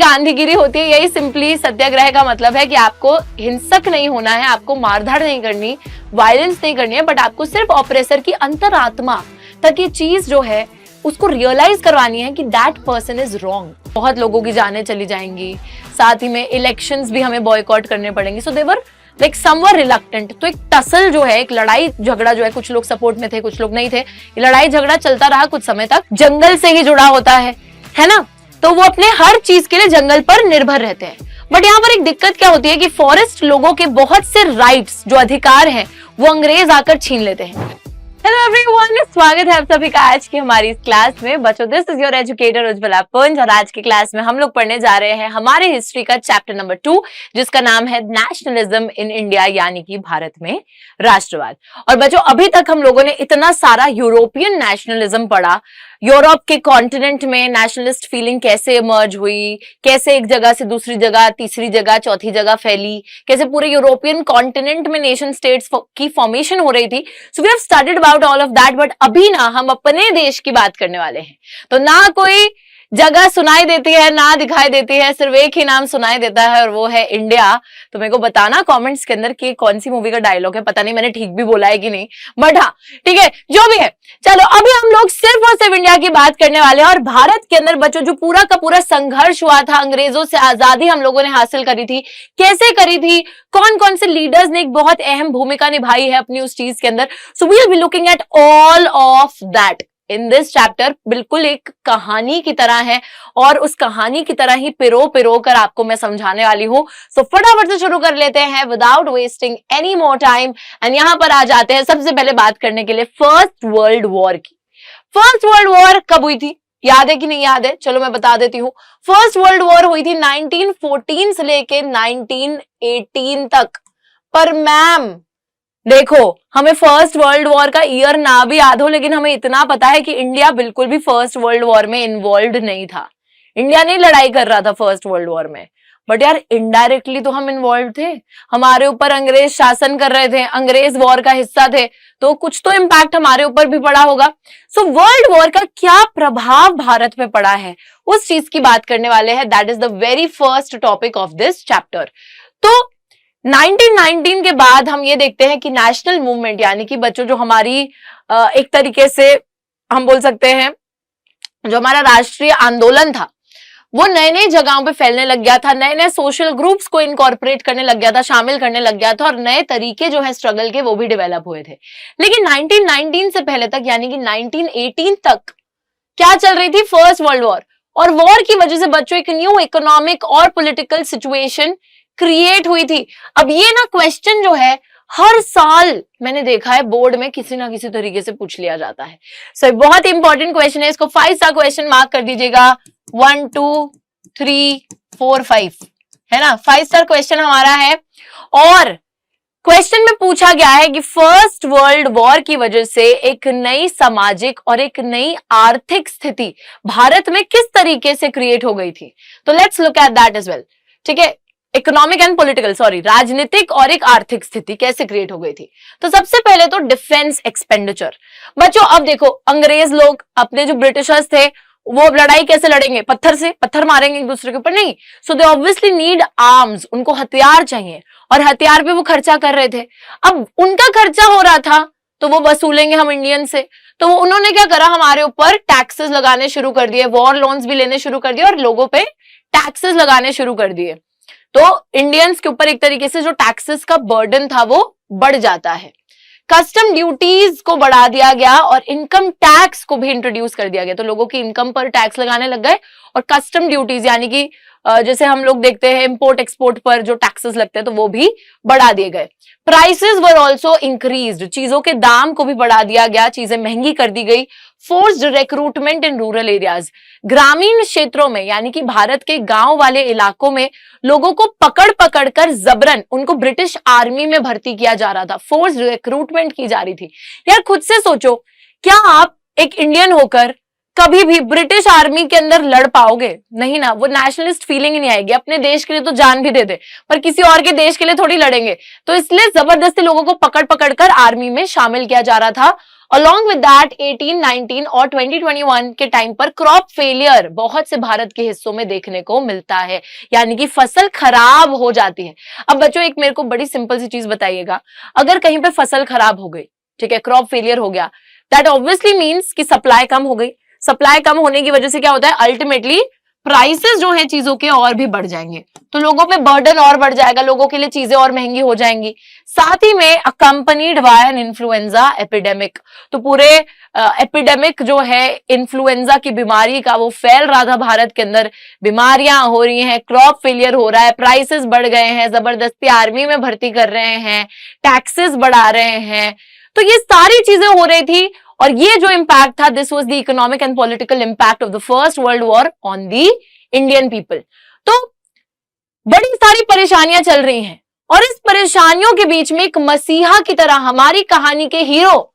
गांधीगिरी होती है, यही सिंपली सत्याग्रह का मतलब है कि आपको हिंसक नहीं होना है, आपको मारधाड़ नहीं करनी, वायलेंस नहीं करनी है, बट आपको सिर्फ ऑपरेसर की अंतरात्मा तक ये चीज जो है उसको रियलाइज करवानी है कि दैट पर्सन इज रॉन्ग। बहुत लोगों की जानें चली जाएंगी, साथ ही में इलेक्शंस भी हमें बॉयकॉट करने पड़ेंगे। सो देवर लाइक समवर रिलक्टेंट। तो एक टसल जो है, एक लड़ाई झगड़ा जो है, कुछ लोग सपोर्ट में थे, कुछ लोग नहीं थे, ये लड़ाई झगड़ा चलता रहा कुछ समय तक। जंगल से ही जुड़ा होता है ना, तो वो अपने हर चीज के लिए जंगल पर निर्भर रहते हैं। बट यहाँ पर एक दिक्कत क्या होती है कि फॉरेस्ट लोगों के बहुत से राइट्स, जो अधिकार हैं, वो अंग्रेज आकर छीन लेते हैं। हेलो एवरीवन, स्वागत है आप सभी का आज की हमारी इस क्लास में। बच्चों, this is your educator Ujjwala पुंज और आज की क्लास में हम लोग पढ़ने जा रहे हैं हमारे हिस्ट्री का चैप्टर नंबर 2, जिसका नाम है नेशनलिज्म इन इंडिया, यानी कि भारत में राष्ट्रवाद। और बच्चों, अभी तक हम लोगों ने इतना सारा यूरोपियन नेशनलिज्म पढ़ा, यूरोप के कॉन्टिनेंट में नेशनलिस्ट फीलिंग कैसे इमर्ज हुई, कैसे एक जगह से दूसरी जगह, तीसरी जगह, चौथी जगह फैली, कैसे पूरे यूरोपियन कॉन्टिनेंट में नेशन स्टेट्स की फॉर्मेशन हो रही थी। So we have studied about all of that. But अभी ना हम अपने देश की बात करने वाले हैं। तो ना कोई जगह सुनाई देती है, ना दिखाई देती है, सिर्फ एक ही नाम सुनाई देता है और वो है इंडिया। तो मेरे को बताना कमेंट्स के अंदर कि कौन सी मूवी का डायलॉग है। पता नहीं मैंने ठीक भी बोला है कि नहीं, बट हाँ ठीक है, जो भी है। चलो, अभी हम लोग सिर्फ और सिर्फ इंडिया की बात करने वाले हैं। और भारत के अंदर बच्चों जो पूरा का पूरा संघर्ष हुआ था, अंग्रेजों से आजादी हम लोगों ने हासिल करी थी, कैसे करी थी, कौन कौन से लीडर्स ने एक बहुत अहम भूमिका निभाई है अपनी उस चीज के अंदर। So we will be looking at all of that in this chapter. बिल्कुल एक कहानी की तरह है और उस कहानी की तरह ही पिरो कर आपको मैं समझाने वाली हूं। सो फटाफट से शुरू कर लेते हैं without wasting any more time. And यहां पर आ जाते हैं सबसे पहले बात करने के लिए फर्स्ट वर्ल्ड वॉर की। फर्स्ट वर्ल्ड वॉर कब हुई थी, याद है कि नहीं याद है? चलो मैं बता देती हूँ। फर्स्ट वर्ल्ड वॉर हुई थी 1914 से लेके 1918 तक। पर मैम देखो, हमें फर्स्ट वर्ल्ड वॉर का ईयर ना भी याद हो, लेकिन हमें इतना पता है कि इंडिया बिल्कुल भी फर्स्ट वर्ल्ड वॉर में इन्वॉल्व नहीं था। इंडिया नहीं लड़ाई कर रहा था फर्स्ट वर्ल्ड वॉर में, बट यार इनडायरेक्टली तो हम इन्वॉल्व थे। हमारे ऊपर अंग्रेज शासन कर रहे थे, अंग्रेज वॉर का हिस्सा थे, तो कुछ तो इम्पैक्ट हमारे ऊपर भी पड़ा होगा। सो वर्ल्ड वॉर का क्या प्रभाव भारत पे पड़ा है, उस चीज की बात करने वाले हैं। That is the very first topic of this chapter. तो 1919 के बाद हम ये देखते हैं कि नेशनल मूवमेंट, यानी कि बच्चों जो हमारी एक तरीके से हम बोल सकते हैं जो हमारा राष्ट्रीय आंदोलन था, वो नए नए जगहों पे फैलने लग गया था, नए नए सोशल ग्रुप्स को इनकॉर्पोरेट करने लग गया था, शामिल करने लग गया था, और नए तरीके जो है स्ट्रगल के वो भी डेवलप हुए थे। लेकिन 1919 से पहले तक, यानी कि 1918 तक क्या चल रही थी? First world war. और वॉर की वजह से बच्चों एक न्यू इकोनॉमिक और पॉलिटिकल सिचुएशन क्रिएट हुई थी। अब ये ना क्वेश्चन जो है हर साल मैंने देखा है बोर्ड में किसी ना किसी तरीके से पूछ लिया जाता है। सो बहुत इंपॉर्टेंट क्वेश्चन है, इसको 5 स्टार क्वेश्चन मार्क कर दीजिएगा। 1 2 3 4 5 है ना, 5 स्टार क्वेश्चन हमारा है। और क्वेश्चन में पूछा गया है कि फर्स्ट वर्ल्ड वॉर की वजह से एक नई सामाजिक और एक नई आर्थिक स्थिति भारत में किस तरीके से क्रिएट हो गई थी। तो let's look at that as well. ठीक है, इकोनॉमिक एंड पॉलिटिकल, राजनीतिक और एक आर्थिक स्थिति कैसे क्रिएट हो गई थी। तो सबसे पहले तो डिफेंस एक्सपेंडिचर। बच्चों अब देखो, अंग्रेज लोग अपने जो ब्रिटिशर्स थे वो लड़ाई कैसे लड़ेंगे? पत्थर से, पत्थर मारेंगे एक दूसरे के ऊपर? नहीं। सो दे ऑब्वियसली नीड आर्म्स, उनको हथियार चाहिए, और हथियार पे वो खर्चा कर रहे थे। अब उनका खर्चा हो रहा था तो वो वसूलेंगे हम इंडियन से। तो उन्होंने क्या करा, हमारे ऊपर टैक्सेस लगाने शुरू कर दिए, वॉर लोन्स भी लेने शुरू कर दिए और लोगों पे टैक्सेस लगाने शुरू कर दिए। तो इंडियंस के ऊपर एक तरीके से जो टैक्सेस का बर्डन था वो बढ़ जाता है। कस्टम ड्यूटीज को बढ़ा दिया गया और इनकम टैक्स को भी इंट्रोड्यूस कर दिया गया। तो लोगों की इनकम पर टैक्स लगाने लग गए, और कस्टम ड्यूटीज यानी कि जैसे हम लोग देखते हैं इंपोर्ट एक्सपोर्ट पर जो टैक्सेस लगते हैं तो वो भी बढ़ा दिए गए। प्राइसेस वर ऑल्सो इंक्रीज्ड, चीजों के दाम को भी बढ़ा दिया गया, चीजें महंगी कर दी गई। Forced recruitment in rural areas, ग्रामीण क्षेत्रों में यानी कि भारत के गांव वाले इलाकों में लोगों को पकड़ पकड़ कर जबरन उनको ब्रिटिश आर्मी में भर्ती किया जा रहा था, फोर्स्ड रिक्रूटमेंट की जा रही थी। यार खुद से सोचो, क्या आप एक इंडियन होकर कभी भी ब्रिटिश आर्मी के अंदर लड़ पाओगे नहीं ना, वो नेशनलिस्ट फीलिंग ही नहीं आएगी। अपने देश के लिए तो जान भी दे दे, पर किसी और के देश के लिए थोड़ी लड़ेंगे। तो इसलिए जबरदस्ती लोगों को पकड़ पकड़ कर आर्मी में शामिल किया जा रहा था। Along with that 1819 और 2021 के टाइम पर क्रॉप फेलियर बहुत से भारत के हिस्सों में देखने को मिलता है, यानी कि फसल खराब हो जाती है। अब बच्चों एक मेरे को बड़ी सिंपल सी चीज बताइएगा, अगर कहीं पे फसल खराब हो गई, ठीक है, क्रॉप फेलियर हो गया, दैट ऑब्वियसली मीन्स कि सप्लाई कम हो गई। सप्लाई कम होने की वजह से क्या होता है, अल्टीमेटली प्राइसेस जो है चीजों के और भी बढ़ जाएंगे, तो लोगों पे बर्डन और बढ़ जाएगा, लोगों के लिए चीजें और महंगी हो जाएंगी। साथ ही में accompanied by an influenza epidemic, तो पूरे एपिडेमिक जो है इन्फ्लुएंजा की बीमारी का वो फैल रहा था भारत के अंदर, बीमारियां हो रही हैं, क्रॉप फेलियर हो रहा है, प्राइसेस बढ़ गए हैं, जबरदस्ती आर्मी में भर्ती कर रहे हैं, टैक्सेस बढ़ा रहे हैं, तो ये सारी चीजें हो रही थी। और ये जो इंपैक्ट था, this was the economic and political impact of the first world war on the Indian people. तो बड़ी सारी परेशानियां चल रही हैं और इस परेशानियों के बीच में एक मसीहा की तरह हमारी कहानी के हीरो,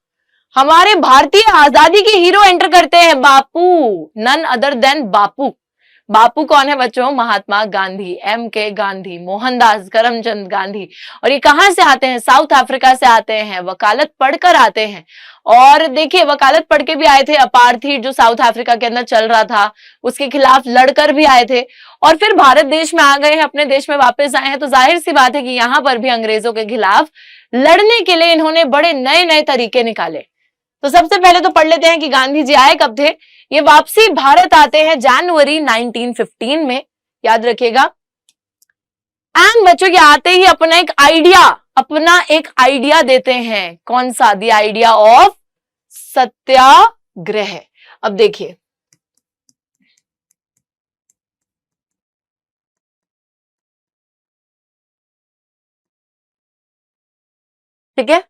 हमारे भारतीय आजादी के हीरो एंटर करते हैं, बापू, नन अदर देन बापू। बापू कौन है बच्चों, महात्मा गांधी, MK गांधी, मोहनदास करमचंद गांधी। और ये कहां से आते हैं, साउथ अफ्रीका से आते हैं, वकालत पढ़कर आते हैं। और देखिए वकालत पढ़ के भी आए थे, अपार्थीड जो साउथ अफ्रीका के अंदर चल रहा था उसके खिलाफ लड़कर भी आए थे, और फिर भारत देश में आ गए हैं, अपने देश में वापस आए हैं। तो जाहिर सी बात है कि यहाँ पर भी अंग्रेजों के खिलाफ लड़ने के लिए इन्होंने बड़े नए नए तरीके निकाले। तो सबसे पहले तो पढ़ लेते हैं कि गांधी जी आए कब थे। ये वापसी भारत आते हैं जनवरी 1915 में, याद रखिएगा। एंड बच्चों के आते ही अपना एक आइडिया देते हैं, कौन सा, द आइडिया ऑफ सत्याग्रह। अब देखिए ठीक है,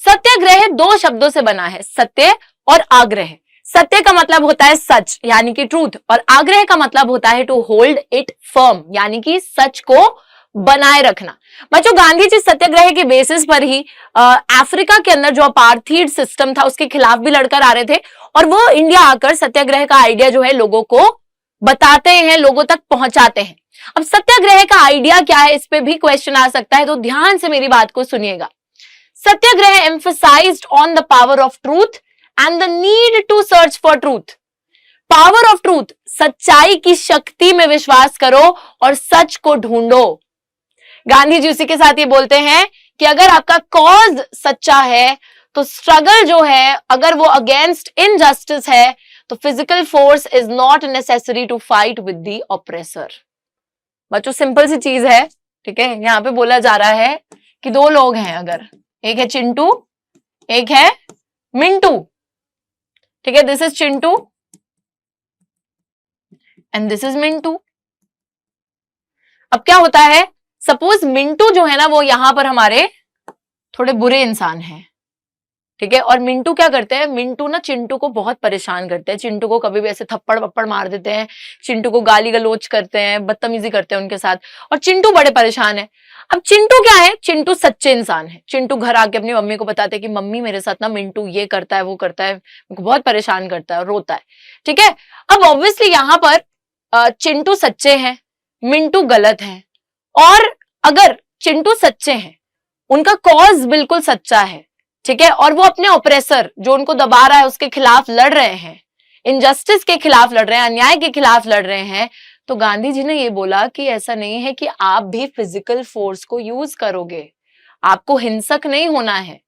सत्याग्रह दो शब्दों से बना है, सत्य और आग्रह। सत्य का मतलब होता है सच यानी कि ट्रूथ, और आग्रह का मतलब होता है टू होल्ड इट फर्म यानी कि सच को बनाए रखना। बच्चों गांधी जी सत्याग्रह के बेसिस पर ही अफ्रीका के अंदर जो अपार्थीड सिस्टम था उसके खिलाफ भी लड़कर आ रहे थे, और वो इंडिया आकर सत्याग्रह का आइडिया जो है लोगों को बताते हैं, लोगों तक पहुंचाते हैं। अब सत्याग्रह का आइडिया क्या है, इस पे भी क्वेश्चन आ सकता है, तो ध्यान से मेरी बात को सुनिएगा। सत्याग्रह emphasized on the power of truth and the need to search for truth. Power of truth, सच्चाई की शक्ति में विश्वास करो और सच को ढूंढो। गांधी जी उसी के साथ ये बोलते हैं कि अगर आपका कॉज सच्चा है तो स्ट्रगल जो है, अगर वो अगेंस्ट इनजस्टिस है, तो physical force is not necessary to fight with the oppressor. बच्चों सिंपल सी चीज है, ठीक है। यहां पे बोला जा रहा है कि दो लोग हैं, अगर एक है चिंटू, एक है मिंटू, ठीक है, this is Chintu and this is Mintu. अब क्या होता है, सपोज मिंटू जो है ना वो यहां पर हमारे थोड़े बुरे इंसान हैं, ठीक है, और मिंटू क्या करते हैं, मिंटू ना चिंटू को बहुत परेशान करते हैं, चिंटू को कभी भी ऐसे थप्पड़ वप्पड़ मार देते हैं, चिंटू को गाली गलोच करते हैं, बदतमीजी करते हैं उनके साथ, और चिंटू बड़े परेशान है। अब चिंटू क्या है, चिंटू सच्चे इंसान है। चिंटू घर आके अपनी मम्मी को बताते हैं कि मम्मी मेरे साथ ना मिंटू ये करता है, वो करता है, मुझको बहुत परेशान करता है और रोता है, ठीक है। अब ऑब्वियसली यहां पर चिंटू सच्चे हैं, मिंटू गलत है, और अगर चिंटू सच्चे हैं, उनका कॉज बिल्कुल सच्चा है, ठीक है, और वो अपने ऑपरेसर जो उनको दबा रहा है उसके खिलाफ लड़ रहे हैं, इनजस्टिस के खिलाफ लड़ रहे हैं, अन्याय के खिलाफ लड़ रहे हैं, तो गांधी जी ने ये बोला कि ऐसा नहीं है कि आप भी फिजिकल फोर्स को यूज करोगे, आपको हिंसक नहीं होना है,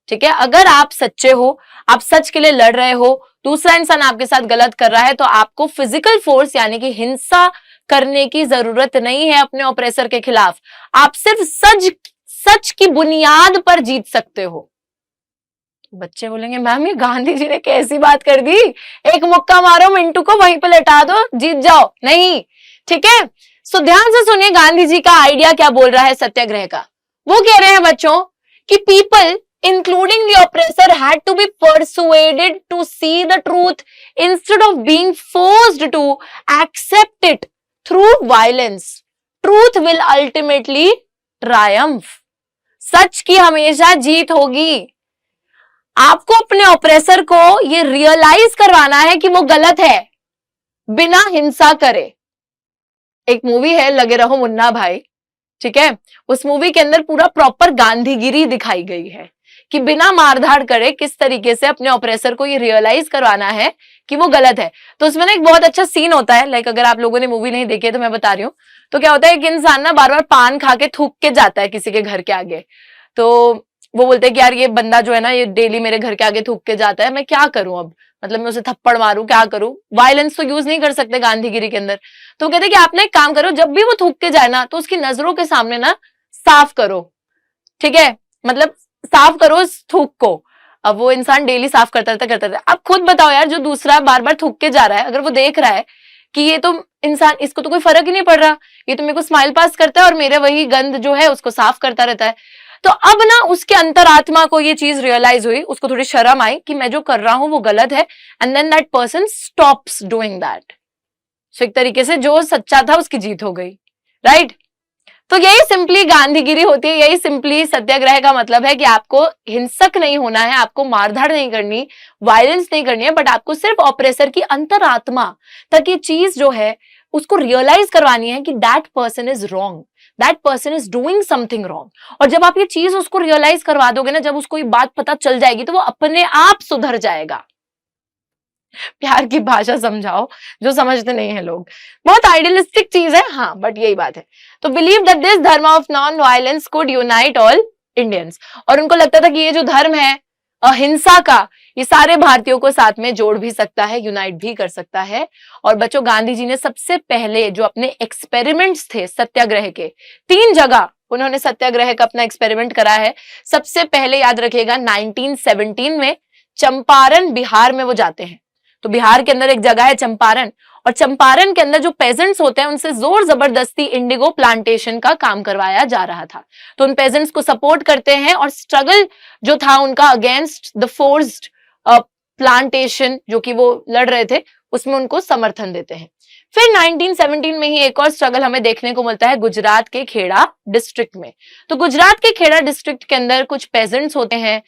ठीक है। अगर आप सच्चे हो, आप सच के लिए लड़ रहे हो, दूसरा इंसान आपके साथ गलत कर रहा है, तो आपको फिजिकल फोर्स यानी कि हिंसा करने की जरूरत नहीं है अपने ऑपरेसर के खिलाफ, आप सिर्फ सच की बुनियाद पर जीत सकते हो। बच्चे बोलेंगे मैम ये गांधी जी ने कैसी बात कर दी, एक मुक्का मारो मिंटू को वहीं पे लेटा दो जीत जाओ, नहीं, ठीक है। सो ध्यान से सुनिए गांधी जी का आइडिया क्या बोल रहा है सत्याग्रह का। वो कह रहे हैं बच्चों कि people including the oppressor had to be persuaded to see the truth instead of being forced to accept it through violence truth will ultimately triumph. सच की हमेशा जीत होगी। आपको अपने ऑपरेसर को ये रियलाइज करवाना है कि वो गलत है, बिना हिंसा करे। एक मूवी है लगे रहो मुन्ना भाई, ठीक है, उस मूवी के अंदर पूरा प्रॉपर गांधीगिरी दिखाई गई है कि बिना मारधाड़ करे किस तरीके से अपने ऑपरेसर को ये रियलाइज करवाना है कि वो गलत है। तो उसमें ना एक बहुत अच्छा सीन होता है, लाइक अगर आप लोगों ने मूवी नहीं देखी है तो मैं बता रही हूँ। तो क्या होता है, एक इंसान ना बार बार पान खा के थूक के जाता है किसी के घर के आगे। तो वो बोलते हैं कि यार ये बंदा जो है ना ये डेली मेरे घर के आगे थूक के जाता है, मैं क्या करूं अब, मतलब मैं उसे थप्पड़ मारूं, क्या करूं। वायलेंस तो यूज नहीं कर सकते गांधीगिरी के अंदर। तो वो कहते हैं कि आप ना एक काम करो, जब भी वो थूक के जाए ना तो उसकी नजरों के सामने ना साफ करो, ठीक है, मतलब साफ करो उस थूक को। अब वो इंसान डेली साफ करता रहता। अब खुद बताओ यार, जो दूसरा बार बार थूक के जा रहा है, अगर वो देख रहा है कि ये तो इंसान, इसको तो कोई फर्क ही नहीं पड़ रहा, ये तो मेरे को स्माइल पास करता है और मेरे वही गंद जो है उसको साफ करता रहता है। तो अब ना उसके अंतरात्मा को ये चीज रियलाइज हुई, उसको थोड़ी शर्म आई कि मैं जो कर रहा हूं वो गलत है, and then that person stops doing that. So एक तरीके से जो सच्चा था उसकी जीत हो गई, राइट। तो यही सिंपली गांधीगिरी होती है, यही सिंपली सत्याग्रह का मतलब है कि आपको हिंसक नहीं होना है, आपको मारधाड़ नहीं करनी, वायलेंस नहीं करनी है, बट आपको सिर्फ ऑपरेसर की अंतरात्मा तक ये चीज जो है उसको रियलाइज करवानी है कि that person is wrong, that person is doing something wrong. और जब आप ये चीज उसको रियलाइज करवा दोगे ना, जब उसको ये बात पता चल जाएगी तो वो अपने आप सुधर जाएगा। प्यार की भाषा समझाओ, जो समझते नहीं है लोग, बहुत आइडियलिस्टिक चीज है, हाँ, बट यही बात है। तो बिलीव दैट दिस धर्म of non violence could unite all Indians. और उनको लगता था कि ये जो धर्म है अहिंसा का, ये सारे भारतीयों को साथ में जोड़ भी सकता है, यूनाइट भी कर सकता है। और बच्चों, गांधी जी ने सबसे पहले जो अपने एक्सपेरिमेंट्स थे सत्याग्रह के, 3 जगह उन्होंने सत्याग्रह का अपना एक्सपेरिमेंट करा है। सबसे पहले याद रखिएगा 1917 में चंपारण बिहार में वो जाते हैं। तो बिहार के अंदर एक जगह है चंपारण, और चंपारण के अंदर जो पेजेंट्स होते हैं उनसे जोर जबरदस्ती इंडिगो प्लांटेशन का काम करवाया जा रहा था। तो उन पेजेंट्स को सपोर्ट करते हैं और स्ट्रगल जो था उनका अगेंस्ट द फोर्स्ड प्लांटेशन जो कि वो लड़ रहे थे, उसमें उनको समर्थन देते हैं। फिर 1917 में ही एक और स्ट्रगल हमें देखने को मिलता है गुजरात के खेड़ा डिस्ट्रिक्ट में। तो गुजरात के खेड़ा डिस्ट्रिक्ट के अंदर कुछ पेजेंट्स होते हैं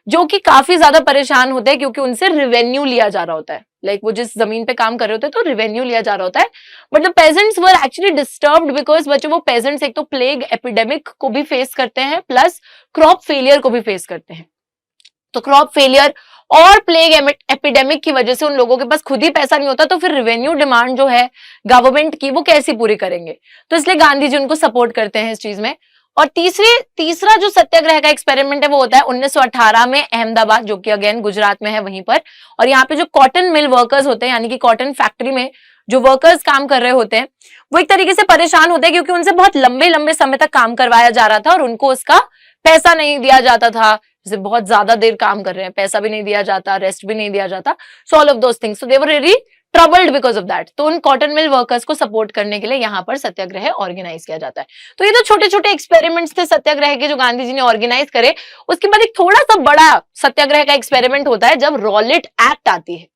जो कि काफी ज्यादा परेशान होते हैं, क्योंकि उनसे रिवेन्यू लिया जा रहा होता है। लाइक वो जिस जमीन पे काम कर रहे होते हैं तो रिवेन्यू लिया जा रहा होता है। But the pageants were actually disturbed because बच्चों वो पेजेंट्स एक तो प्लेग एपिडेमिक को भी फेस करते हैं, प्लस क्रॉप फेलियर को भी फेस करते हैं। तो क्रॉप फेलियर और प्लेग एपिडेमिक की वजह से उन लोगों के पास खुद ही पैसा नहीं होता, तो फिर रेवेन्यू डिमांड जो है गवर्नमेंट की वो कैसी पूरी करेंगे। तो इसलिए गांधी जी उनको सपोर्ट करते हैं इस चीज में। और तीसरा जो सत्याग्रह का एक्सपेरिमेंट है वो होता है 1918 में अहमदाबाद, जो कि अगेन गुजरात में है वहीं पर। और यहाँ पे जो कॉटन मिल वर्कर्स होते हैं, यानी कि कॉटन फैक्ट्री में जो वर्कर्स काम कर रहे होते हैं, वो एक तरीके से परेशान होते हैं क्योंकि उनसे बहुत लंबे लंबे समय तक काम करवाया जा रहा था और उनको उसका पैसा नहीं दिया जाता था। जैसे बहुत ज्यादा देर काम कर रहे हैं, पैसा भी नहीं दिया जाता, रेस्ट भी नहीं दिया जाता, so all of those things, so they were really troubled because of that. तो उन कॉटन मिल वर्कर्स को सपोर्ट करने के लिए यहाँ पर सत्याग्रह ऑर्गेनाइज किया जाता है। तो ये तो छोटे छोटे एक्सपेरिमेंट्स थे सत्याग्रह के जो गांधी जी ने ऑर्गेनाइज करे। उसके बाद एक थोड़ा सा बड़ा सत्याग्रह का एक्सपेरिमेंट होता है जब रॉलेट एक्ट आती है।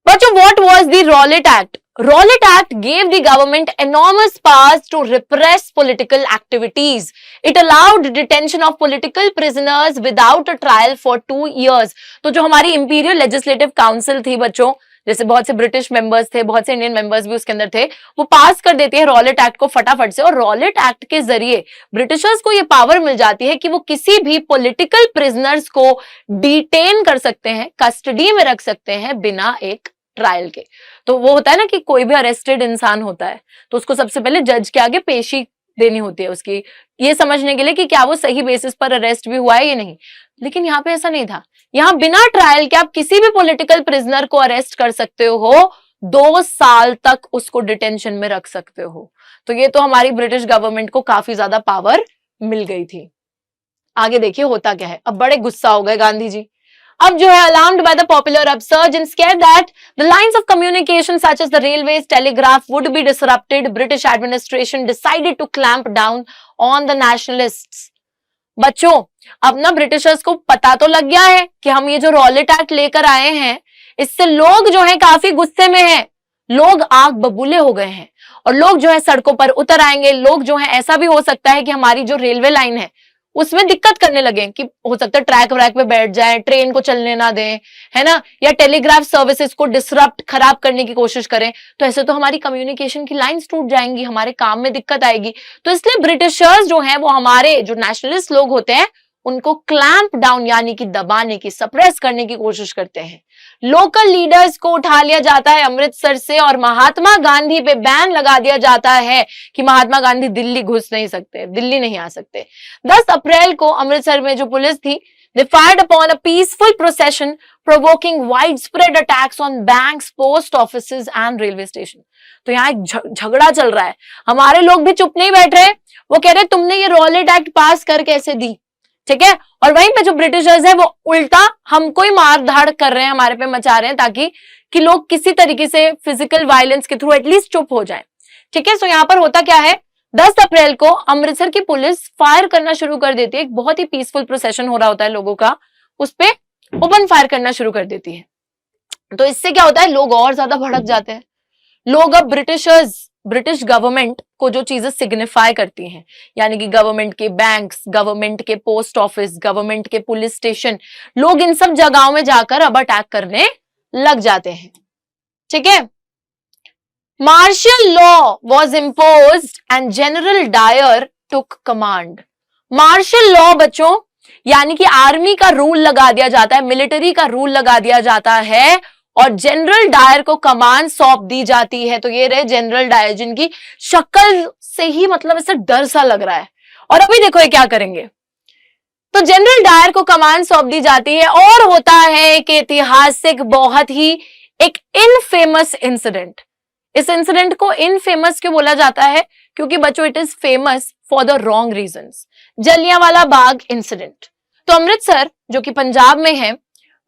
बच्चों, what was the Rowlatt act? Rowlatt Act gave the government enormous powers to repress political activities. It allowed detention of political prisoners without a trial for 2 years. तो जो हमारी इंपीरियल लेजिस्लेटिव काउंसिल थी बच्चों, जैसे बहुत से ब्रिटिश मेंबर्स थे, बहुत से इंडियन मेंबर्स भी उसके अंदर थे, वो पास कर देती है रॉलेट एक्ट को फटाफट से। और रॉलेट एक्ट के जरिए ब्रिटिशर्स को ये पावर मिल जाती है कि वो किसी भी पॉलिटिकल प्रिजनर्स को डिटेन कर सकते हैं, कस्टडी में रख सकते हैं बिना एक ट्रायल के। तो वो होता है ना कि कोई भी अरेस्टेड इंसान होता है तो उसको सबसे पहले जज के आगे पेशी देनी होती है उसकी, ये समझने के लिए कि क्या वो सही बेसिस पर अरेस्ट भी हुआ है या नहीं। लेकिन यहाँ पे ऐसा नहीं था। यहाँ बिना ट्रायल के आप किसी भी पॉलिटिकल प्रिजनर को अरेस्ट कर सकते हो, 2 साल तक उसको डिटेंशन में रख सकते हो। तो ये तो हमारी ब्रिटिश गवर्नमेंट को काफी ज्यादा पावर मिल गई थी। आगे देखिए होता क्या है। अब बड़े गुस्सा हो गए गांधी जी। अब जो है alarmed by the popular upsurge and scared that the lines of communication such as the railways, telegraph would be disrupted, British administration decided to clamp down on the nationalists. बच्चों, अब ना ब्रिटिशर्स को पता तो लग गया है कि हम ये जो रॉलेट एक्ट लेकर आए हैं इससे लोग जो है काफी गुस्से में हैं। लोग आग बबूले हो गए हैं और लोग जो है सड़कों पर उतर आएंगे। लोग जो है, ऐसा भी हो सकता है कि हमारी जो रेलवे लाइन है उसमें दिक्कत करने लगे, कि हो सकता है ट्रैक व्रैक पे बैठ जाए, ट्रेन को चलने ना दें, है ना, या टेलीग्राफ सर्विसेज को डिसरप्ट, खराब करने की कोशिश करें। तो ऐसे तो हमारी कम्युनिकेशन की लाइंस टूट जाएंगी, हमारे काम में दिक्कत आएगी। तो इसलिए ब्रिटिशर्स जो हैं वो हमारे जो नेशनलिस्ट लोग होते हैं उनको क्लैंप डाउन यानी कि दबाने की, सप्रेस करने की कोशिश करते हैं। लोकल लीडर्स को उठा लिया जाता है अमृतसर से और महात्मा गांधी पे बैन लगा दिया जाता है कि महात्मा गांधी दिल्ली घुस नहीं सकते, दिल्ली नहीं आ सकते। 10 अप्रैल को अमृतसर में जो पुलिस थी, they fired upon a peaceful procession provoking widespread attacks on banks, post offices and railway station। तो यहाँ एक झगड़ा चल रहा है, हमारे लोग भी चुप नहीं बैठ रहे, वो कह रहे तुमने ये रॉलेट एक्ट पास कर कैसे दी, ठीक है। और वहीं पे जो ब्रिटिशर्स है वो उल्टा हमको ही मार धाड़ कर रहे हैं, हमारे पे मचा रहे हैं, ताकि कि लोग किसी तरीके से फिजिकल वायलेंस के थ्रू एटलीस्ट चुप हो जाएं, ठीक है। सो यहाँ पर होता क्या है, 10 अप्रैल को अमृतसर की पुलिस फायर करना शुरू कर देती है। एक बहुत ही पीसफुल प्रोसेशन हो रहा होता है लोगों का, उस पे ओपन फायर करना शुरू कर देती है। तो इससे क्या होता है, लोग और ज्यादा भड़क जाते हैं। लोग अब ब्रिटिश गवर्नमेंट को जो चीजें सिग्निफाई करती हैं, यानी कि गवर्नमेंट के बैंक्स, गवर्नमेंट के पोस्ट ऑफिस, गवर्नमेंट के पुलिस स्टेशन, लोग इन सब जगहों में जाकर अब अटैक करने लग जाते हैं, ठीक है। Martial law was imposed and General Dyer took command. Martial law बच्चों यानी कि आर्मी का रूल लगा दिया जाता है, मिलिट्री का रूल लगा दिया जाता है और जनरल डायर को कमान सौंप दी जाती है। तो ये रहे जनरल डायर, जिनकी शक्ल से ही मतलब ऐसा डर सा लग रहा है। और अभी देखो ये क्या करेंगे। तो जनरल डायर को कमान सौंप दी जाती है और होता है एक ऐतिहासिक, बहुत ही एक इनफेमस इंसिडेंट। इस इंसिडेंट को इनफेमस क्यों बोला जाता है, क्योंकि बच्चों it is famous for the wrong reasons. Jallianwala Bagh incident. तो अमृतसर जो कि पंजाब में है,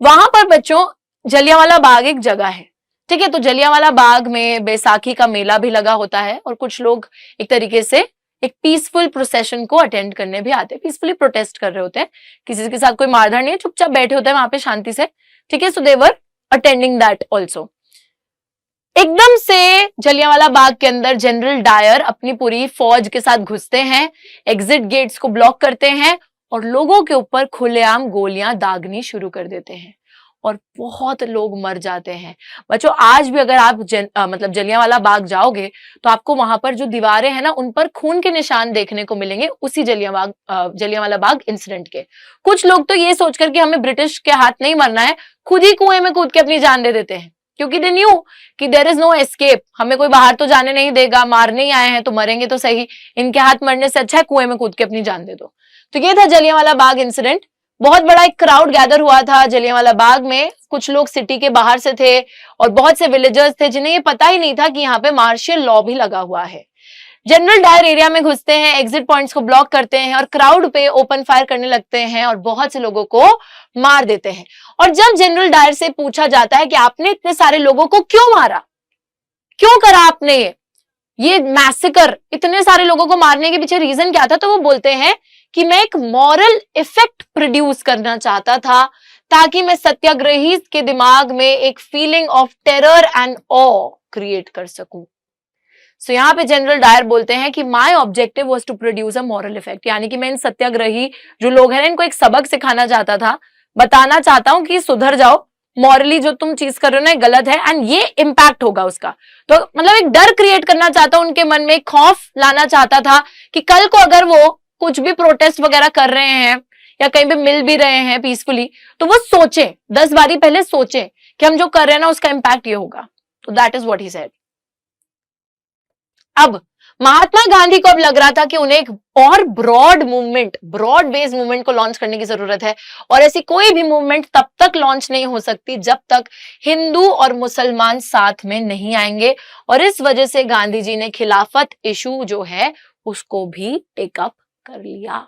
वहां पर बच्चों जलियांवाला बाग एक जगह है, ठीक है। तो जलियांवाला बाग में बैसाखी का मेला भी लगा होता है और कुछ लोग एक तरीके से एक पीसफुल प्रोसेशन को अटेंड करने भी आते हैं, पीसफुली प्रोटेस्ट कर रहे होते हैं, किसी के साथ कोई मारधाड़ नहीं है, चुपचाप बैठे होते हैं वहां पे शांति से, ठीक है। So they were attending that also. एकदम से जलियांवाला बाग के अंदर जनरल डायर अपनी पूरी फौज के साथ घुसते हैं, एग्जिट गेट्स को ब्लॉक करते हैं और लोगों के ऊपर खुलेआम गोलियां दागनी शुरू कर देते हैं और बहुत लोग मर जाते हैं। बच्चों आज भी अगर आप मतलब जलियांवाला बाग जाओगे तो आपको वहां पर जो दीवारें हैं ना, उन पर खून के निशान देखने को मिलेंगे, उसी जलियांवाला बाग इंसिडेंट के। कुछ लोग तो ये सोचकर कि हमें ब्रिटिश के हाथ नहीं मरना है, खुद ही कुएं में कूद के अपनी जान दे देते हैं, क्योंकि दे न्यू कि देयर इज नो एस्केप, हमें कोई बाहर तो जाने नहीं देगा, मारने ही आए हैं तो मरेंगे तो सही, इनके हाथ मरने से अच्छा है कुएं में कूद के अपनी जान दे दो। तो ये था जलियांवाला बाग इंसिडेंट। बहुत बड़ा एक क्राउड गैदर हुआ था जलियांवाला बाग में। कुछ लोग सिटी के बाहर से थे और बहुत से विलेजर्स थे जिन्हें ये पता ही नहीं था कि यहाँ पे मार्शल लॉ भी लगा हुआ है। जनरल डायर एरिया में घुसते हैं, एग्जिट पॉइंट्स को ब्लॉक करते हैं और क्राउड पे ओपन फायर करने लगते हैं और बहुत से लोगों को मार देते हैं। और जब जनरल डायर से पूछा जाता है कि आपने इतने सारे लोगों को क्यों मारा, क्यों करा आपने ये मैसेकर, इतने सारे लोगों को मारने के पीछे रीजन क्या था, तो वो बोलते हैं कि मैं एक मॉरल इफेक्ट प्रोड्यूस करना चाहता था ताकि मैं सत्याग्रही के दिमाग में एक feeling of terror and awe create कर सकूं। सो यहाँ पे जनरल डायर बोलते हैं कि my objective was to produce a moral effect, यानी कि मैं इन सत्याग्रही जो लोग हैं इनको एक सबक सिखाना चाहता था, बताना चाहता हूं कि सुधर जाओ, मॉरली जो तुम चीज कर रहे हो ना गलत है एंड ये इम्पैक्ट होगा उसका। तो मतलब एक डर क्रिएट करना चाहता हूं उनके मन में, एक खौफ लाना चाहता था कि कल को अगर वो कुछ भी प्रोटेस्ट वगैरह कर रहे हैं या कहीं पे मिल भी रहे हैं पीसफुली, तो वो सोचें, 10 बारी पहले सोचें कि हम जो कर रहे हैं ना उसका इंपैक्ट ये होगा। तो that is what he said. अब महात्मा गांधी को अब लग रहा था कि उन्हें एक और ब्रॉड बेस्ड मूवमेंट को लॉन्च करने की जरूरत है और ऐसी कोई भी मूवमेंट तब तक लॉन्च नहीं हो सकती जब तक हिंदू और मुसलमान साथ में नहीं आएंगे। और इस वजह से गांधी जी ने खिलाफत इशू जो है उसको भी टेकअप कर लिया।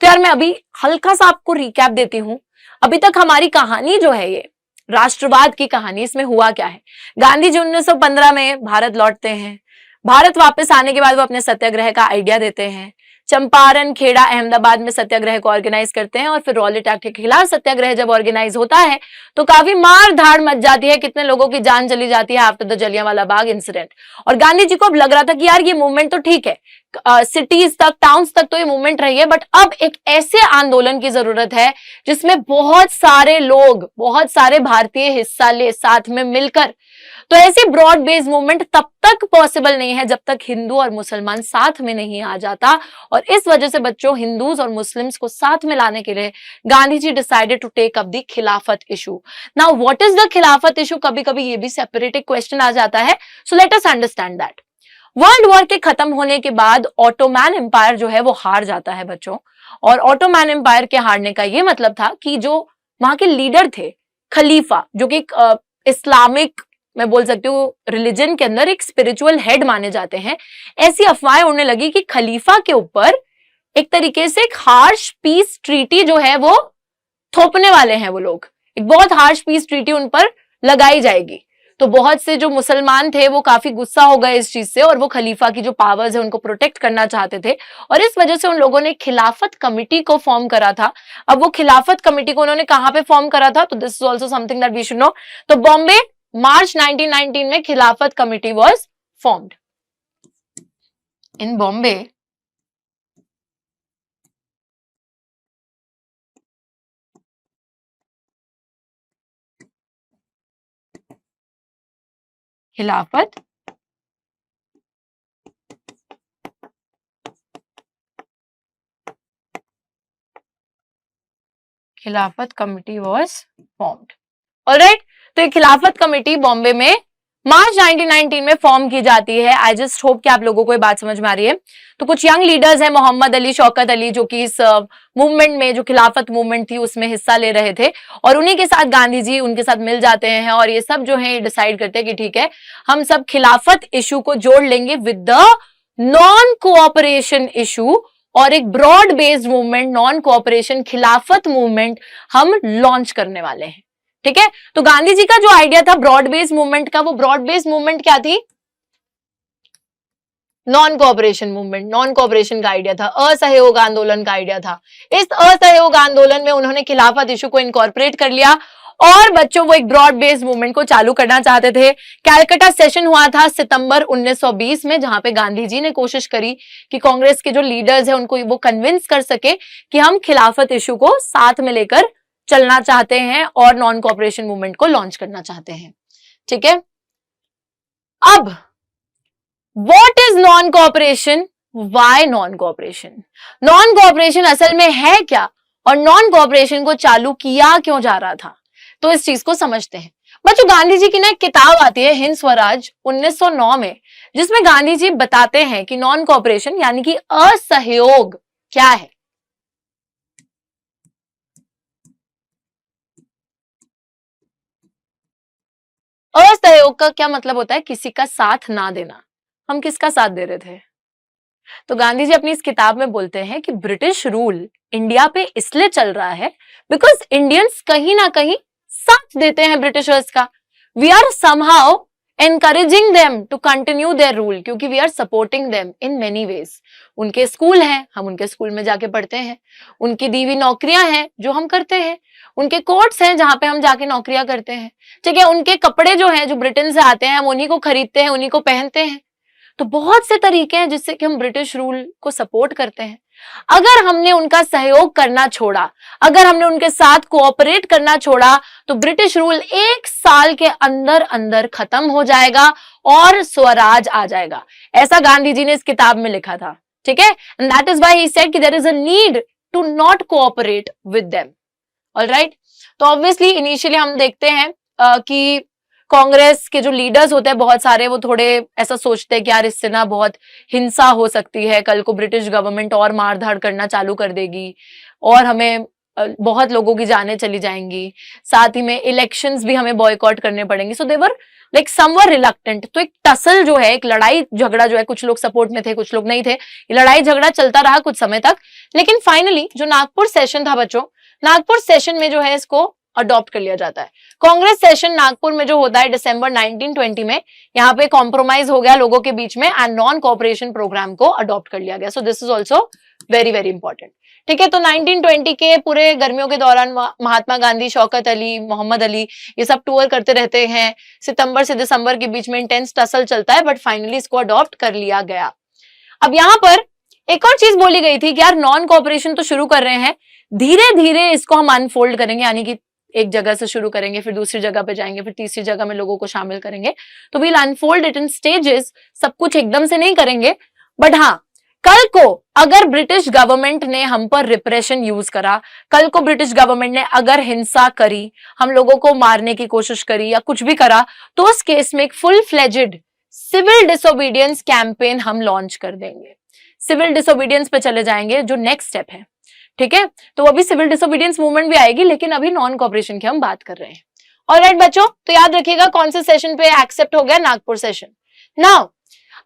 तो यार मैं अभी हल्का सा आपको रिकैप देती हूं। अभी तक हमारी कहानी जो है ये राष्ट्रवाद की कहानी, इसमें हुआ क्या है। गांधी जी 1915 में भारत लौटते हैं। भारत वापस आने के बाद वो अपने सत्याग्रह का आइडिया देते हैं। चंपारण, खेड़ा, अहमदाबाद में सत्याग्रह को ऑर्गेनाइज करते हैं और फिर रॉलेट एक्ट के खिलाफ सत्याग्रह जब ऑर्गेनाइज होता है तो काफी मार धाड़ मच जाती है, कितने लोगों की जान चली जाती है after the Jallianwala Bagh incident. और गांधी जी को अब लग रहा था कि यार ये मूवमेंट तो ठीक है, सिटीज तक, टाउन्स तक तो ये मूवमेंट रही है, बट अब एक ऐसे आंदोलन की जरूरत है जिसमें बहुत सारे लोग, बहुत सारे भारतीय हिस्सा ले साथ में मिलकर। तो ऐसी ब्रॉड बेस्ड मूवमेंट तब तक पॉसिबल नहीं है जब तक हिंदू और मुसलमान साथ में नहीं आ जाता। और इस वजह से बच्चों, हिंदूज और मुस्लिम्स को साथ में लाने के लिए Gandhi ji decided to take up the Khilafat issue. Now what is the Khilafat issue? कभी कभी ये भी सेपरेट एक क्वेश्चन आ जाता है, so let us understand that. World war के खत्म होने के बाद ऑटोमैन एम्पायर जो है वो हार जाता है बच्चों। और ऑटोमैन एम्पायर के हारने का ये मतलब था कि जो वहां के लीडर थे, खलीफा, जो कि इस्लामिक, मैं बोल सकती हूँ, रिलीजन के अंदर एक स्पिरिचुअल हेड माने जाते हैं, ऐसी अफवाहें उड़ने लगी कि खलीफा के ऊपर एक तरीके से एक हार्श पीस ट्रीटी जो है वो थोपने वाले हैं वो लोग, एक बहुत हार्श पीस ट्रीटी उन पर लगाई जाएगी। तो बहुत से जो मुसलमान थे वो काफी गुस्सा हो गए इस चीज से, और वो खलीफा की जो पावर्स है उनको प्रोटेक्ट करना चाहते थे, और इस वजह से उन लोगों ने खिलाफत कमिटी को फॉर्म करा था। अब वो खिलाफत कमिटी को उन्होंने कहां पे फॉर्म करा था? तो this is also something that we should know. तो बॉम्बे, मार्च 1919 में Khilafat committee was formed in Bombay. Khilafat committee was formed. Alright, तो ये खिलाफत कमेटी बॉम्बे में मार्च 1919 में फॉर्म की जाती है। आई जस्ट होप कि आप लोगों को ये बात समझ में आ रही है। तो कुछ यंग लीडर्स हैं, मोहम्मद अली, शौकत अली, जो कि इस मूवमेंट में, जो खिलाफत मूवमेंट थी उसमें हिस्सा ले रहे थे, और उन्हीं के साथ गांधी जी उनके साथ मिल जाते हैं, और ये सब जो है डिसाइड करते हैं कि ठीक है, हम सब खिलाफत इशू को जोड़ लेंगे with the non cooperation issue, और एक broad based movement, non cooperation Khilafat movement हम लॉन्च करने वाले हैं। ठीक है, तो गांधी जी का जो आइडिया था ब्रॉड बेस्ड मूवमेंट का, वो ब्रॉड बेस्ड मूवमेंट क्या थी? Non cooperation movement, non cooperation का आइडिया था, असहयोग आंदोलन का आइडिया था। इस असहयोग आंदोलन में उन्होंने खिलाफत इशू को इनकॉर्पोरेट कर लिया, और बच्चों वो एक ब्रॉड बेस्ड मूवमेंट को चालू करना चाहते थे। कैलकाटा सेशन हुआ था सितंबर 1920 में, जहां पे गांधी जी ने कोशिश करी कि कांग्रेस के जो लीडर्स हैं उनको वो कन्विंस कर सके कि हम खिलाफत इशू को साथ में लेकर चलना चाहते हैं और नॉन कोऑपरेशन मूवमेंट को लॉन्च करना चाहते हैं। ठीक है, अब what is non cooperation, why non cooperation? Non cooperation असल में है क्या, और नॉन कोऑपरेशन को चालू किया क्यों जा रहा था? तो इस चीज को समझते हैं। बच्चों, गांधी जी की ना एक किताब आती है, हिंद स्वराज 1909 में, जिसमें गांधी जी बताते हैं कि नॉन कोऑपरेशन यानी कि असहयोग क्या है। असहयोग का क्या मतलब होता है? किसी का साथ ना देना। हम किसका साथ दे रहे थे? तो गांधी जी अपनी इस किताब में बोलते हैं कि ब्रिटिश रूल इंडिया पे इसलिए चल रहा है बिकॉज इंडियंस कहीं ना कहीं साथ देते हैं ब्रिटिशर्स का। We are somehow encouraging them to continue their rule, क्योंकि we are supporting them in many ways. उनके स्कूल हैं, हम उनके स्कूल में जाके पढ़ते हैं, उनकी दी हुई नौकरियां हैं जो हम करते हैं, उनके कोर्ट्स हैं जहां पे हम जाके नौकरियां करते हैं। ठीक है, उनके कपड़े जो हैं जो ब्रिटेन से आते हैं हम उन्हीं को खरीदते हैं, उन्हीं को पहनते हैं। तो बहुत से तरीके हैं जिससे कि हम ब्रिटिश रूल को सपोर्ट करते हैं। अगर हमने उनका सहयोग करना छोड़ा, अगर हमने उनके साथ कोऑपरेट करना छोड़ा, तो ब्रिटिश रूल 1 साल के अंदर अंदर खत्म हो जाएगा और स्वराज आ जाएगा। ऐसा गांधी जी ने इस किताब में लिखा था। ठीक है, and that is why he said कि there is a need to not cooperate with them. Alright, तो ऑब्वियसली इनिशियली हम देखते हैं कि कांग्रेस के जो लीडर्स होते हैं बहुत सारे, वो थोड़े ऐसा सोचते हैं कि यार इससे ना बहुत हिंसा हो सकती है, कल को ब्रिटिश गवर्नमेंट और मारधाड़ करना चालू कर देगी और हमें बहुत लोगों की जानें चली जाएंगी, साथ ही में इलेक्शंस भी हमें बॉयकॉट करने पड़ेंगे। सो दे वर लाइक समवर रिलक्टेंट। तो एक टसल जो है, एक लड़ाई झगड़ा जो है, कुछ लोग सपोर्ट में थे, कुछ लोग नहीं थे, ये लड़ाई झगड़ा चलता रहा कुछ समय तक। लेकिन फाइनली जो नागपुर सेशन था बच्चों, नागपुर सेशन में जो है इसको अडॉप्ट कर लिया जाता है। कांग्रेस सेशन नागपुर में जो होता है दिसंबर 1920 में, यहाँ पे कॉम्प्रोमाइज हो गया लोगों के बीच में एंड नॉन कोऑपरेशन प्रोग्राम को अडॉप्ट कर लिया गया। So this is also very very important. ठीक है, तो 1920 के पूरे गर्मियों के दौरान महात्मा गांधी, शौकत अली, मोहम्मद अली ये सब टूर करते रहते हैं। सितंबर से दिसंबर के बीच में इंटेंस टसल चलता है, बट फाइनली इसको अडॉप्ट कर लिया गया। अब यहाँ पर एक और चीज बोली गई थी कि यार नॉन कोऑपरेशन तो शुरू कर रहे हैं, धीरे धीरे इसको हम अनफोल्ड करेंगे, यानी कि एक जगह से शुरू करेंगे, फिर दूसरी जगह पे जाएंगे, फिर तीसरी जगह में लोगों को शामिल करेंगे। तो we'll unfold it in stages, सब कुछ एकदम से नहीं करेंगे। बट हाँ, कल को अगर ब्रिटिश गवर्नमेंट ने हम पर रिप्रेशन यूज करा, कल को ब्रिटिश गवर्नमेंट ने अगर हिंसा करी, हम लोगों को मारने की कोशिश करी या कुछ भी करा, तो उस केस में एक full fledged civil disobedience campaign हम लॉन्च कर देंगे। सिविल डिसोबीडियंस पे चले जाएंगे, जो नेक्स्ट स्टेप है। ठीक है, तो अभी सिविल डिसोबीडियंस मूवमेंट भी आएगी, लेकिन अभी नॉन कोऑपरेशन की हम बात कर रहे हैं। ऑलराइट बच्चों, तो याद रखिएगा कौन से सेशन पे एक्सेप्ट हो गया, नागपुर सेशन। नाउ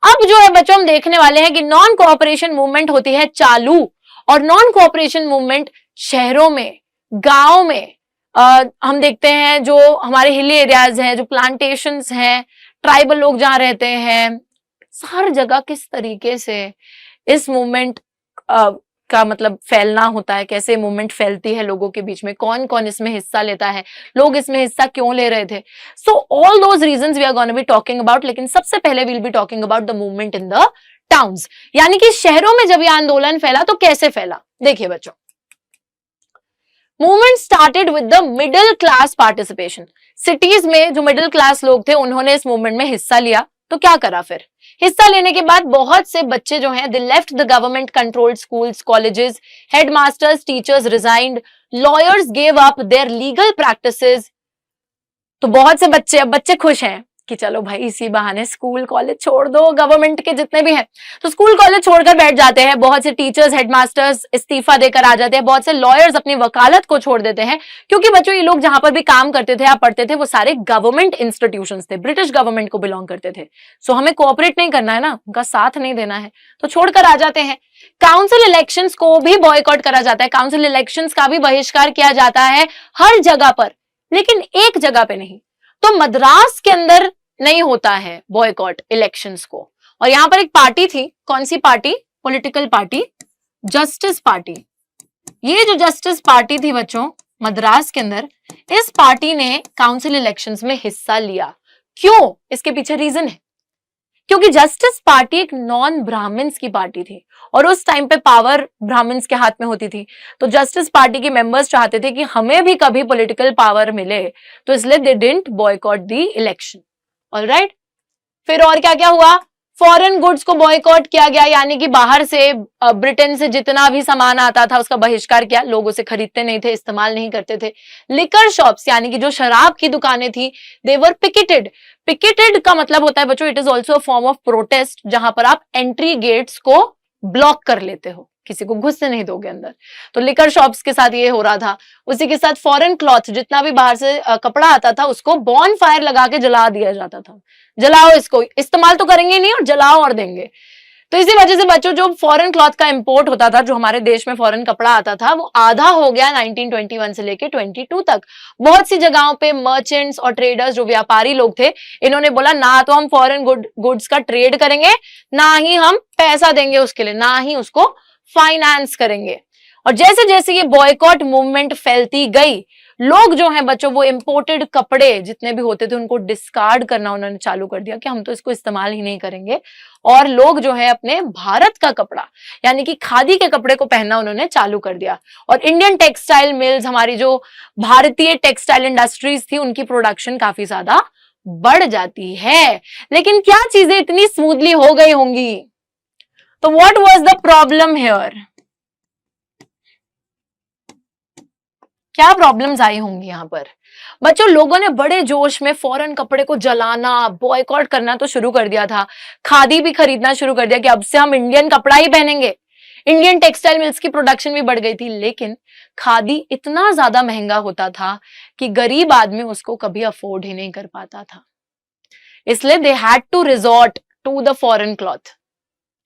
अब जो है बच्चों हम देखने वाले हैं कि नॉन कोऑपरेशन मूवमेंट होती है चालू, और नॉन कोऑपरेशन मूवमेंट शहरों में, गांव में हम देखते हैं, जो हमारे हिली एरियाज हैं, जो प्लांटेशंस हैं, ट्राइबल लोग जहां रहते हैं, हर जगह किस तरीके से इस मूवमेंट का मतलब फैलना होता है, कैसे मूवमेंट फैलती है लोगों के बीच में, कौन कौन इसमें हिस्सा लेता है, लोग इसमें हिस्सा क्यों ले रहे थे। So all those reasons we are gonna be talking about, लेकिन सबसे पहले we'll be talking about the movement in the towns, यानी कि शहरों में जब यह आंदोलन फैला तो कैसे फैला। देखिए बच्चों, movement started with the middle class participation. Cities में जो मिडिल क्लास लोग थे उन्होंने इस मूवमेंट में हिस्सा लिया। तो क्या करा फिर, हिस्सा लेने के बाद बहुत से बच्चे जो हैं, they left the government controlled schools, colleges, headmasters, teachers resigned, lawyers gave up their legal practices. तो बहुत से बच्चे, अब बच्चे खुश हैं कि चलो भाई इसी बहाने स्कूल कॉलेज छोड़ दो, गवर्नमेंट के जितने भी हैं तो स्कूल कॉलेज छोड़कर बैठ जाते हैं। बहुत से टीचर्स, हेडमास्टर्स इस्तीफा देकर आ जाते हैं, बहुत से लॉयर्स अपनी वकालत को छोड़ देते हैं, क्योंकि बच्चों ये लोग जहां पर भी काम करते थे या पढ़ते थे वो सारे गवर्नमेंट इंस्टीट्यूशंस थे, ब्रिटिश गवर्नमेंट को बिलोंग करते थे। सो हमें कोऑपरेट नहीं करना है ना, उनका साथ नहीं देना है, तो छोड़कर आ जाते हैं। काउंसिल इलेक्शंस को भी बॉयकॉट करा जाता है, काउंसिल इलेक्शंस का भी बहिष्कार किया जाता है हर जगह पर, लेकिन एक जगह पे नहीं। तो मद्रास के अंदर नहीं होता है बॉयकॉट इलेक्शंस को। और यहां पर एक पार्टी थी, कौन सी party, political party, justice party. ये जो जस्टिस पार्टी थी बच्चों मद्रास के अंदर, इस पार्टी ने काउंसिल इलेक्शंस में हिस्सा लिया। क्यों, इसके पीछे रीजन है, क्योंकि जस्टिस पार्टी एक नॉन ब्राह्मण्स की पार्टी थी और उस टाइम पे पावर ब्राह्मण्स के हाथ में होती थी। तो जस्टिस पार्टी के मेंबर्स चाहते थे कि हमें भी कभी पॉलिटिकल पावर मिले, तो इसलिए they didn't boycott the election. Alright, फिर और क्या क्या हुआ, फॉरेन गुड्स को बॉयकॉट किया गया, यानी कि बाहर से, ब्रिटेन से जितना भी सामान आता था उसका बहिष्कार किया, लोग उसे खरीदते नहीं थे, इस्तेमाल नहीं करते थे। लिकर शॉप्स, यानी कि जो शराब की दुकानें थी, दे वर पिकेटेड। पिकेटेड का मतलब होता है बच्चों, it is also a form of protest, जहां पर आप एंट्री गेट्स को ब्लॉक कर लेते हो, किसी को घुसने नहीं दोगे अंदर। तो लिकर शॉप्स के साथ ये हो रहा था। उसी के साथ फॉरेन क्लॉथ, जितना भी बाहर से कपड़ा आता था उसको बॉन फायर लगा के जला दिया जाता था, जलाओ इसको, इस्तेमाल तो करेंगे नहीं और जलाओ और देंगे। तो इसी वजह से बच्चों जो फॉरेन क्लॉथ का इंपोर्ट होता था, जो हमारे देश में फॉरेन कपड़ा आता था, वो आधा हो गया 1921 से लेके 22 तक। बहुत सी जगहों पे मर्चेंट्स और ट्रेडर्स, जो व्यापारी लोग थे, इन्होंने बोला ना तो हम फॉरेन गुड्स का ट्रेड करेंगे, ना ही हम पैसा देंगे उसके लिए, ना ही उसको फाइनेंस करेंगे। और जैसे जैसे ये बॉयकॉट मूवमेंट फैलती गई, लोग जो हैं बच्चों वो इंपोर्टेड कपड़े जितने भी होते थे उनको डिस्कार्ड करना उन्होंने चालू कर दिया कि हम तो इसको इस्तेमाल ही नहीं करेंगे। और लोग जो है अपने भारत का कपड़ा, यानी कि खादी के कपड़े को पहनना उन्होंने चालू कर दिया। और इंडियन टेक्सटाइल मिल्स, हमारी जो भारतीय टेक्सटाइल इंडस्ट्रीज थी, उनकी प्रोडक्शन काफी ज्यादा बढ़ जाती है। लेकिन क्या चीजें इतनी स्मूथली हो गई होंगी? तो what was the problem here? क्या प्रॉब्लम्स आई होंगी यहां पर? बच्चों लोगों ने बड़े जोश में फॉरेन कपड़े को जलाना, बॉयकॉट करना तो शुरू कर दिया था। खादी भी खरीदना शुरू कर दिया कि अब से हम इंडियन कपड़ा ही पहनेंगे। इंडियन टेक्सटाइल मिल्स की प्रोडक्शन भी बढ़ गई थी, लेकिन खादी इतना ज्यादा महंगा होता था कि गरीब आदमी उसको कभी अफोर्ड ही नहीं कर पाता था। इसलिए they had to resort to the foreign cloth.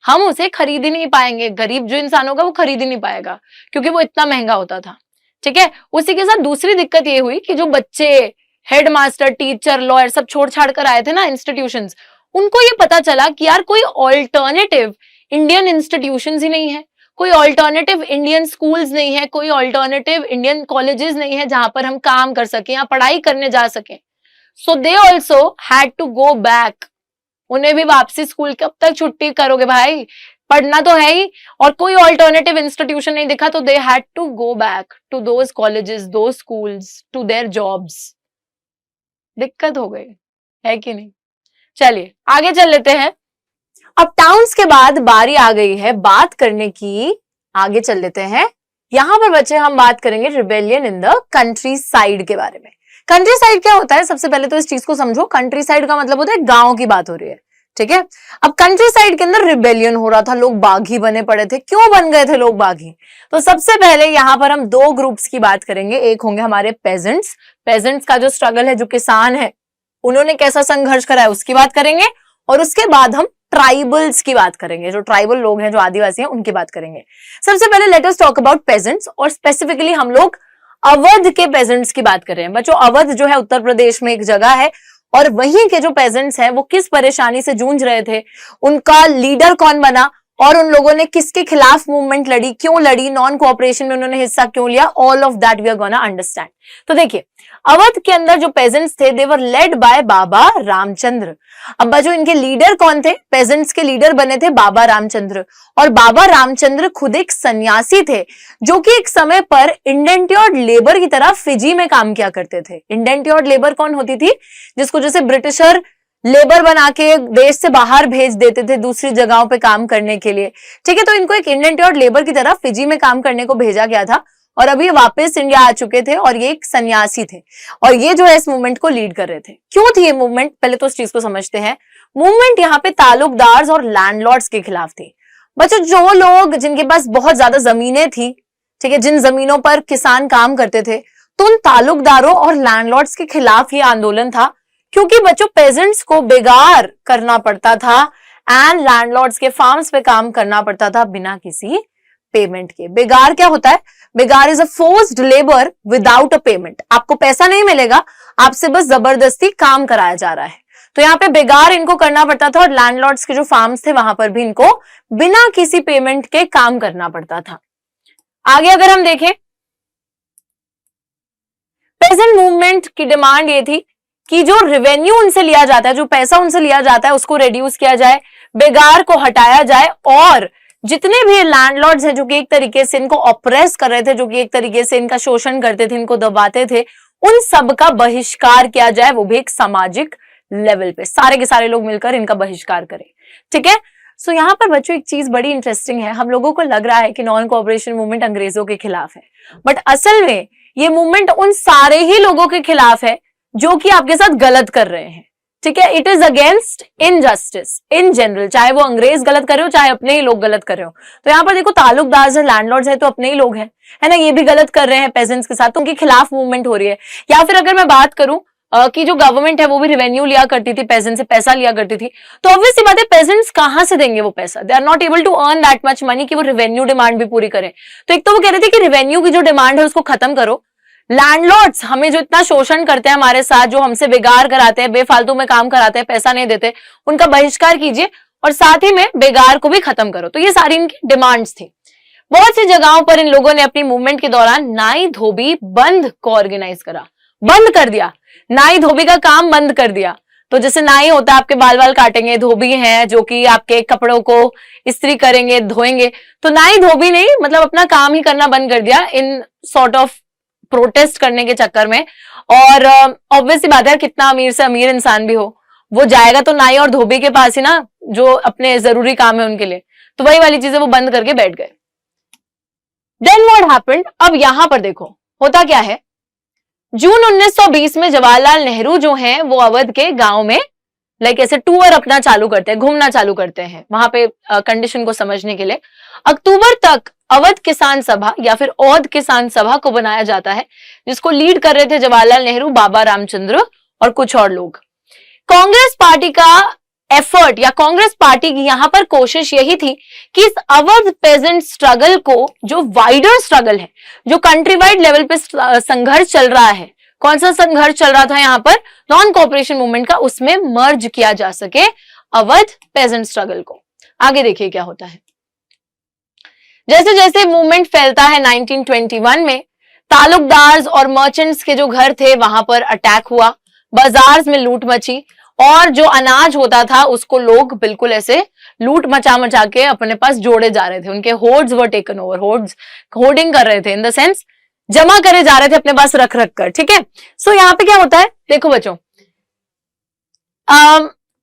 हम उसे खरीद ही नहीं पाएंगे, गरीब जो इंसान होगा वो खरीद ही नहीं पाएगा, क्योंकि वो इतना महंगा होता था। ठीक है। उसी के साथ दूसरी दिक्कत ये हुई कि जो बच्चे हेडमास्टर, टीचर, लॉयर सब छोड़ छाड़ कर आए थे ना इंस्टीट्यूशंस, उनको ये पता चला कि यार कोई ऑल्टरनेटिव इंडियन इंस्टीट्यूशंस ही नहीं है, कोई ऑल्टरनेटिव इंडियन स्कूल्स नहीं है, कोई ऑल्टरनेटिव इंडियन कॉलेजेस नहीं है जहां पर हम काम कर सके या पढ़ाई करने जा सके। So they also had to go back. उन्हें भी वापसी स्कूल, कब तक छुट्टी करोगे भाई, पढ़ना तो है ही, और कोई ऑल्टरनेटिव इंस्टीट्यूशन नहीं दिखा, तो they had to go back to those colleges, those schools, to their jobs. दिक्कत हो गई है कि नहीं। चलिए आगे चल लेते हैं। अब टाउन्स के बाद बारी आ गई है बात करने की, आगे चल लेते हैं। यहां पर बच्चे हम बात करेंगे rebellion in the country side के बारे में। कंट्री साइड क्या होता है, सबसे पहले तो इस चीज को समझो। कंट्री साइड का मतलब होता है गांव की बात हो रही है, ठीक है। अब कंट्री साइड के अंदर रिबेलियन हो रहा था, लोग बागी बने पड़े थे। क्यों बन गए थे लोग बागी, तो सबसे पहले यहां पर हम दो ग्रुप्स की बात करेंगे। एक होंगे हमारे पेजेंट्स, पेजेंट्स का जो स्ट्रगल है, जो किसान है उन्होंने कैसा संघर्ष करा है उसकी बात करेंगे, और उसके बाद हम ट्राइबल्स की बात करेंगे, जो ट्राइबल लोग हैं, जो आदिवासी हैं, उनकी बात करेंगे। सबसे पहले let us talk about pageants, और स्पेसिफिकली हम लोग अवध के पेजेंट्स की बात कर रहे हैं। बच्चों अवध जो है उत्तर प्रदेश में एक जगह है, और वहीं के जो पेजेंट्स हैं वो किस परेशानी से जूझ रहे थे, उनका लीडर कौन बना, और उन लोगों ने किसके खिलाफ मूवमेंट लड़ी, क्यों लड़ी, नॉन कोऑपरेशन में उन्होंने हिस्सा क्यों लिया, all of that we are gonna understand. तो देखिए अवध के अंदर जो पेजेंट्स थे they were led by Baba Ramchandra. अब बच्चों इनके लीडर कौन थे, पेजेंट्स के लीडर बने थे बाबा रामचंद्र, और बाबा रामचंद्र खुद एक सन्यासी थे जो कि एक समय पर इंडेंट्योर्ड लेबर की तरह फिजी में काम किया करते थे। इंडेंट्योर्ड लेबर कौन होती थी, जिसको जैसे ब्रिटिशर लेबर बना के देश से बाहर भेज देते थे दूसरी जगहों पे काम करने के लिए, ठीक है। तो इनको एक इंडेंट्योर्ड लेबर की तरह फिजी में काम करने को भेजा गया था, और अभी वापस इंडिया आ चुके थे, और ये एक सन्यासी थे, और ये जो है इस मूवमेंट को लीड कर रहे थे। क्यों थी ये मूवमेंट, पहले तो इस चीज को समझते हैं। मूवमेंट यहाँ पे तालुकदार और लैंडलॉर्ड्स के खिलाफ थी। बच्चों जो लोग जिनके पास बहुत ज्यादा जमीनें थी, ठीक है, जिन जमीनों पर किसान काम करते थे, तो उन तालुकदारों और लैंडलॉर्ड्स के खिलाफ ये आंदोलन था, क्योंकि बच्चों पेजेंट्स को बेगार करना पड़ता था एंड लैंडलॉर्ड्स के फार्म्स पे काम करना पड़ता था बिना किसी पेमेंट के। बेगार क्या होता है, बेगार is a forced labour without a payment. आपको पैसा नहीं मिलेगा, आपसे बस जबरदस्ती काम कराया जा रहा है। तो यहाँ पे बेगार इनको करना पड़ता था, और लैंडलॉर्ड्स के जो फार्म्स थे वहां पर भी इनको बिना किसी पेमेंट के काम करना पड़ता था। आगे अगर हम देखें, पेजेंट मूवमेंट की डिमांड ये थी कि जो रेवेन्यू उनसे लिया जाता है, जो पैसा उनसे लिया जाता है, उसको रिड्यूस किया जाए, बेगार को हटाया जाए, और जितने भी लैंडलॉर्ड्स हैं जो कि एक तरीके से इनको ऑप्रेस कर रहे थे, जो कि एक तरीके से इनका शोषण करते थे, इनको दबाते थे, उन सब का बहिष्कार किया जाए, वो भी एक सामाजिक लेवल पे सारे के सारे लोग मिलकर इनका बहिष्कार करें, ठीक है। सो यहाँ पर बच्चों एक चीज बड़ी इंटरेस्टिंग है। हम लोगों को लग रहा है कि नॉन कोऑपरेशन मूवमेंट अंग्रेजों के खिलाफ है, बट असल में ये मूवमेंट उन सारे ही लोगों के खिलाफ है जो कि आपके साथ गलत कर रहे हैं, ठीक है। It is against injustice in general, चाहे वो अंग्रेज गलत कर रहे हो, चाहे अपने ही लोग गलत कर रहे हो। तो यहाँ पर देखो तालुकदार है, लैंडलॉर्ड्स है, तो अपने ही लोग हैं, है ना, ये भी गलत कर रहे हैं पेजेंट्स के साथ, तो उनके खिलाफ मूवमेंट हो रही है। या फिर अगर मैं बात करूं कि जो गवर्नमेंट है वो भी रेवेन्यू लिया करती थी, पेजेंट से पैसा लिया करती थी, तो ऑब्वियसली बात है पेजेंट्स कहां से देंगे वो पैसा, they are not able to earn that much money कि वो रेवेन्यू डिमांड भी पूरी करें। तो एक तो वो कह रहे थे कि रेवेन्यू की जो डिमांड है उसको खत्म करो, लैंडलॉर्ड्स हमें जो इतना शोषण करते हैं हमारे साथ, जो हमसे बेगार कराते हैं, बेफालतू में काम कराते हैं, पैसा नहीं देते, उनका बहिष्कार कीजिए, और साथ ही में बेगार को भी खत्म करो। तो ये सारी इनकी डिमांड्स थी। बहुत सी जगहों पर इन लोगों ने अपनी मूवमेंट के दौरान नाई धोबी बंद को ऑर्गेनाइज करा, बंद कर दिया, नाई धोबी का काम बंद कर दिया। तो जैसे नाई होता है आपके बाल बाल काटेंगे, धोबी हैं जो कि आपके कपड़ों को इस्त्री करेंगे, धोएंगे, तो नाई धोबी ने मतलब अपना काम ही करना बंद कर दिया इन सॉर्ट ऑफ प्रोटेस्ट करने के चक्कर में। और ऑब्वियसली बात है, कितना अमीर से अमीर इंसान भी हो, वो जाएगा तो नाई और धोबी के पास ही ना, जो अपने जरूरी काम है उनके लिए। तो वही वाली चीजें वो बंद करके बैठ गए। देन व्हाट हैपेंड, अब यहां पर देखो होता क्या है। जून 1920 में जवाहरलाल नेहरू जो हैं वो अवध के गांव में लाइक ऐसे टूर अपना चालू करते हैं, घूमना चालू करते हैं वहां पे कंडीशन को समझने के लिए। अक्टूबर तक अवध किसान सभा या फिर औध किसान सभा को बनाया जाता है, जिसको लीड कर रहे थे जवाहरलाल नेहरू, बाबा रामचंद्र और कुछ और लोग। कांग्रेस पार्टी का एफर्ट या कांग्रेस पार्टी की यहां पर कोशिश यही थी कि इस अवध पेजेंट स्ट्रगल को, जो वाइडर स्ट्रगल है, जो कंट्री वाइड लेवल पे संघर्ष चल रहा है, कौन सा संघर्ष चल रहा था यहां पर, नॉन कोऑपरेशन मूवमेंट का, उसमें मर्ज किया जा सके अवध पेजेंट स्ट्रगल को। आगे देखिए क्या होता है। जैसे जैसे मूवमेंट फैलता है 1921 में तालुकदार्स और मर्चेंट्स के जो घर थे वहां पर अटैक हुआ, बाजार में लूट मची, और जो अनाज होता था उसको लोग बिल्कुल ऐसे लूट मचा मचा के अपने पास जोड़े जा रहे थे। उनके hoards were taken over, hoarding कर रहे थे, इन द सेंस जमा करे जा रहे थे अपने पास रख रख कर। ठीक है, सो यहाँ पे क्या होता है, देखो बच्चों,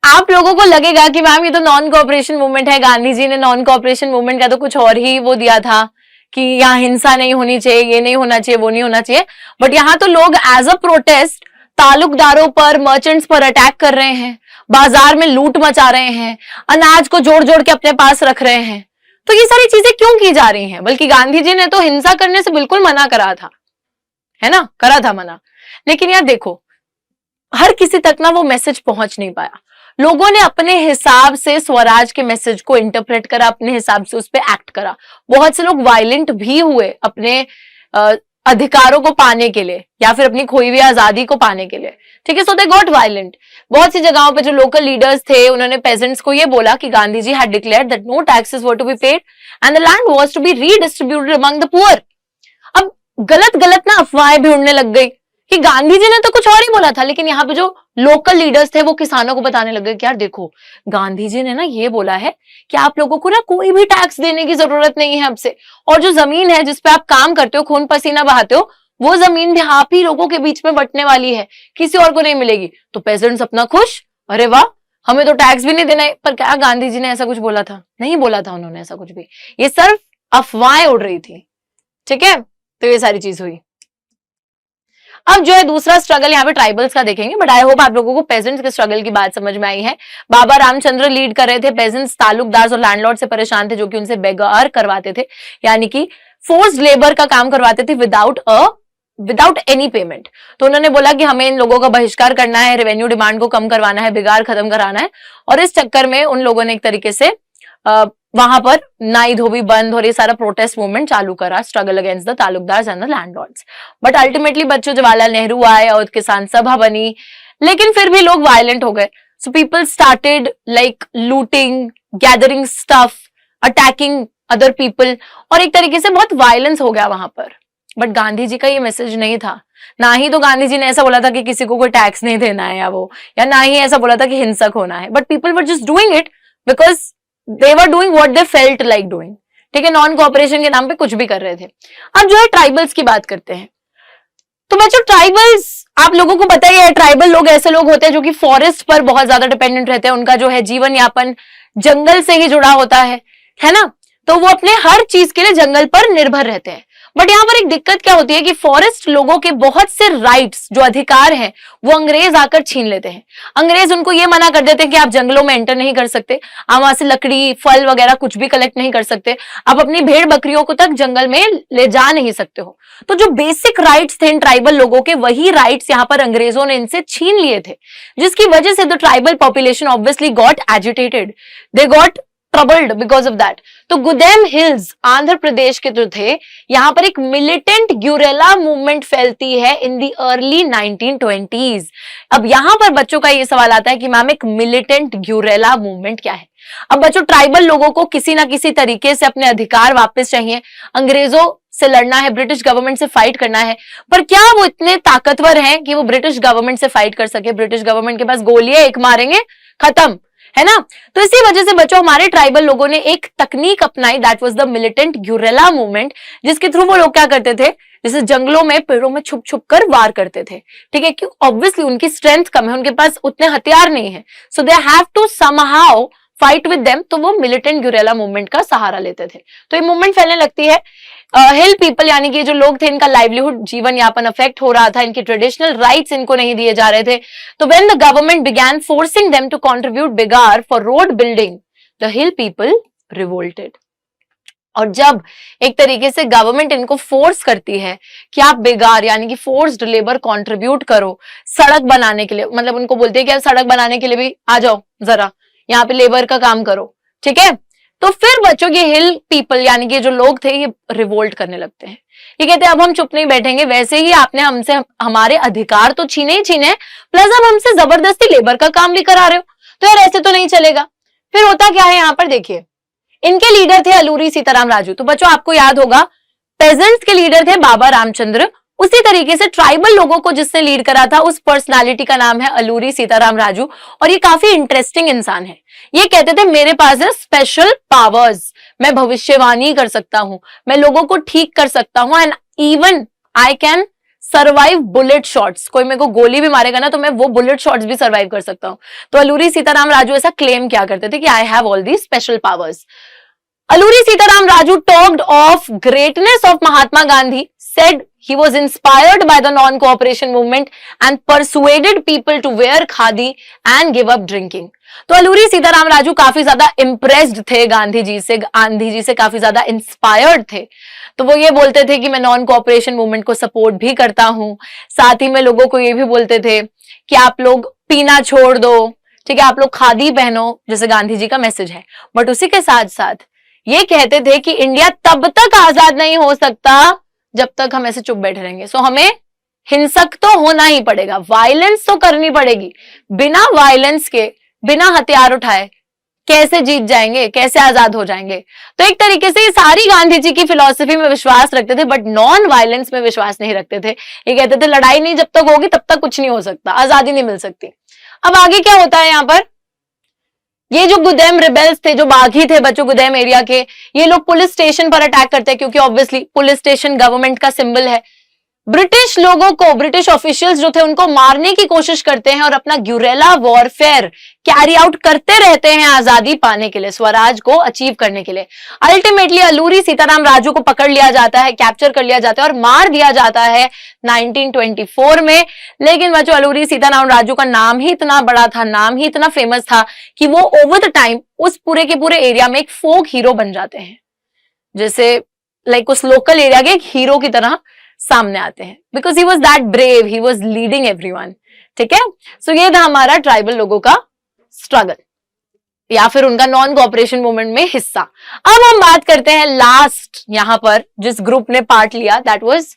आप लोगों को लगेगा कि मैम ये तो नॉन कोऑपरेशन मूवमेंट है, गांधी जी ने नॉन कोऑपरेशन मूवमेंट का तो कुछ और ही वो दिया था कि यहाँ हिंसा नहीं होनी चाहिए, ये नहीं होना चाहिए, वो नहीं होना चाहिए, बट यहाँ तो लोग एज अ प्रोटेस्ट तालुकदारों पर, मर्चेंट्स पर अटैक कर रहे हैं, बाजार में लूट मचा रहे हैं, अनाज को जोड़ जोड़ के अपने पास रख रहे हैं। तो ये सारी चीजें क्यों की जा रही हैं? बल्कि गांधी जी ने तो हिंसा करने से बिल्कुल मना करा था, है ना, करा था मना। लेकिन यार देखो, हर किसी तक ना वो मैसेज पहुंच नहीं पाया। लोगों ने अपने हिसाब से स्वराज के मैसेज को इंटरप्रेट करा, अपने हिसाब से उस पर एक्ट करा। बहुत से लोग वायलेंट भी हुए अपने अधिकारों को पाने के लिए या फिर अपनी खोई हुई आजादी को पाने के लिए। ठीक है, सो दे गॉट वायलेंट। बहुत सी जगहों पे जो लोकल लीडर्स थे उन्होंने पेजेंट्स को ये बोला कि Gandhi ji had declared that no taxes were to be paid and the land was to be redistributed among the poor. अब गलत गलत ना अफवाहें भी उड़ने लग गई कि गांधी जी ने तो कुछ और ही बोला था, लेकिन यहाँ पे जो लोकल लीडर्स थे वो किसानों को बताने लगे कि यार देखो, गांधी जी ने ना ये बोला है कि आप लोगों को ना कोई भी टैक्स देने की जरूरत नहीं है अब से, और जो जमीन है जिसपे आप काम करते हो, खून पसीना बहाते हो, वो जमीन भी आप ही लोगों के बीच में बंटने वाली है, किसी और को नहीं मिलेगी। तो पेजेंट्स अपना खुश, अरे वाह, हमें तो टैक्स भी नहीं देना है। पर क्या गांधी जी ने ऐसा कुछ बोला था? नहीं बोला था उन्होंने ऐसा कुछ भी, ये सिर्फ अफवाहें उड़ रही थी। ठीक है, तो ये सारी चीज हुई। अब जो है दूसरा स्ट्रगल यहाँ पे ट्राइबल्स का देखेंगे, बट आई होप आप लोगों को पेजेंट्स के स्ट्रगल की बात समझ में आई है। बाबा रामचंद्र लीड कर रहे थे, पेजेंट्स तालुकदार और लैंडलॉर्ड से परेशान थे जो कि उनसे बेगार करवाते थे, यानी कि फोर्स्ड लेबर का काम करवाते थे विदाउट एनी पेमेंट। तो उन्होंने बोला कि हमें इन लोगों का बहिष्कार करना है, रेवेन्यू डिमांड को कम करवाना है, बिगाड़ खत्म कराना है। और इस चक्कर में उन लोगों ने एक तरीके से वहां पर नाई धोबी बंद और ये सारा प्रोटेस्ट मूवमेंट चालू करा, struggle against the taluqdars and the landlords. But ultimately बच्चों जवाहरलाल नेहरू आए और किसान सभा बनी, लेकिन फिर भी लोग वायलेंट हो गए। So people started like looting, gathering stuff, attacking other people, और एक तरीके से बहुत वायलेंस हो गया वहां पर। बट गांधी जी का ये मैसेज नहीं था। ना ही तो गांधी जी ने ऐसा बोला था कि किसी को कोई टैक्स नहीं देना है या ना ही ऐसा बोला था कि हिंसक होना है। But people were just doing it because they were doing what they felt like doing. ठीक है, नॉन कोऑपरेशन के नाम पे कुछ भी कर रहे थे। अब जो है ट्राइबल्स की बात करते हैं। तो बच्चों ट्राइबल्स, आप लोगों को पता ही है, ट्राइबल लोग ऐसे लोग होते हैं जो कि फॉरेस्ट पर बहुत ज्यादा डिपेंडेंट रहते हैं। उनका जो है जीवन यापन जंगल से ही जुड़ा होता है ना, तो वो अपने हर चीज के लिए जंगल पर निर्भर रहते हैं। बट यहाँ पर एक दिक्कत क्या होती है कि फॉरेस्ट लोगों के बहुत से राइट्स, जो अधिकार हैं, वो अंग्रेज आकर छीन लेते हैं। अंग्रेज उनको ये मना कर देते हैं कि आप जंगलों में एंटर नहीं कर सकते, आप वहां से लकड़ी, फल वगैरह कुछ भी कलेक्ट नहीं कर सकते, आप अपनी भेड़ बकरियों को तक जंगल में ले जा नहीं सकते हो। तो जो बेसिक राइट्स थे इन ट्राइबल लोगों के, वही राइट्स यहाँ पर अंग्रेजों ने इनसे छीन लिए थे, जिसकी वजह से the tribal population obviously got agitated, they got troubled because of that. तो गुदेम हिल्स आंध्र प्रदेश के जो थे, यहां पर एक मिलिटेंट ग्यूरेला मूवमेंट फैलती है इन दी अर्ली 1920s। अब यहां पर बच्चों का ये सवाल आता है कि मैम एक मिलिटेंट ग्यूरेला मूवमेंट क्या है? अब बच्चों ट्राइबल लोगों को किसी ना किसी तरीके से अपने अधिकार वापस चाहिए, अंग्रेजों से लड़ना है, ब्रिटिश गवर्नमेंट से फाइट करना है। पर क्या वो इतने ताकतवर हैं कि वो ब्रिटिश गवर्नमेंट से फाइट कर सके? ब्रिटिश गवर्नमेंट के पास गोली है, एक मारेंगे खत्म, है ना। तो इसी वजह से बच्चों हमारे ट्राइबल लोगों ने एक तकनीक अपनाई, that was the militant guerrilla movement, जिसके थ्रू वो लोग क्या करते थे, जैसे जंगलों में पेड़ों में छुप छुप कर वार करते थे। ठीक है, क्योंकि ऑब्वियसली उनकी स्ट्रेंथ कम है, उनके पास उतने हथियार नहीं है, so they have to somehow fight with them. तो वो मिलिटेंट ग्यूरेला मूवमेंट का सहारा लेते थे। तो ये मूवमेंट फैलने लगती है। हिल पीपल यानी कि जो लोग थे, इनका लाइवलीहुड, जीवन यापन अफेक्ट हो रहा था, इनके ट्रेडिशनल राइट्स इनको नहीं दिए जा रहे थे। तो when the government began forcing them to contribute begar for road building, the hill people revolted. और जब एक तरीके से गवर्नमेंट इनको फोर्स करती है कि आप बेगार यानी कि फोर्स्ड लेबर कंट्रीब्यूट करो सड़क बनाने के लिए, मतलब उनको बोलते हैं कि आप सड़क बनाने के लिए भी आ जाओ जरा, यहाँ पे लेबर का काम करो, ठीक है। तो फिर बच्चों के हिल पीपल यानी कि जो लोग थे ये रिवोल्ट करने लगते हैं। ये कहते हैं अब हम चुप नहीं बैठेंगे, वैसे ही आपने हमसे हमारे अधिकार तो छीने ही छीने, प्लस अब हमसे जबरदस्ती लेबर का काम भी करा रहे हो, तो यार ऐसे तो नहीं चलेगा। फिर होता क्या है यहाँ पर देखिए, इनके लीडर थे अलूरी सीताराम राजू। तो बच्चों आपको याद होगा पेजेंट्स के लीडर थे बाबा रामचंद्र, उसी तरीके से ट्राइबल लोगों को जिसने लीड करा था उस पर्सनालिटी का नाम है अलूरी सीताराम राजू। और ये काफी इंटरेस्टिंग इंसान है। ये कहते थे मेरे पास है स्पेशल पावर्स, मैं भविष्यवाणी कर सकता हूं, मैं लोगों को ठीक कर सकता हूं, and even I can survive bullet shots. कोई मेरे को गोली भी मारेगा ना तो मैं वो बुलेट शॉट्स भी सर्वाइव कर सकता हूं। तो अलूरी सीताराम राजू ऐसा क्लेम क्या करते थे कि I have all the special powers. Alluri Sitaram Raju talked of greatness of Mahatma Gandhi, said he was inspired by the non-cooperation movement and persuaded people to wear khadi and give up drinking. तो अलूरी सीताराम राजू काफी ज्यादा impressed थे गांधी जी से काफी ज्यादा inspired थे। तो वो ये बोलते थे कि मैं नॉन कोऑपरेशन मूवमेंट को सपोर्ट भी करता हूं, साथ ही में लोगों को ये भी बोलते थे कि आप लोग पीना छोड़ दो, ठीक है, आप लोग खादी पहनो, जैसे गांधी जी का मैसेज है। बट उसी के साथ साथ ये कहते थे कि इंडिया तब तक आजाद नहीं हो सकता जब तक हम ऐसे चुप बैठे रहेंगे। सो हमें हिंसक तो होना ही पड़ेगा, वायलेंस तो करनी पड़ेगी। बिना वायलेंस के, बिना हथियार उठाए कैसे जीत जाएंगे, कैसे आजाद हो जाएंगे। तो एक तरीके से ये सारी गांधी जी की फिलॉसफी में विश्वास रखते थे, बट नॉन वायलेंस में विश्वास नहीं रखते थे। ये कहते थे लड़ाई नहीं जब तक होगी तब तक कुछ नहीं हो सकता, आजादी नहीं मिल सकती। अब आगे क्या होता है यहाँ पर, ये जो गुदेम रिबेल्स थे, जो बागी थे बच्चों गुदेम एरिया के, ये लोग पुलिस स्टेशन पर अटैक करते हैं, क्योंकि ऑब्वियसली पुलिस स्टेशन गवर्नमेंट का सिंबल है। ब्रिटिश लोगों को, ब्रिटिश ऑफिशियल्स जो थे उनको मारने की कोशिश करते हैं और अपना ग्यूरेला वॉरफेयर कैरी आउट करते रहते हैं आजादी पाने के लिए, स्वराज को अचीव करने के लिए। अल्टीमेटली अलूरी सीताराम राजू को पकड़ लिया जाता है, कैप्चर कर लिया जाता है और मार दिया जाता है 1924 में। लेकिन बच्चों अलूरी सीताराम राजू का नाम ही इतना बड़ा था, नाम ही इतना फेमस था कि वो ओवर द टाइम उस पूरे के पूरे एरिया में एक फोक हीरो बन जाते हैं, जैसे लाइक उस लोकल एरिया के एक हीरो की तरह सामने आते हैं, because he was that brave, he was leading everyone. ठीक है, सो ये था हमारा ट्राइबल लोगों का स्ट्रगल या फिर उनका नॉन कोऑपरेशन मूवमेंट में हिस्सा। अब हम बात करते हैं लास्ट यहां पर जिस ग्रुप ने पार्ट लिया, दैट वाज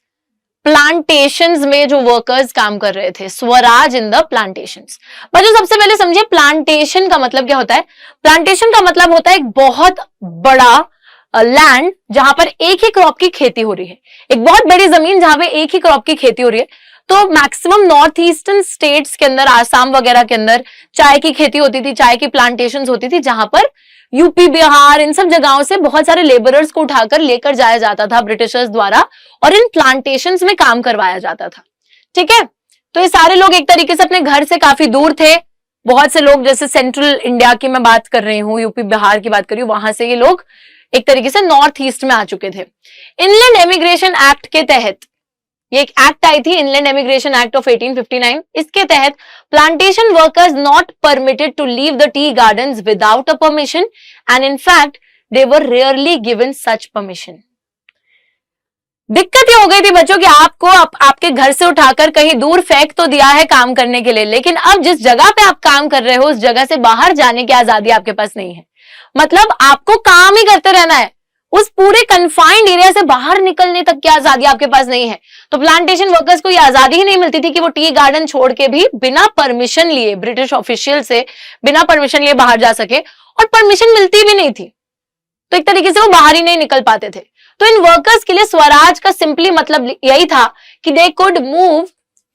प्लांटेशंस में जो वर्कर्स काम कर रहे थे, स्वराज इन द प्लांटेशंस। बच्चों सबसे पहले समझिए प्लांटेशन का मतलब क्या होता है। प्लांटेशन का मतलब होता है एक बहुत बड़ा लैंड जहां पर एक ही क्रॉप की खेती हो रही है, एक बहुत बड़ी जमीन जहां पे एक ही क्रॉप की खेती हो रही है। तो मैक्सिमम नॉर्थ ईस्टर्न स्टेट्स के अंदर, आसाम वगैरह के अंदर चाय की खेती होती थी, चाय की प्लांटेशंस होती थी, जहां पर यूपी, बिहार, इन सब जगहों से बहुत सारे लेबरर्स को उठाकर लेकर जाया जाता था ब्रिटिशर्स द्वारा और इन प्लांटेशंस में काम करवाया जाता था। ठीक है, तो ये सारे लोग एक तरीके से अपने घर से काफी दूर थे। बहुत से लोग, जैसे सेंट्रल इंडिया की मैं बात कर रही हूँ, यूपी बिहार की बात कर रही हूँ, वहां से ये लोग एक तरीके से नॉर्थ ईस्ट में आ चुके थे। इनलैंड एमिग्रेशन एक्ट के तहत, ये एक एक्ट आई थी, इनलैंड एमिग्रेशन एक्ट ऑफ 1859, इसके तहत plantation workers not permitted to leave the tea gardens without a permission and in fact they were rarely given such permission. दिक्कत ये हो गई थी बच्चों कि आपको आपके घर से उठाकर कहीं दूर फेंक तो दिया है काम करने के लिए, लेकिन अब जिस जगह पे आप काम कर रहे हो उस जगह से बाहर जाने की आजादी आपके पास नहीं है। मतलब आपको काम ही करते रहना है, उस पूरे कन्फाइंड एरिया से बाहर निकलने तक की आजादी आपके पास नहीं है। तो प्लांटेशन वर्कर्स को ये आजादी ही नहीं मिलती थी कि वो टी गार्डन छोड़ के भी बिना परमिशन लिए, ब्रिटिश ऑफिशियल से बिना परमिशन लिए बाहर जा सके, और परमिशन मिलती भी नहीं थी, तो एक तरीके से वो बाहर ही नहीं निकल पाते थे। तो इन वर्कर्स के लिए स्वराज का सिंपली मतलब यही था कि they could move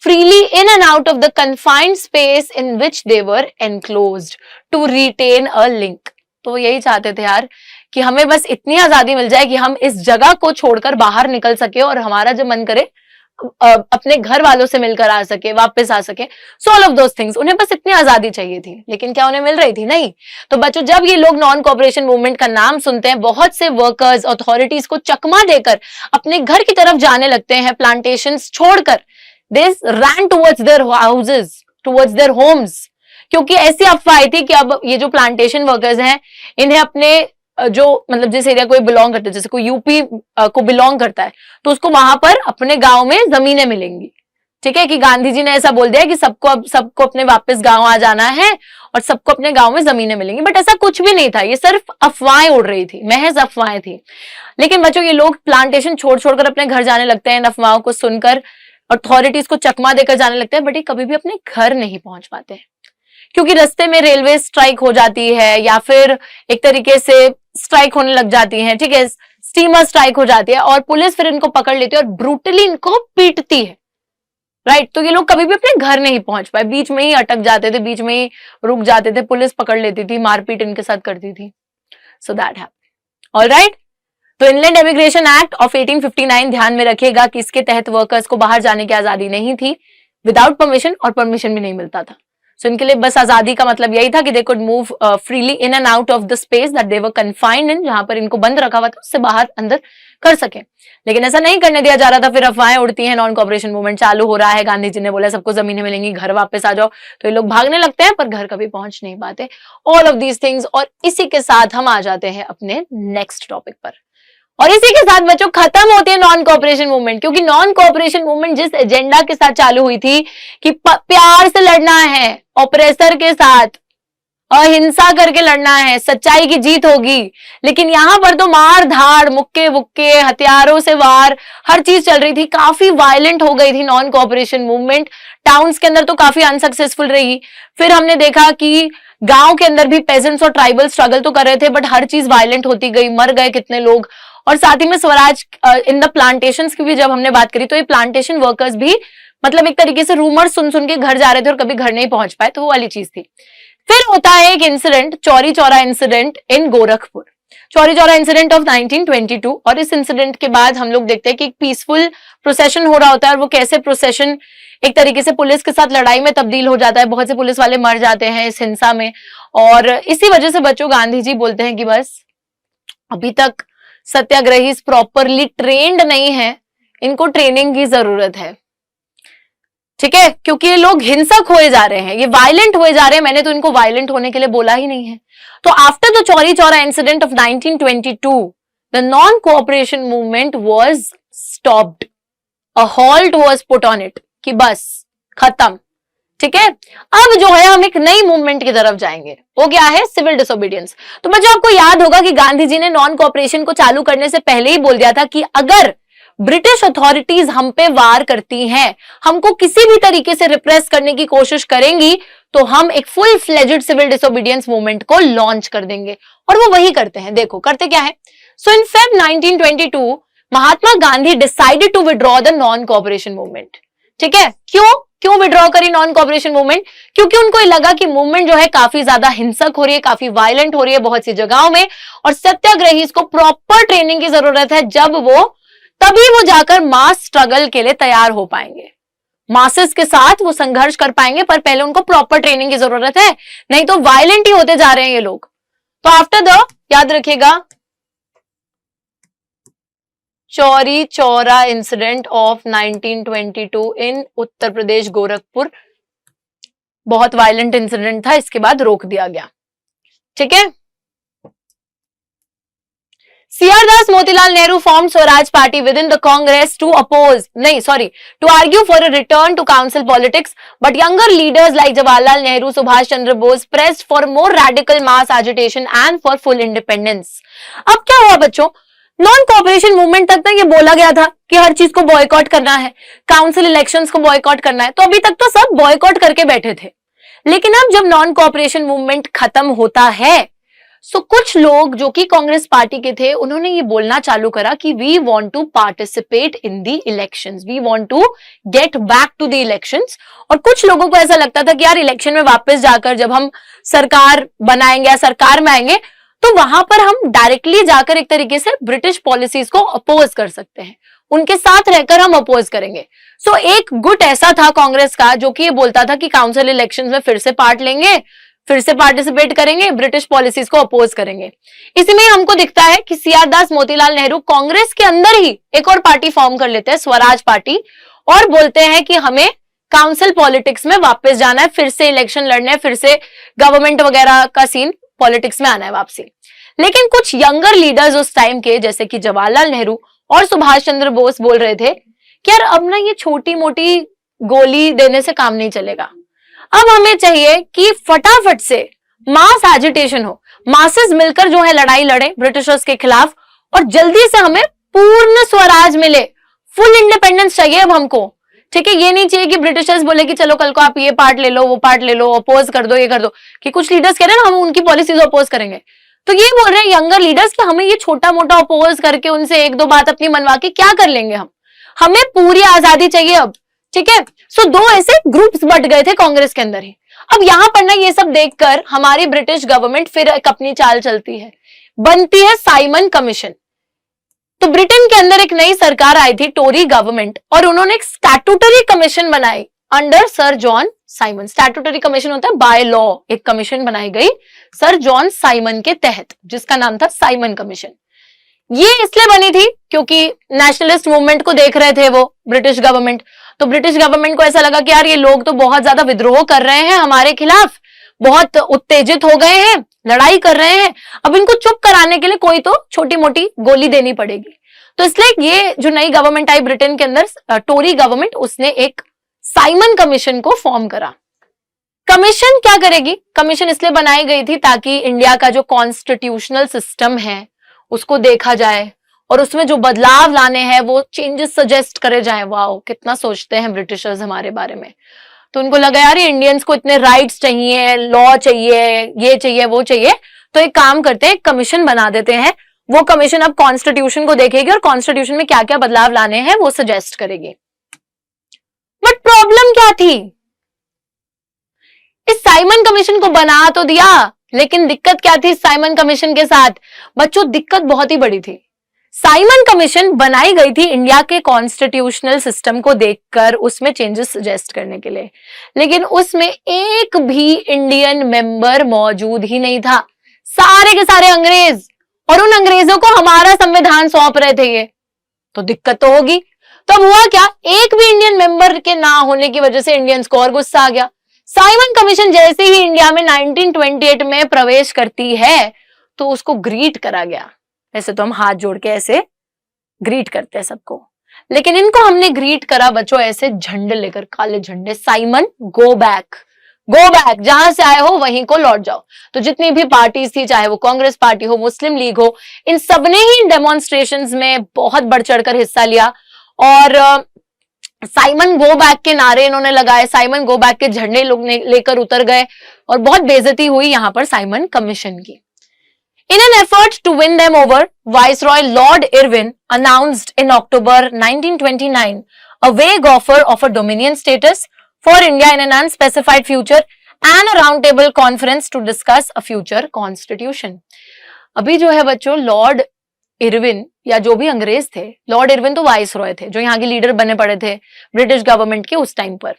freely in and out of the confined space in which they were enclosed to retain a link। तो यही चाहते थे यार कि हमें बस इतनी आजादी मिल जाए कि हम इस जगह को छोड़कर बाहर निकल सके और हमारा जब मन करे अपने घर वालों से मिलकर आ सके, वापस आ सके, so all of those things. उन्हें बस इतनी आजादी चाहिए थी, लेकिन क्या उन्हें मिल रही थी? नहीं। तो बच्चों जब ये लोग नॉन कोऑपरेशन मूवमेंट का नाम सुनते हैं, बहुत से वर्कर्स अथॉरिटीज को चकमा देकर अपने घर की तरफ जाने लगते हैं, प्लांटेशंस छोड़कर। They ran towards their houses, towards their homes, क्योंकि ऐसी अफवाह आई थी कि अब ये जो प्लांटेशन वर्कर्स हैं इन्हें अपने जो मतलब जिस एरिया को बिलोंग करते हैं, जैसे कोई यूपी को बिलोंग करता है तो उसको वहां पर अपने गांव में जमीनें मिलेंगी, ठीक है, कि गांधी जी ने ऐसा बोल दिया कि सबको अपने वापस गांव आ जाना है और सबको अपने गांव में जमीनें मिलेंगी, बट ऐसा कुछ भी नहीं था, ये सिर्फ अफवाहें उड़ रही थी, महज अफवाहें थी। लेकिन बच्चों ये लोग प्लांटेशन छोड़ छोड़कर अपने घर जाने लगते हैं इन अफवाहों को सुनकर, अथॉरिटीज को चकमा देकर जाने लगते हैं, बट ये कभी भी अपने घर नहीं पहुंच पाते हैं, क्योंकि रास्ते में रेलवे स्ट्राइक हो जाती है या फिर एक तरीके से स्ट्राइक होने लग जाती है, ठीक है, स्टीमर स्ट्राइक हो जाती है और पुलिस फिर इनको पकड़ लेती है और ब्रूटली इनको पीटती है, राइट। तो ये लोग कभी भी अपने घर नहीं पहुंच पाए, बीच में ही अटक जाते थे, बीच में ही रुक जाते थे, पुलिस पकड़ लेती थी, मारपीट इनके साथ करती थी। So that happened. ऑलराइट, तो इनलैंड इमिग्रेशन एक्ट ऑफ 1859 ध्यान में रखिएगा कि इसके तहत वर्कर्स को बाहर जाने की आजादी नहीं थी विदाउट परमिशन, और परमिशन भी नहीं मिलता था। सो इनके लिए बस आजादी का मतलब यही था कि they could move freely in and out of the space that they were confined in, जहां पर इनको बंद रखा हुआ था उससे बाहर अंदर कर सके, लेकिन ऐसा नहीं करने दिया जा रहा था। फिर अफवाहें उड़ती हैं, नॉन कॉपरेशन मूवमेंट चालू हो रहा है, गांधी जी ने बोला सबको जमीनें मिलेंगी, घर वापस आ जाओ, तो ये लोग भागने लगते हैं पर घर कभी पहुंच नहीं पाते। ऑल ऑफ दीज थिंग्स, और इसी के साथ हम आ जाते हैं अपने नेक्स्ट टॉपिक पर, और इसी के साथ बच्चों खत्म होती है नॉन कॉपरेशन मूवमेंट, क्योंकि नॉन कॉपरेशन मूवमेंट जिस एजेंडा के साथ चालू हुई थी कि प्यार से लड़ना है ऑपरेसर के साथ, अहिंसा करके लड़ना है, सच्चाई की जीत होगी, लेकिन यहां पर तो मार धाड़, मुक्के वुक्के, हथियारों से वार, हर चीज चल रही थी, काफी वायलेंट हो गई थी नॉन कॉपरेशन मूवमेंट। टाउन्स के अंदर तो काफी अनसक्सेसफुल रही। फिर हमने देखा कि गांव के अंदर भी पेजेंट्स और ट्राइबल स्ट्रगल तो कर रहे थे, बट हर चीज वायलेंट होती गई, मर गए कितने लोग। और साथ ही में स्वराज इन द प्लांटेशंस की भी जब हमने बात करी, तो ये प्लांटेशन वर्कर्स भी मतलब एक तरीके से रूमर सुन सुन के घर जा रहे थे और कभी घर नहीं पहुंच पाए, तो वो वाली चीज थी। फिर होता है एक incident, Chauri Chaura incident in Gorakhpur, Chauri Chaura incident of 1922, और इस इंसिडेंट के बाद हम लोग देखते हैं कि एक पीसफुल प्रोसेशन हो रहा होता है, और वो कैसे प्रोसेशन एक तरीके से पुलिस के साथ लड़ाई में तब्दील हो जाता है, बहुत से पुलिस वाले मर जाते हैं इस हिंसा में। और इसी वजह से बच्चों गांधी जी बोलते हैं कि बस अभी तक सत्याग्रही प्रॉपरली ट्रेंड नहीं है, इनको ट्रेनिंग की जरूरत है, ठीक है, क्योंकि ये लोग हिंसक हुए जा रहे हैं, ये वायलेंट हुए जा रहे हैं, मैंने तो इनको वायलेंट होने के लिए बोला ही नहीं है। तो after the Chauri Chaura incident of 1922 the non cooperation movement was stopped, a halt was put on it, कि बस खत्म, ठीक है। अब जो है हम एक नई मूवमेंट की तरफ जाएंगे, वो क्या है, सिविल डिसोबीडियंस। तो बच्चों आपको याद होगा कि गांधी जी ने नॉन कोऑपरेशन को चालू करने से पहले ही बोल दिया था कि अगर ब्रिटिश अथॉरिटीज हम पे वार करती हैं, हमको किसी भी तरीके से रिप्रेस करने की कोशिश करेंगी, तो हम एक full fledged civil disobedience movement को लॉन्च कर देंगे। और वो वही करते हैं, देखो करते क्या है। So in Feb 1922 Mahatma Gandhi decided to withdraw the non cooperation movement, ठीक है। क्यों विड्रॉ करी नॉन कोऑपरेशन मूवमेंट? क्योंकि उनको ये लगा कि मूवमेंट जो है काफी ज्यादा हिंसक हो रही है, काफी वायलेंट हो रही है बहुत सी जगहों में, और सत्याग्रही को प्रॉपर ट्रेनिंग की जरूरत है, तभी वो जाकर मास स्ट्रगल के लिए तैयार हो पाएंगे, मासेस के साथ वो संघर्ष कर पाएंगे, पर पहले उनको प्रॉपर ट्रेनिंग की जरूरत है, नहीं तो वायलेंट ही होते जा रहे हैं ये लोग। तो आफ्टर द, याद रखिएगा, चौरी चौरा इंसिडेंट ऑफ 1922 इन उत्तर प्रदेश गोरखपुर, बहुत वायलेंट इंसिडेंट था, इसके बाद रोक दिया गया, ठीक है। C.R. Das Motilal Nehru formed Swaraj Party within the Congress to argue for a return to council politics, but younger leaders like Jawaharlal Nehru, Subhash Chandra Bose pressed for more radical mass agitation and for full independence. अब क्या हुआ बच्चों, non cooperation movement तक ना ये बोला गया था कि हर चीज को बॉयकॉट करना है, काउंसिल इलेक्शंस को बॉयकॉट करना है, तो अभी तक तो सब बॉयकॉट करके बैठे थे। लेकिन अब जब नॉन कोऑपरेशन मूवमेंट खत्म होता है, सो कुछ लोग जो कि कांग्रेस पार्टी के थे, उन्होंने ये बोलना चालू करा कि we want to participate in the elections, we want to get back to the elections. और कुछ लोगों को ऐसा लगता था कि यार इलेक्शन में वापस जाकर जब हम सरकार बनाएंगे या सरकार में आएंगे, तो वहां पर हम डायरेक्टली जाकर एक तरीके से ब्रिटिश पॉलिसीज को अपोज कर सकते हैं, उनके साथ रहकर हम अपोज करेंगे। सो एक गुट ऐसा था कांग्रेस का जो कि ये बोलता था कि काउंसिल इलेक्शंस में फिर से पार्ट लेंगे, फिर से पार्टिसिपेट करेंगे, ब्रिटिश पॉलिसीज को अपोज करेंगे। इसी में हमको दिखता है कि C.R. दास मोतीलाल नेहरू कांग्रेस के अंदर ही एक और पार्टी फॉर्म कर लेते हैं, स्वराज पार्टी, और बोलते हैं कि हमें काउंसिल पॉलिटिक्स में वापस जाना है, फिर से इलेक्शन लड़ना है, फिर से गवर्नमेंट वगैरह का सीन पॉलिटिक्स में आना है वापसी। लेकिन कुछ यंगर लीडर्स उस टाइम के, जैसे कि जवाहरलाल नेहरू और सुभाष चंद्र बोस, बोल रहे थे कि यार अब ना ये छोटी मोटी गोली देने से काम नहीं चलेगा। अब हमें चाहिए कि फटाफट से मास एजिटेशन हो, मासेस मिलकर जो है लड़ाई लड़े ब्रिटिशर्स के खिलाफ, और जल्दी से हमें पूर्ण स्वराज मिले, फुल इंडिपेंडेंस चाहिए अब हमको। ठीक है, ये नहीं चाहिए कि ब्रिटिशर्स बोले कि चलो कल को आप ये पार्ट ले लो, वो पार्ट ले लो, अपोज कर दो, ये कर दो, कि कुछ लीडर्स कह रहे हैं ना हम उनकी पॉलिसीज अपोज करेंगे, तो ये बोल रहे हैं यंगर लीडर्स कि हमें ये छोटा मोटा अपोज करके उनसे एक दो बात अपनी मनवा के क्या कर लेंगे हम, हमें पूरी आजादी चाहिए अब। ठीक है, सो दो ऐसे ग्रुप्स बट गए थे कांग्रेस के अंदर ही। अब यहां पर ना ये सब देखकर हमारी ब्रिटिश गवर्नमेंट फिर एक अपनी चाल चलती है, बनती है साइमन कमीशन। तो ब्रिटेन के अंदर एक नई सरकार आई थी, टोरी गवर्नमेंट, और उन्होंने एक स्टैट्यूटरी कमीशन बनाई under sir John Simon. Statutory commission होता है बाय लॉ, एक कमीशन बनाई गई सर जॉन साइमन के तहत, जिसका नाम था साइमन कमीशन। ये इसलिए बनी थी क्योंकि नेशनलिस्ट मूवमेंट को देख रहे थे वो ब्रिटिश गवर्नमेंट, तो ब्रिटिश गवर्नमेंट को ऐसा लगा कि यार ये लोग तो बहुत ज्यादा विद्रोह कर रहे हैं हमारे खिलाफ, बहुत उत्तेजित हो गए हैं, लड़ाई कर रहे हैं, अब इनको चुप कराने के लिए कोई तो छोटी मोटी गोली देनी पड़ेगी। तो इसलिए ये जो नई गवर्नमेंट आई ब्रिटेन के अंदर, टोरी गवर्नमेंट, उसने एक साइमन कमीशन को फॉर्म करा। कमीशन क्या करेगी? कमीशन इसलिए बनाई गई थी ताकि इंडिया का जो कॉन्स्टिट्यूशनल सिस्टम है उसको देखा जाए और उसमें जो बदलाव लाने हैं वो चेंजेस सजेस्ट करे जाए। वाओ, कितना सोचते हैं ब्रिटिशर्स हमारे बारे में। तो उनको लगा यार ये इंडियंस को इतने राइट्स चाहिए, लॉ चाहिए, ये चाहिए, वो चाहिए, तो एक काम करते हैं, एक कमीशन बना देते हैं। वो कमीशन अब कॉन्स्टिट्यूशन को देखेगी और कॉन्स्टिट्यूशन में क्या क्या बदलाव लाने हैं वो सजेस्ट करेगी। बट प्रॉब्लम क्या थी? इस साइमन कमीशन को बना तो दिया, लेकिन दिक्कत क्या थी साइमन कमीशन के साथ? बच्चों, दिक्कत बहुत ही बड़ी थी। साइमन कमीशन बनाई गई थी इंडिया के कॉन्स्टिट्यूशनल सिस्टम को देखकर उसमें चेंजेस सजेस्ट करने के लिए, लेकिन उसमें एक भी इंडियन मेंबर मौजूद ही नहीं था। सारे के सारे अंग्रेज, और उन अंग्रेजों को हमारा संविधान सौंप रहे थे ये, तो दिक्कत तो होगी। तो अब हुआ क्या, एक भी इंडियन मेंबर के ना होने की वजह से इंडियंस को और गुस्सा आ गया। साइमन कमीशन जैसे ही इंडिया में 1928 में प्रवेश करती है तो उसको ग्रीट करा गया। वैसे तो हम हाथ जोड़ के ऐसे ग्रीट करते हैं सबको, लेकिन इनको हमने ग्रीट करा बच्चों ऐसे झंडे लेकर, काले झंडे, Simon go back, go back, जहां से आए हो वहीं को लौट जाओ। तो जितनी भी पार्टीज थी, चाहे वो कांग्रेस पार्टी हो, मुस्लिम लीग हो, इन सबने ही डेमोन्स्ट्रेशंस में बहुत बढ़ चढ़कर हिस्सा लिया और साइमन गो बैक के नारे इन्होंने लगाए, साइमन गो बैक के झंडे लोग लेकर उतर गए और बहुत बेइज्जती हुई यहां पर साइमन कमीशन की। In an effort to win them over, Viceroy Lord Irwin announced in October 1929 a vague offer of a dominion status for India in an unspecified future and a roundtable conference to discuss a future constitution. अभी जो है बच्चों, Lord Irwin या जो भी अंग्रेज थे, Lord Irwin तो वाइसरॉय थे जो यहाँ के लीडर बने पड़े थे ब्रिटिश गवर्नमेंट के उस टाइम पर।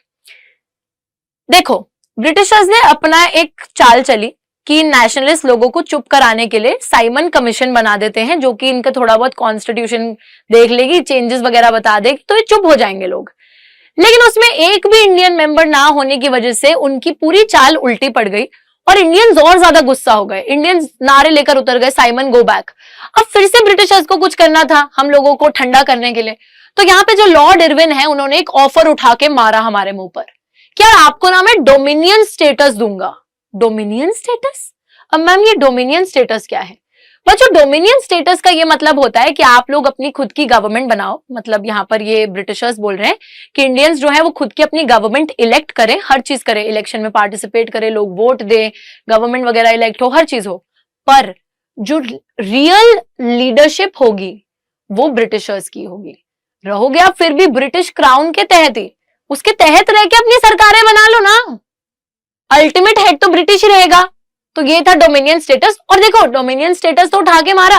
देखो, ब्रिटिशर्स ने अपना एक चाल चली कि नेशनलिस्ट लोगों को चुप कराने के लिए साइमन कमीशन बना देते हैं, जो कि इनका थोड़ा बहुत कॉन्स्टिट्यूशन देख लेगी, चेंजेस वगैरह बता देगी, तो ये चुप हो जाएंगे लोग। लेकिन उसमें एक भी इंडियन मेंबर ना होने की वजह से उनकी पूरी चाल उल्टी पड़ गई और इंडियंस और ज्यादा गुस्सा हो गए। इंडियंस नारे लेकर उतर गए, साइमन गो बैक। अब फिर से ब्रिटिशर्स को कुछ करना था हम लोगों को ठंडा करने के लिए, तो यहाँ पे जो लॉर्ड इरविन है उन्होंने एक ऑफर उठा के मारा हमारे मुंह पर, क्या आपको ना मैं डोमिनियन स्टेटस दूंगा। Dominion status? अब मैम ये डोमिनियन स्टेटस क्या है? बच्चों, डोमिनियन स्टेटस का ये मतलब होता है कि आप लोग अपनी खुद की गवर्नमेंट बनाओ। मतलब यहाँ पर ये ब्रिटिशर्स बोल रहे हैं कि इंडियंस जो है वो खुद की अपनी गवर्नमेंट इलेक्ट करें, हर चीज करें, इलेक्शन में पार्टिसिपेट करें, लोग वोट दें, गवर्नमेंट वगैरह इलेक्ट हो, हर चीज हो, पर जो रियल लीडरशिप होगी वो ब्रिटिशर्स की होगी। रहोगे आप फिर भी ब्रिटिश क्राउन के तहत ही, उसके तहत रह के अपनी सरकारें बना लो ना, अल्टीमेट हेड तो ब्रिटिश ही रहेगा। तो ये था डोमिनियन स्टेटस। और देखो, डोमिनियन स्टेटस तो उठा के मारा,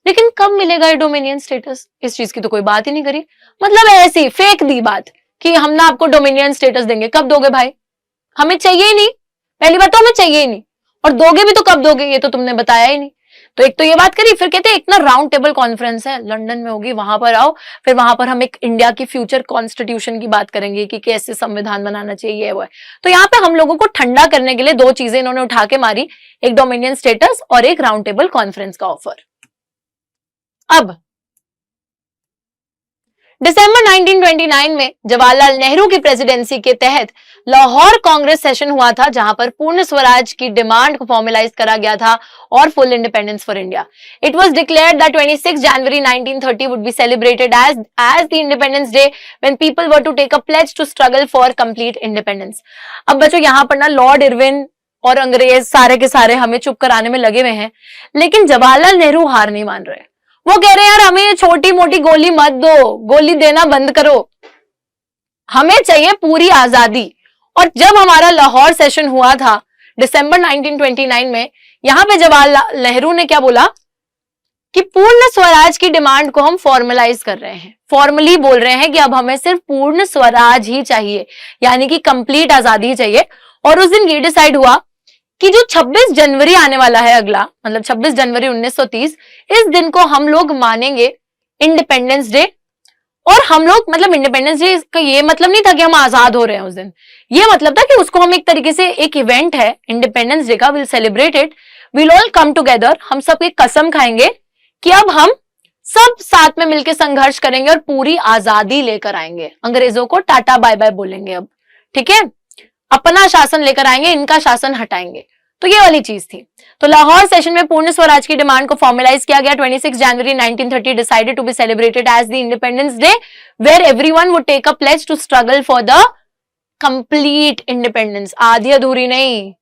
लेकिन कब मिलेगा ये डोमिनियन स्टेटस? इस चीज की तो कोई बात ही नहीं करी। मतलब ऐसी फेक दी बात कि हम ना आपको डोमिनियन स्टेटस देंगे। कब दोगे भाई? हमें चाहिए ही नहीं, पहली बात तो हमें चाहिए ही नहीं, और दोगे भी तो कब दोगे ये तो तुमने बताया ही नहीं। तो एक तो ये बात करी, फिर कहते एक ना राउंड टेबल कॉन्फ्रेंस है लंदन में होगी, वहां पर आओ, फिर वहां पर हम एक इंडिया की फ्यूचर कॉन्स्टिट्यूशन की बात करेंगे कि कैसे संविधान बनाना चाहिए वो है। तो यहाँ पे हम लोगों को ठंडा करने के लिए दो चीजें इन्होंने उठा के मारी, एक डोमिनियन स्टेटस और एक राउंड टेबल कॉन्फ्रेंस का ऑफर। अब दिसंबर 1929 में जवाहरलाल नेहरू की प्रेसिडेंसी के तहत लाहौर कांग्रेस सेशन हुआ था, जहां पर पूर्ण स्वराज की डिमांड को फॉर्मलाइज करा गया था और full independence for India. It was declared that 26 January 1930 would be celebrated as the Independence Day when people were to take a pledge to struggle for complete independence. अब बच्चों यहां पर ना लॉर्ड इरविन और अंग्रेज सारे के सारे हमें चुप कराने में लगे हुए हैं, लेकिन जवाहरलाल नेहरू हार नहीं मान रहे. वो कह रहे हैं यार हमें छोटी मोटी गोली मत दो, गोली देना बंद करो, हमें चाहिए पूरी आजादी. और जब हमारा लाहौर सेशन हुआ था दिसंबर 1929 में, यहां पे जवाहरलाल नेहरू ने क्या बोला कि पूर्ण स्वराज की डिमांड को हम फॉर्मलाइज कर रहे हैं, फॉर्मली बोल रहे हैं कि अब हमें सिर्फ पूर्ण स्वराज ही चाहिए, यानी कि कंप्लीट आजादी ही चाहिए. और उस दिन ये डिसाइड हुआ कि जो 26 जनवरी आने वाला है अगला, मतलब 26 जनवरी 1930, इस दिन को हम लोग मानेंगे इंडिपेंडेंस डे. और हम लोग मतलब इंडिपेंडेंस डे का ये मतलब नहीं था कि हम आजाद हो रहे हैं उस दिन, ये मतलब था कि उसको हम एक तरीके से एक इवेंट है इंडिपेंडेंस डे का, will celebrate it, will all come together, हम सब एक कसम खाएंगे कि अब हम सब साथ में मिलकर संघर्ष करेंगे और पूरी आजादी लेकर आएंगे, अंग्रेजों को टाटा बाय बाय बोलेंगे अब, ठीक है, अपना शासन लेकर आएंगे, इनका शासन हटाएंगे. तो ये वाली चीज थी. तो लाहौर सेशन में पूर्ण स्वराज की डिमांड को फॉर्मलाइज किया गया. 26 January 1930 decided to be celebrated as the Independence Day where everyone would take a pledge to struggle for the complete independence. आधी अधूरी नहीं,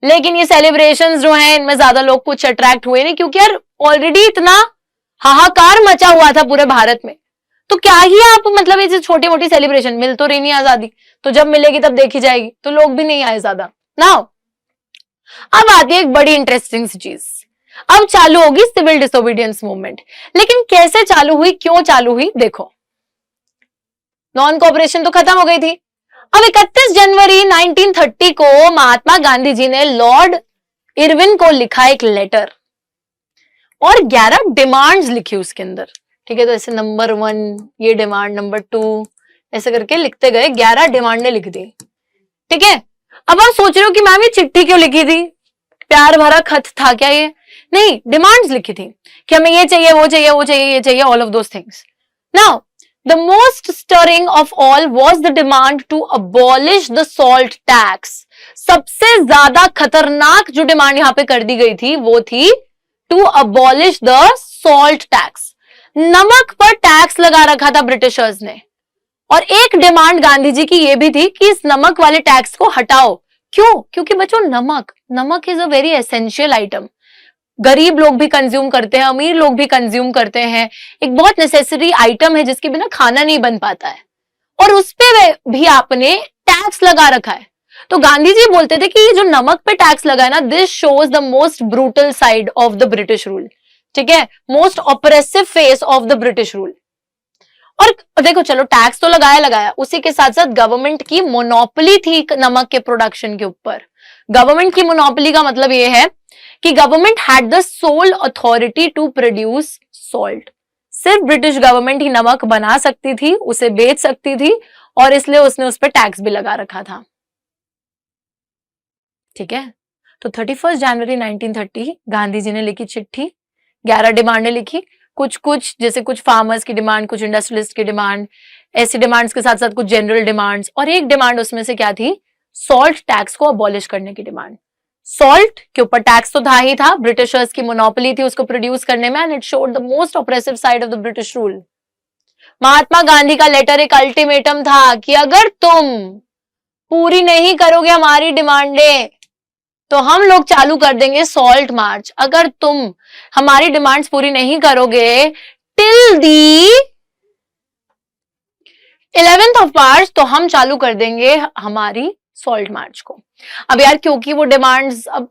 लेकिन ये सेलिब्रेशंस जो हैं इनमें ज्यादा लोग कुछ अट्रैक्ट हुए नहीं, क्योंकि यार ऑलरेडी इतना हाहाकार मचा हुआ था पूरे भारत में, तो क्या ही आप मतलब ये छोटी मोटी सेलिब्रेशन, मिल तो रही नहीं आजादी, तो जब मिलेगी तब देखी जाएगी, तो लोग भी नहीं आए ज्यादा. नाउ अब आती है एक बड़ी इंटरेस्टिंग सी चीज, अब चालू होगी सिविल डिसोबीडियंस मूवमेंट. लेकिन कैसे चालू हुई, क्यों चालू हुई, देखो नॉन कोऑपरेशन तो खत्म हो गई थी. अब 31 जनवरी 1930 को महात्मा गांधी जी ने लॉर्ड इरविन को लिखा एक लेटर और 11 डिमांड्स लिखी उसके अंदर, ठीक है. तो ऐसे नंबर 1 ये डिमांड, नंबर 2 ऐसे करके लिखते गए, 11 डिमांडें लिख दी, ठीक है. अब आप सोच रहे हो कि मैम ये चिट्ठी क्यों लिखी थी, प्यार भरा खत था क्या ये, नहीं, डिमांड्स लिखी थी कि हमें ये चाहिए, वो चाहिए, वो चाहिए, ये चाहिए, all of those things. Now the most stirring of all was the demand to abolish the salt tax. सबसे ज्यादा खतरनाक जो डिमांड यहां पे कर दी गई थी वो थी to abolish the salt tax. नमक पर टैक्स लगा रखा था ब्रिटिशर्स ने, और एक डिमांड गांधी जी की ये भी थी कि इस नमक वाले टैक्स को हटाओ. क्यों, क्योंकि बच्चों नमक is a very essential item. गरीब लोग भी कंज्यूम करते हैं, अमीर लोग भी कंज्यूम करते हैं, एक बहुत नेसेसरी आइटम है जिसके बिना खाना नहीं बन पाता है, और उस पे भी आपने टैक्स लगा रखा है. तो गांधी जी बोलते थे कि ये जो नमक पे टैक्स लगा है ना, this shows the most brutal side of the British rule, ठीक है, most oppressive face of the British rule. और देखो चलो टैक्स तो लगाया, उसी के साथ साथ गवर्नमेंट की मोनोपोली थी नमक के प्रोडक्शन के ऊपर. गवर्नमेंट की मोनोपोली का मतलब ये है कि government had the sole authority to produce salt. सिर्फ ब्रिटिश गवर्नमेंट ही नमक बना सकती थी, उसे बेच सकती थी, और इसलिए उसने उस पर टैक्स भी लगा रखा था, ठीक है. तो 31 जनवरी 1930 गांधी जी ने लिखी चिट्ठी, 11 डिमांडें लिखी, कुछ जैसे कुछ फार्मर्स की डिमांड, कुछ इंडस्ट्रियलिस्ट की डिमांड, ऐसी डिमांड्स के साथ साथ कुछ जनरल डिमांड्स, और एक डिमांड उसमें से क्या थी, सॉल्ट टैक्स को अबॉलिश करने की डिमांड. सॉल्ट के ऊपर टैक्स तो था ही था, ब्रिटिशर्स की मोनोपोली थी उसको प्रोड्यूस करने में, and it showed the most oppressive side of the British rule. Mahatma Gandhi का लेटर एक अल्टीमेटम था कि अगर तुम पूरी नहीं करोगे हमारी डिमांडें तो हम लोग चालू कर देंगे सॉल्ट मार्च. अगर तुम हमारी डिमांड्स पूरी नहीं करोगे टिल दी 11th of मार्च, तो हम चालू कर देंगे हमारी सॉल्ट मार्च को. अब यार क्योंकि वो डिमांड्स, अब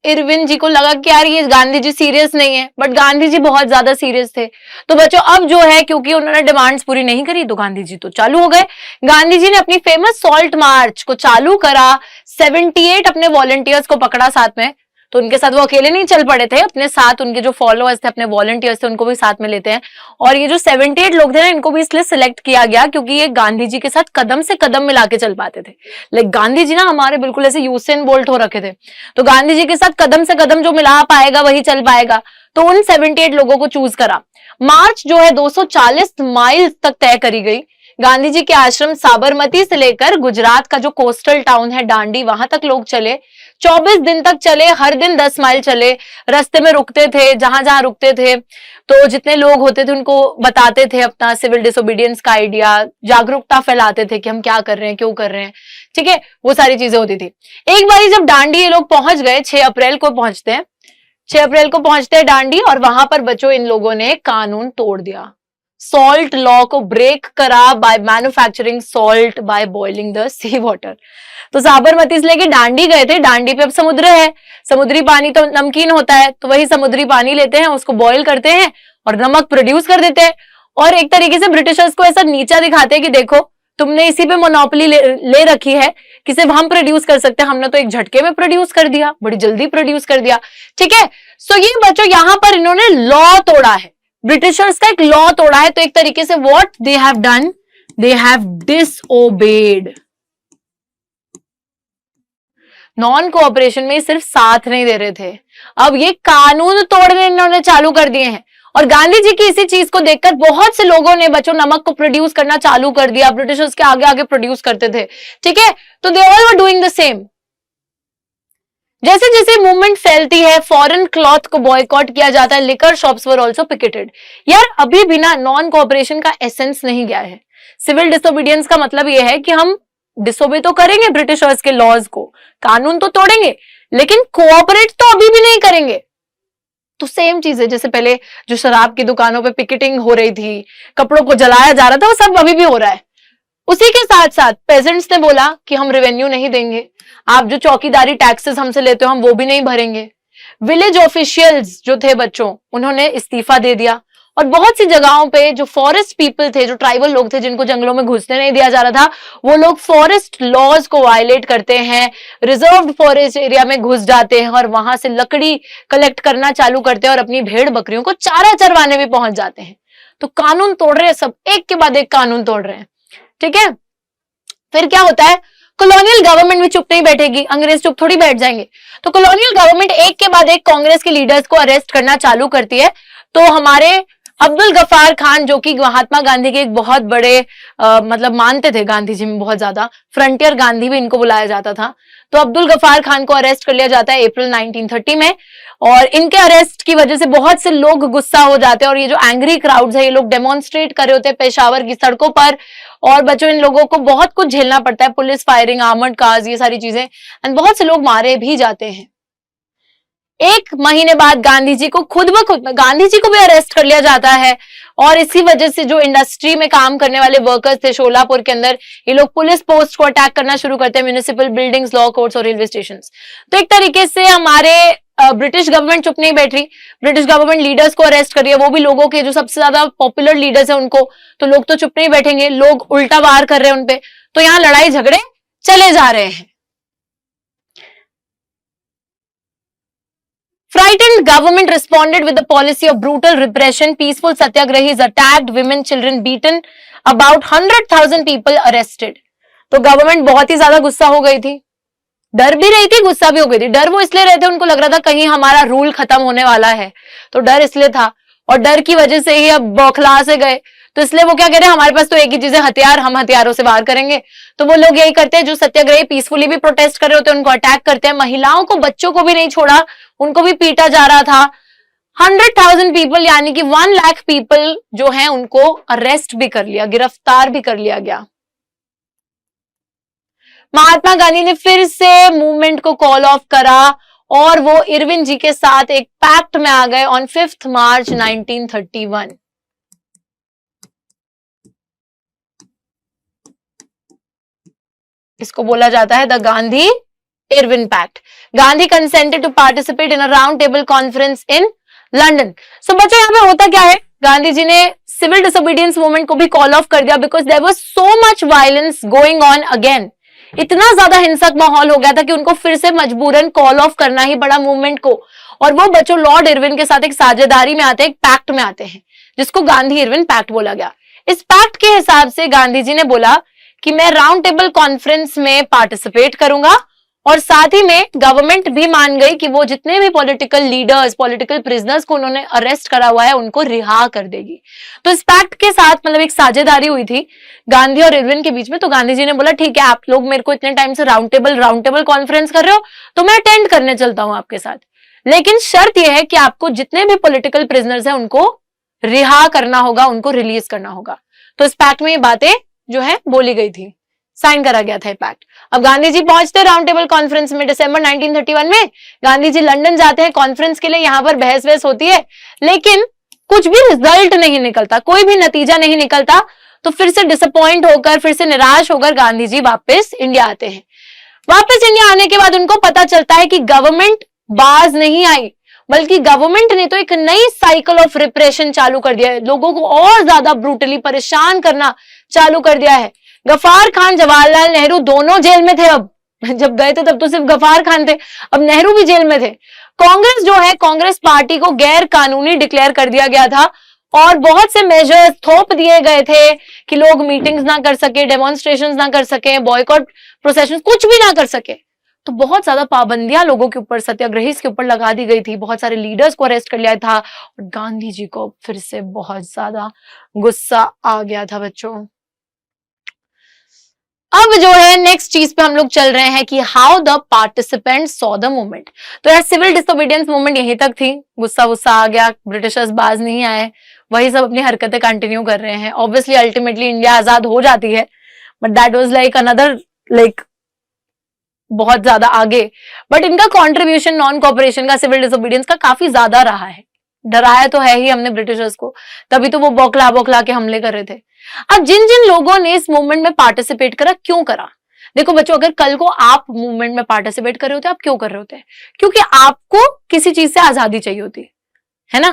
इरविन जी को लगा कि यार ये गांधी जी सीरियस नहीं है, बट गांधी जी बहुत ज्यादा सीरियस थे. तो बच्चों अब जो है, क्योंकि उन्होंने डिमांड्स पूरी नहीं करी तो गांधी जी तो चालू हो गए. गांधी जी ने अपनी फेमस सॉल्ट मार्च को चालू करा, 78 अपने वॉलंटियर्स को पकड़ा साथ में. तो उनके साथ वो अकेले नहीं चल पड़े थे, अपने साथ उनके जो फॉलोअर्स थे, अपने वॉलंटियर्स थे, उनको भी साथ में लेते हैं. और ये जो 78 लोग थे ना, इनको भी इसलिए सिलेक्ट किया गया क्योंकि ये गांधी जी के साथ कदम से कदम मिला के चल पाते थे. लाइक गांधी जी ना हमारे बिल्कुल ऐसे यूसेन बोल्ट हो रखे थे, तो गांधी जी के साथ कदम से कदम जो मिला पाएगा वही चल पाएगा. तो उन 78 लोगों को चूज करा. मार्च जो है 240 माइल तक तय करी गई। गांधी जी के आश्रम साबरमती से लेकर गुजरात का जो कोस्टल टाउन है दांडी, वहां तक लोग चले। 24 दिन तक चले, हर दिन 10 माइल चले, रास्ते में रुकते थे, जहां जहां रुकते थे तो जितने लोग होते थे उनको बताते थे अपना सिविल डिसोबीडियंस का आइडिया, जागरूकता फैलाते थे कि हम क्या कर रहे हैं, क्यों कर रहे हैं, ठीक है, वो सारी चीजें होती थी। एक बारी जब दांडी ये लोग पहुंच गए, 6 अप्रैल को पहुंचते हैं, 6 अप्रैल को पहुंचते हैं दांडी, और वहां पर बच्चों इन लोगों ने कानून तोड़ दिया, सॉल्ट लॉ को ब्रेक करा by manufacturing salt by boiling the sea water. तो साबरमती से लेके दांडी गए थे, दांडी पे अब समुद्र है, समुद्री पानी तो नमकीन होता है, तो वही समुद्री पानी लेते हैं, उसको बॉईल करते हैं और नमक प्रोड्यूस कर देते हैं, और एक तरीके से ब्रिटिशर्स को ऐसा नीचा दिखाते हैं कि देखो तुमने इसी पे मोनोपोली ले रखी है कि सिर्फ हम प्रोड्यूस कर सकते हैं, हमने तो एक झटके में प्रोड्यूस कर दिया, बड़ी जल्दी प्रोड्यूस कर दिया, ठीक है। सो ये बच्चों यहां पर इन्होंने लॉ तोड़ा है, ब्रिटिशर्स का एक लॉ तोड़ा है। तो एक तरीके से what they have done, they have disobeyed. Non cooperation में सिर्फ साथ नहीं दे रहे थे, अब ये कानून तोड़ने इन्होंने चालू कर दिए हैं। और गांधी जी की इसी चीज को देखकर बहुत से लोगों ने बच्चों नमक को प्रोड्यूस करना चालू कर दिया, ब्रिटिशर्स के आगे आगे प्रोड्यूस करते थे, ठीक है। तो they all were doing the same. जैसे जैसे मूवमेंट फैलती है, फॉरेन क्लॉथ को बॉयकॉट किया जाता है, liquor shops were also picketed. यार अभी भी ना नॉन कोऑपरेशन का एसेंस नहीं गया है। सिविल डिसोबीडियंस का मतलब यह है कि हम डिसोबे तो करेंगे ब्रिटिशर्स के लॉज को, कानून तो तोड़ेंगे, लेकिन कोऑपरेट तो अभी भी नहीं करेंगे। तो सेम चीज है, जैसे पहले जो शराब की दुकानों पे पिकेटिंग हो रही थी, कपड़ों को जलाया जा रहा था, वो सब अभी भी हो रहा है। उसी के साथ साथ पेजेंट्स ने बोला कि हम रेवेन्यू नहीं देंगे, आप जो चौकीदारी टैक्सेस हमसे लेते हो हम वो भी नहीं भरेंगे। विलेज ऑफिशियल्स जो थे बच्चों, उन्होंने इस्तीफा दे दिया, और बहुत सी जगहों पे जो फॉरेस्ट पीपल थे, जो ट्राइबल लोग थे जिनको जंगलों में घुसने नहीं दिया जा रहा था, वो लोग फॉरेस्ट लॉज को वायलेट करते हैं, रिजर्व्ड फॉरेस्ट एरिया में घुस जाते हैं और वहां से लकड़ी कलेक्ट करना चालू करते हैं और अपनी भेड़ बकरियों को चारा चरवाने भी पहुंच जाते हैं। तो कानून तोड़ रहे हैं, सब एक के बाद एक कानून तोड़ रहे हैं, ठीक है। फिर क्या होता है, कॉलोनियल गवर्नमेंट भी चुप नहीं बैठेगी, अंग्रेज चुप थोड़ी बैठ जाएंगे। तो कॉलोनियल गवर्नमेंट एक के बाद एक कांग्रेस के लीडर्स को अरेस्ट करना चालू करती है। तो हमारे अब्दुल गफ्फार खान, जो कि महात्मा गांधी के एक बहुत बड़े मतलब मानते थे गांधी जी में बहुत ज्यादा, फ्रंटियर गांधी भी इनको बुलाया जाता था, तो अब्दुल गफ्फार खान को अरेस्ट कर लिया जाता है अप्रैल 1930 में। और इनके अरेस्ट की वजह से बहुत से लोग गुस्सा हो जाते हैं, और ये जो एंग्री क्राउड्स है, ये लोग डेमोन्स्ट्रेट कर रहे होते हैं पेशावर की सड़कों पर, और बच्चों इन लोगों को बहुत कुछ झेलना पड़ता है, पुलिस फायरिंग, आर्मर्ड कार्स, ये सारी चीजें, एंड बहुत से लोग मारे भी जाते हैं। एक महीने बाद गांधी जी को खुद ब खुद गांधी जी को भी अरेस्ट कर लिया जाता है, और इसी वजह से जो इंडस्ट्री में काम करने वाले वर्कर्स थे शोलापुर के अंदर, ये लोग पुलिस पोस्ट को अटैक करना शुरू करते हैं, म्युनिसिपल बिल्डिंग्स, लॉ कोर्ट्स और रेलवे स्टेशन। तो एक तरीके से हमारे ब्रिटिश गवर्नमेंट चुप नहीं बैठ रही, ब्रिटिश गवर्नमेंट लीडर्स को अरेस्ट कर रही है, वो भी लोगों के जो सबसे ज्यादा पॉपुलर लीडर्स है उनको। तो लोग तो चुप नहीं बैठेंगे, लोग उल्टा वार कर रहे हैं उनपे, तो यहाँ लड़ाई झगड़े चले जा रहे हैं। Frightened government responded with a policy of brutal repression. Peaceful satyagrahis attacked, women, children beaten, about 100,000 people arrested. तो गवर्नमेंट बहुत ही ज्यादा गुस्सा हो गई थी, डर भी रही थी, गुस्सा भी हो गई थी। डर वो इसलिए रहे थे, उनको लग रहा था कहीं हमारा रूल खत्म होने वाला है, तो डर इसलिए था, और डर की वजह से ही अब बौखला से गए। तो इसलिए वो क्या कह रहे हैं, हमारे पास तो एक ही चीज है, हथियार, हम हथियारों से वार करेंगे। तो वो लोग यही करते हैं, जो सत्याग्रही पीसफुली भी प्रोटेस्ट कर रहे होते हैं उनको अटैक करते हैं, महिलाओं को, बच्चों को भी नहीं छोड़ा, उनको भी पीटा जा रहा था। 100,000 पीपल यानी कि 1 लाख पीपल जो है उनको अरेस्ट भी कर लिया, गिरफ्तार भी कर लिया गया। महात्मा गांधी ने फिर से मूवमेंट को कॉल ऑफ करा, और वो इरविन जी के साथ एक पैक्ट में आ गए ऑन 5 मार्च 1931। इसको बोला जाता है the Gandhi Irwin pact. Gandhi consented to participate in a round table conference in London. So बच्चों यहाँ पे होता क्या है, गांधी जी ने सिविल डिसोबीडियंस मूवमेंट को भी कॉल ऑफ कर दिया, because there was so much violence going on again. इतना ज्यादा हिंसक माहौल हो गया था कि उनको फिर से मजबूरन कॉल ऑफ करना ही पड़ा मूवमेंट को। और वो बच्चों लॉर्ड इरविन के साथ एक साझेदारी में आते हैं, एक पैक्ट में आते हैं, जिसको गांधी इरविन पैक्ट बोला गया। इस पैक्ट के हिसाब से गांधी जी ने बोला कि मैं राउंड टेबल कॉन्फ्रेंस में पार्टिसिपेट करूंगा, और साथ ही में गवर्नमेंट भी मान गई कि वो जितने भी पॉलिटिकल लीडर्स, पॉलिटिकल प्रिजनर्स को उन्होंने अरेस्ट करा हुआ है उनको रिहा कर देगी। तो इस पैक्ट के साथ मतलब एक साझेदारी हुई थी गांधी और इरविन के बीच में। तो गांधी जी ने बोला ठीक है, आप लोग मेरे को इतने टाइम से राउंड टेबल कॉन्फ्रेंस कर रहे हो तो मैं अटेंड करने चलता हूं आपके साथ, लेकिन शर्त यह है कि आपको जितने भी पॉलिटिकल प्रिजनर्स हैं उनको रिहा करना होगा, उनको रिलीज करना होगा। तो इस पैक्ट में ये बातें जो है बोली गई थी, साइन करा गया था ये पैक्ट। अब गांधी जी पहुंचते राउंड टेबल कॉन्फ्रेंस में दिसंबर 1931 में। गांधी जी लंदन जाते हैं कॉन्फ्रेंस के लिए, यहां पर बहस वहस होती है, लेकिन कुछ भी रिजल्ट नहीं निकलता, कोई भी नतीजा नहीं निकलता। तो फिर से डिसअपॉइंट होकर, फिर से निराश होकर गांधी जी वापस इंडिया आते हैं। वापस इंडिया आने के बाद उनको पता चलता है कि गवर्नमेंट बाज नहीं आई, बल्कि गवर्नमेंट ने तो एक नई साइकिल ऑफ रिप्रेशन चालू कर दिया है, लोगों को और ज्यादा ब्रूटली परेशान करना चालू कर दिया है। गफ्फार खान, जवाहरलाल नेहरू दोनों जेल में थे। अब जब गए थे तब तो सिर्फ गफ्फार खान थे, अब नेहरू भी जेल में थे। कांग्रेस जो है, कांग्रेस पार्टी को गैर कानूनी डिक्लेयर कर दिया गया था और बहुत से मेजर्स थोप दिए गए थे कि लोग मीटिंग्स ना कर सके, डेमोन्स्ट्रेशंस ना कर सके, बॉयकॉट प्रोसेशन कुछ भी ना कर सके। तो बहुत ज्यादा पाबंदियां लोगों के ऊपर, सत्याग्रही के ऊपर लगा दी गई थी, बहुत सारे लीडर्स को अरेस्ट कर लिया था और गांधी जी को फिर से बहुत ज्यादा गुस्सा आ गया था बच्चों। अब जो है नेक्स्ट चीज पे हम लोग चल रहे हैं कि how the participant saw the movement. तो यार सिविल डिसोबीडियंस मूवमेंट यहीं तक थी, गुस्सा गुस्सा आ गया, ब्रिटिशर्स बाज नहीं आए, वही सब अपनी हरकतें कंटिन्यू कर रहे हैं। ऑब्वियसली अल्टीमेटली इंडिया आजाद हो जाती है, but that was like another बहुत ज्यादा आगे। बट इनका कॉन्ट्रीब्यूशन नॉन कॉपरेशन का, सिविल डिसोबीडियंस का काफी ज्यादा रहा है। डराया तो है ही हमने ब्रिटिशर्स को, तभी तो वो बौखला बौखला के हमले कर रहे थे। अब जिन जिन लोगों ने इस मूवमेंट में पार्टिसिपेट करा, क्यों करा? देखो बच्चों, अगर कल को आप मूवमेंट में पार्टिसिपेट कर रहे होते, आप क्यों कर रहे होते? क्योंकि आपको किसी चीज से आजादी चाहिए होती है ना।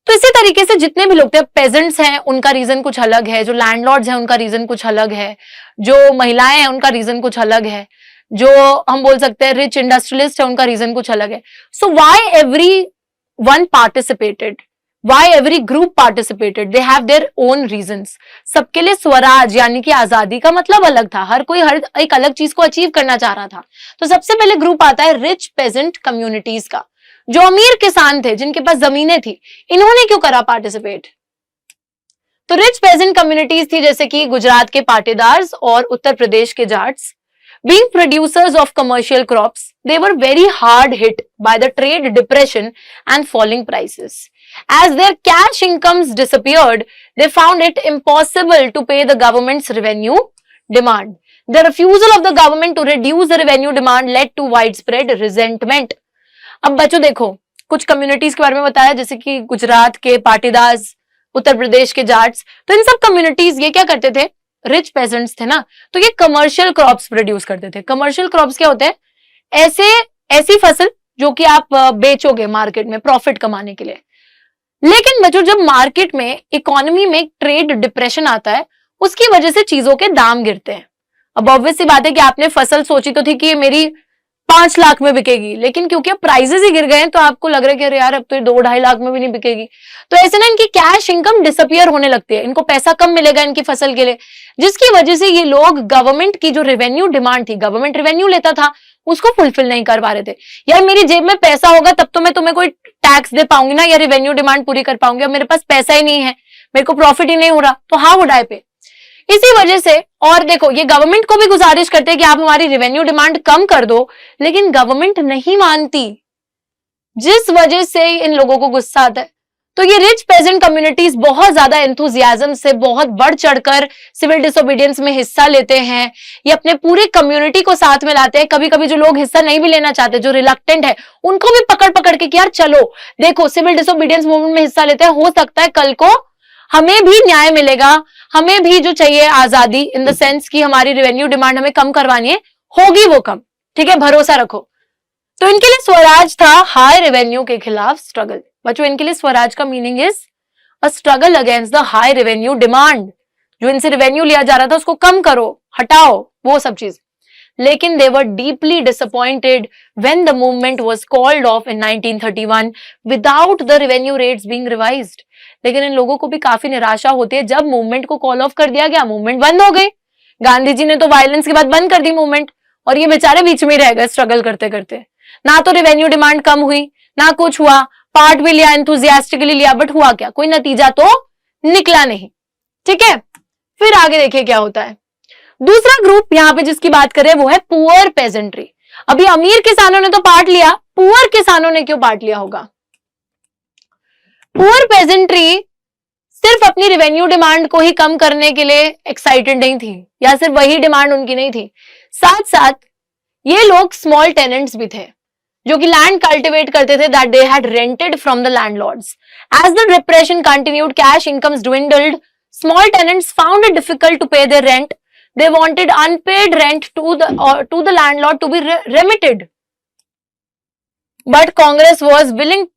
तो इसी तरीके से जितने भी लोग थे, पेजेंट्स हैं उनका रीजन कुछ अलग है, जो लैंडलॉर्ड्स हैं उनका रीजन कुछ अलग है, जो महिलाएं हैं उनका रीजन कुछ अलग है, जो हम बोल सकते हैं रिच इंडस्ट्रियलिस्ट है उनका रीजन कुछ अलग है। So why every one participated, why every group participated, they have their own reasons। सबके लिए स्वराज यानी कि आजादी का मतलब अलग था, हर कोई हर एक अलग चीज को अचीव करना चाह रहा था। तो सबसे पहले ग्रुप आता है रिच पेजेंट कम्युनिटीज का, जो अमीर किसान थे, जिनके पास जमीनें थी, इन्होंने क्यों करा पार्टिसिपेट? तो रिच पेजेंट कम्युनिटीज थी जैसे कि गुजरात के पाटीदार्स और उत्तर प्रदेश के Jats. Being producers of commercial crops, they were very hard hit by the trade depression and falling prices. As their cash incomes disappeared, they found it impossible to pay the government's revenue demand. The refusal of the government to reduce the revenue demand led to widespread resentment. अब बच्चों देखो, कुछ communities के बारे में बताया जैसे कि गुजरात के पाटीदार्स, उत्तर प्रदेश के जाट्स। तो इन सब कम्युनिटीज ये क्या करते थे, रिच पेजेंट्स थे ना, तो ये कमर्शियल क्रॉप्स प्रोड्यूस करते थे। कमर्शियल क्रॉप्स क्या होते हैं? ऐसी फसल जो कि आप बेचोगे मार्केट में प्रॉफिट कमाने के लिए। लेकिन बच्चों, जब मार्केट में, इकोनॉमी में ट्रेड डिप्रेशन आता है, उसकी वजह से चीजों के दाम गिरते हैं। अब ऑब्वियस सी बात है कि आपने फसल सोची तो थी कि मेरी 5 लाख में बिकेगी, लेकिन क्योंकि अब प्राइसेस ही गिर गए हैं तो आपको लग रहा है कि अरे यार अब तो 2-2.5 लाख में भी नहीं बिकेगी। तो ऐसे ना इनकी कैश इनकम डिसअपियर होने लगती है, इनको पैसा कम मिलेगा इनकी फसल के लिए, जिसकी वजह से ये लोग गवर्नमेंट की जो रेवेन्यू डिमांड थी, गवर्नमेंट रेवेन्यू लेता था, उसको फुलफिल नहीं कर पा रहे थे। यार मेरी जेब में पैसा होगा तब तो मैं तुम्हें कोई टैक्स दे पाऊंगी ना, या रेवेन्यू डिमांड पूरी कर पाऊंगी। अब मेरे पास पैसा ही नहीं है, मेरे को प्रॉफिट ही नहीं हो रहा, तो हाउ वुड आई पे? इसी वजह से, और देखो ये गवर्नमेंट को भी गुजारिश करते हैं कि आप हमारी रेवेन्यू डिमांड कम कर दो, लेकिन गवर्नमेंट नहीं मानती, जिस वजह से इन लोगों को गुस्सा आता है। तो ये रिच पेजेंट कम्युनिटीज बहुत ज्यादा एंथुजियाज्म से, बहुत बढ़ चढ़कर सिविल डिसोबीडियंस में हिस्सा लेते हैं। ये अपने पूरे कम्युनिटी को साथ में लाते हैं। कभी कभी जो लोग हिस्सा नहीं भी लेना चाहते, जो रिलक्टेंट है, उनको भी पकड़ पकड़ के कि यार चलो देखो सिविल डिसोबीडियंस मूवमेंट में हिस्सा लेते हैं, हो सकता है कल को हमें भी न्याय मिलेगा, हमें भी जो चाहिए आजादी, इन द सेंस कि हमारी रेवेन्यू डिमांड हमें कम करवानी है, होगी वो कम, ठीक है, भरोसा रखो। तो इनके लिए स्वराज था हाई रेवेन्यू के खिलाफ स्ट्रगल। बच्चों इनके लिए स्वराज का meaning is a struggle against the high revenue demand. जो इनसे रेवेन्यू लिया जा रहा था उसको कम करो, हटाओ, वो सब चीज। लेकिन they were deeply disappointed when the movement was called off in 1931 without the revenue rates being revised। लेकिन इन लोगों को भी काफी निराशा होती है जब मूवमेंट को कॉल ऑफ कर दिया गया, मूवमेंट बंद हो गई। गांधी जी ने तो वायलेंस के बाद बंद कर दी मूवमेंट, और ये बेचारे बीच में ही रह गए स्ट्रगल करते करते। ना तो रेवेन्यू डिमांड कम हुई, ना कुछ हुआ, पार्ट भी लिया, एंथुजियास्टिकली लिया, बट हुआ क्या, कोई नतीजा तो निकला नहीं। ठीक है, फिर आगे देखिए क्या होता है। दूसरा ग्रुप यहां पे जिसकी बात करें वो है पुअर पेजेंट्री। अभी अमीर किसानों ने तो पार्ट लिया, पुअर किसानों ने क्यों पार्ट लिया होगा? पुअर पेजेंट्री सिर्फ अपनी रेवेन्यू डिमांड को ही कम करने के लिए एक्साइटेड नहीं थी, या सिर्फ वही डिमांड उनकी नहीं थी, साथ साथ ये लोग स्मॉल टेनेंट्स भी थे जो कि लैंड कल्टिवेट करते थे, that they had rented from the landlords. As the repression continued, cash incomes dwindled, small tenants found it difficult to pay their rent. They wanted unpaid rent to the landlord to be remitted. But Congress was unwilling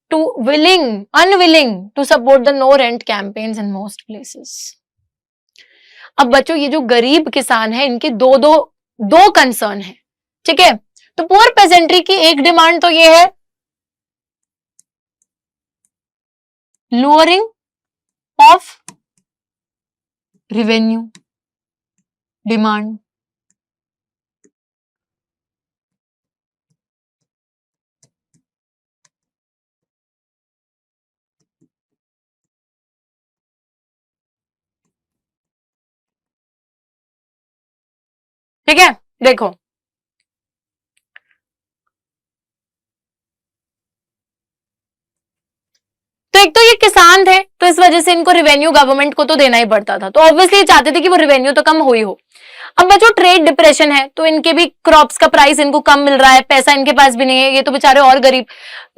to support the no rent campaigns in most places. अब बच्चों, ये जो गरीब किसान है इनके दो concern है। ठीक है, तो पुअर पेजेंट्री की एक डिमांड तो ये है लोअरिंग ऑफ रेवेन्यू डिमांड, ठीक है। देखो, तो एक तो ये किसान थे, तो इस वजह से इनको रेवेन्यू गवर्नमेंट को तो देना ही पड़ता था, तो ऑब्वियसली चाहते थे कि वो रेवेन्यू तो कम हो ही हो। अब बच्चों, ट्रेड डिप्रेशन है, तो इनके भी क्रॉप्स का प्राइस इनको कम मिल रहा है, पैसा इनके पास भी नहीं है, ये तो बेचारे और गरीब।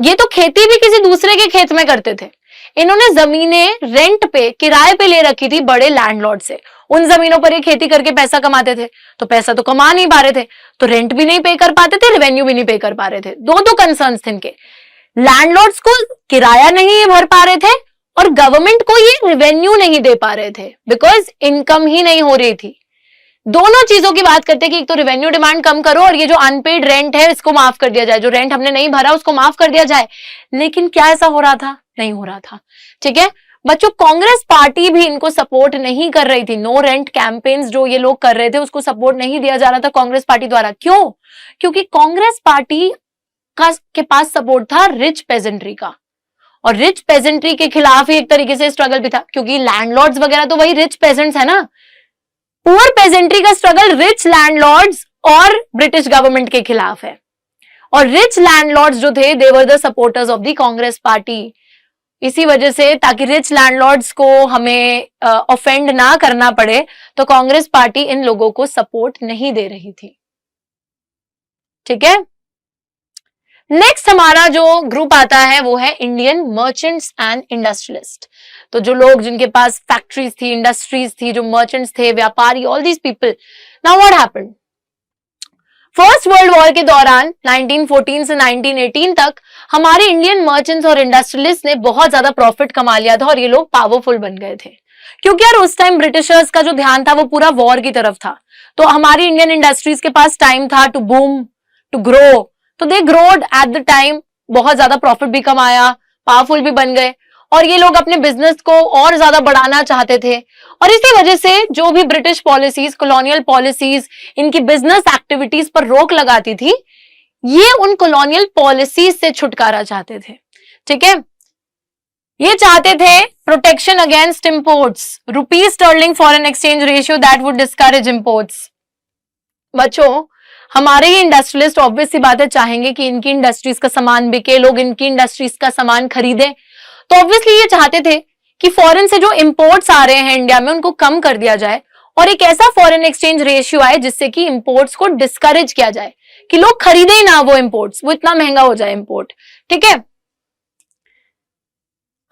ये तो खेती भी किसी दूसरे के खेत में करते थे, इन्होंने जमीनें रेंट पे, किराए पे ले रखी थी बड़े लैंडलॉर्ड से, उन जमीनों पर ये खेती करके पैसा कमाते थे, तो पैसा तो कमा नहीं पा रहे थे, तो रेंट भी नहीं पे कर पाते थे, रेवेन्यू भी नहीं पे कर पा रहे थे। दो कंसर्न्स थे इनके, लैंडलॉर्ड्स को किराया नहीं भर पा रहे थे और गवर्नमेंट को ये रेवेन्यू नहीं दे पा रहे थे, बिकॉज इनकम ही नहीं हो रही थी। दोनों चीजों की बात करते हैं कि एक तो रेवेन्यू डिमांड कम करो और ये जो अनपेड रेंट है इसको माफ कर दिया जाए, जो रेंट हमने नहीं भरा उसको माफ कर दिया जाए। लेकिन क्या ऐसा हो रहा था? नहीं हो रहा था। ठीक है बच्चों, कांग्रेस पार्टी भी इनको सपोर्ट नहीं कर रही थी। नो रेंट कैंपेन्स जो ये लोग कर रहे थे उसको सपोर्ट नहीं दिया जा रहा था कांग्रेस पार्टी द्वारा। क्यों? क्योंकि कांग्रेस पार्टी के पास सपोर्ट था रिच पेजेंट्री का, और रिच पेजेंट्री के खिलाफ ही एक तरीके से स्ट्रगल भी था, क्योंकि लैंडलॉर्ड्स वगैरह तो वही रिच पेजेंट्स है ना। पुअर पेजेंट्री का स्ट्रगल रिच लैंडलॉर्ड्स और ब्रिटिश गवर्नमेंट के खिलाफ है, और रिच लैंडलॉर्ड्स जो थे they were the supporters of the Congress party. इसी वजह से, ताकि रिच लैंडलॉर्ड्स को हमें ऑफेंड ना करना पड़े, तो कांग्रेस पार्टी इन लोगों को सपोर्ट नहीं दे रही थी। ठीक है, नेक्स्ट हमारा जो ग्रुप आता है वो है इंडियन मर्चेंट्स एंड इंडस्ट्रियलिस्ट। तो जो लोग जिनके पास फैक्ट्रीज थी, इंडस्ट्रीज थी, जो मर्चेंट्स थे, व्यापारी, all these people. Now what happened? First world war के दौरान 1914 से 1918 तक हमारे इंडियन मर्चेंट्स और इंडस्ट्रियलिस्ट ने बहुत ज्यादा प्रॉफिट कमा लिया था और ये लोग पावरफुल बन गए थे, क्योंकि यार उस टाइम ब्रिटिशर्स का जो ध्यान था वो पूरा वॉर की तरफ था। तो हमारी इंडियन इंडस्ट्रीज के पास टाइम था टू बूम, टू ग्रो, तो दे ग्रोड एट द टाइम, बहुत ज्यादा प्रॉफिट भी कमाया, पावरफुल भी बन गए, और ये लोग अपने बिजनेस को और ज्यादा बढ़ाना चाहते थे। और इसी वजह से जो भी ब्रिटिश पॉलिसीज, कॉलोनियल पॉलिसीज, इनकी बिजनेस एक्टिविटीज पर रोक लगाती थी, ये उन कॉलोनियल पॉलिसीज से छुटकारा चाहते थे। ठीक है, ये चाहते थे protection against imports, rupees sterling foreign exchange ratio that would discourage imports. बच्चों, हमारे ये इंडस्ट्रियलिस्ट ऑब्वियस सी बात है चाहेंगे कि इनकी इंडस्ट्रीज का सामान बिके, लोग इनकी इंडस्ट्रीज का सामान खरीदें, तो ऑब्वियसली ये चाहते थे कि फॉरेन से जो इंपोर्ट्स आ रहे हैं इंडिया में उनको कम कर दिया जाए और एक ऐसा फॉरेन एक्सचेंज रेशियो आए जिससे कि इंपोर्ट्स को डिस्करेज किया जाए, कि लोग खरीदे ही ना वो इंपोर्ट्स, वो इतना महंगा हो जाए इंपोर्ट। ठीक है,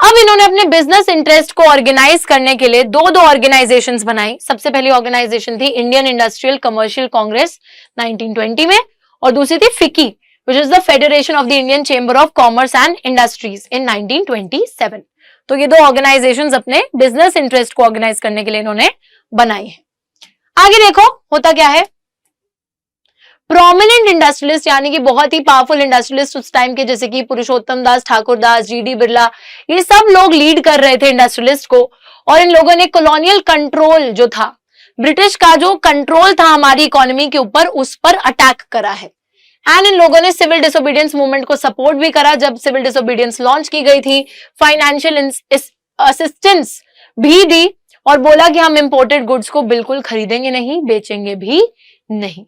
अब इन्होंने अपने बिजनेस इंटरेस्ट को ऑर्गेनाइज करने के लिए दो ऑर्गेनाइजेशंस बनाई। सबसे पहली ऑर्गेनाइजेशन थी इंडियन इंडस्ट्रियल कमर्शियल कांग्रेस 1920 में, और दूसरी थी फिकी, which is the federation of the Indian chamber of commerce and industries इन 1927। तो ये दो ऑर्गेनाइजेशंस अपने बिजनेस इंटरेस्ट को ऑर्गेनाइज करने के लिए इन्होंने बनाई है। आगे देखो होता क्या है, प्रोमिनेंट इंडस्ट्रियलिस्ट यानी कि बहुत ही पावरफुल इंडस्ट्रियलिस्ट उस टाइम के, जैसे कि पुरुषोत्तम दास ठाकुरदास, जीडी बिरला, ये सब लोग लीड कर रहे थे इंडस्ट्रियलिस्ट को, और इन लोगों ने कॉलोनियल कंट्रोल जो था, ब्रिटिश का जो कंट्रोल था हमारी इकोनॉमी के ऊपर, उस पर अटैक करा है। एंड इन लोगों ने सिविल डिसोबीडियंस मूवमेंट को सपोर्ट भी करा। जब सिविल डिसोबीडियंस लॉन्च की गई थी, फाइनेंशियल असिस्टेंस भी दी और बोला कि हम इंपोर्टेड गुड्स को बिल्कुल खरीदेंगे नहीं, बेचेंगे भी नहीं।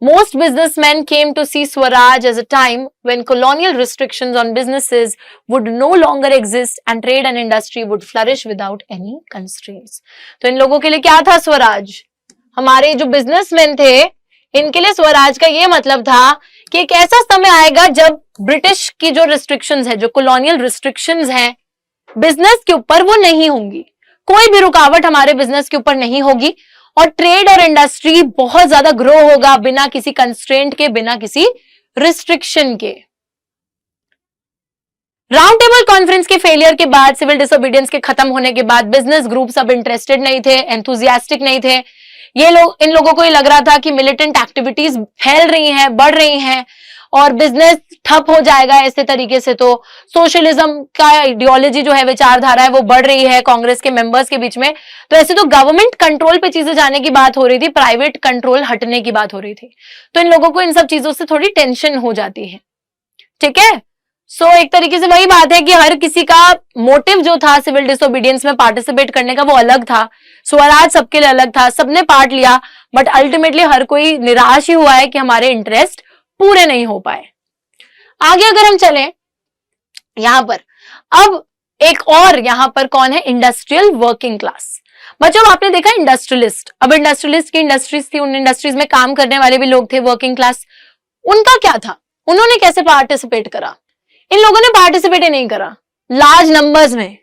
Most businessmen came to see Swaraj as a time when colonial restrictions on businesses would no longer exist and trade and industry would flourish without any constraints. तो इन लोगों के लिए क्या था स्वराज? हमारे जो बिजनेसमैन थे, इनके लिए स्वराज का ये मतलब था कि एक ऐसा समय आएगा जब ब्रिटिश की जो रिस्ट्रिक्शंस है, जो कॉलोनियल रिस्ट्रिक्शंस हैं बिजनेस के ऊपर, वो नहीं होंगी। कोई भी रुकावट हमारे बिजनेस के ऊपर नहीं होगी और ट्रेड और इंडस्ट्री बहुत ज्यादा ग्रो होगा, बिना किसी कंस्ट्रेंट के, बिना किसी रिस्ट्रिक्शन के। राउंड टेबल कॉन्फ्रेंस के फेलियर के बाद, सिविल डिसोबीडियंस के खत्म होने के बाद, बिजनेस ग्रुप सब इंटरेस्टेड नहीं थे, एंथुजियास्टिक नहीं थे। इन लोगों को ये लग रहा था कि मिलिटेंट एक्टिविटीज फैल रही हैं, बढ़ रही हैं और बिजनेस ठप हो जाएगा ऐसे तरीके से। तो सोशलिज्म का आइडियोलॉजी जो है, विचारधारा है, वो बढ़ रही है कांग्रेस के मेंबर्स के बीच में। तो ऐसे तो गवर्नमेंट कंट्रोल पे चीजें जाने की बात हो रही थी, प्राइवेट कंट्रोल हटने की बात हो रही थी। तो इन लोगों को इन सब चीजों से थोड़ी टेंशन हो जाती है। ठीक है, सो एक तरीके से वही बात है कि हर किसी का मोटिव जो था सिविल डिसोबीडियंस में पार्टिसिपेट करने का, वो अलग था। स्वराज सबके लिए अलग था, सबने पार्ट लिया, बट अल्टीमेटली हर कोई निराश ही हुआ है कि हमारे इंटरेस्ट पूरे नहीं हो पाए। आगे अगर हम चलें यहां पर, अब एक और यहां पर कौन है? Industrial working class. बच्चों आपने देखा इंडस्ट्रियलिस्ट, अब इंडस्ट्रियलिस्ट की इंडस्ट्रीज थी, उन इंडस्ट्रीज में काम करने वाले भी लोग थे, वर्किंग क्लास। उनका क्या था? उन्होंने कैसे पार्टिसिपेट करा? इन लोगों ने पार्टिसिपेट ही नहीं करा। लार्ज नंबर्स में,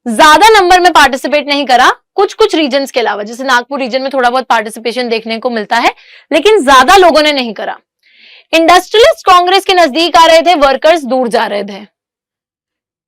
ज्यादा नंबर में पार्टिसिपेट नहीं करा, कुछ कुछ रीजन्स के अलावा। जैसे नागपुर रीजन में थोड़ा बहुत पार्टिसिपेशन देखने को मिलता है, लेकिन ज्यादा लोगों ने नहीं करा। इंडस्ट्रियलिस्ट कांग्रेस के नजदीक आ रहे थे, वर्कर्स दूर जा रहे थे।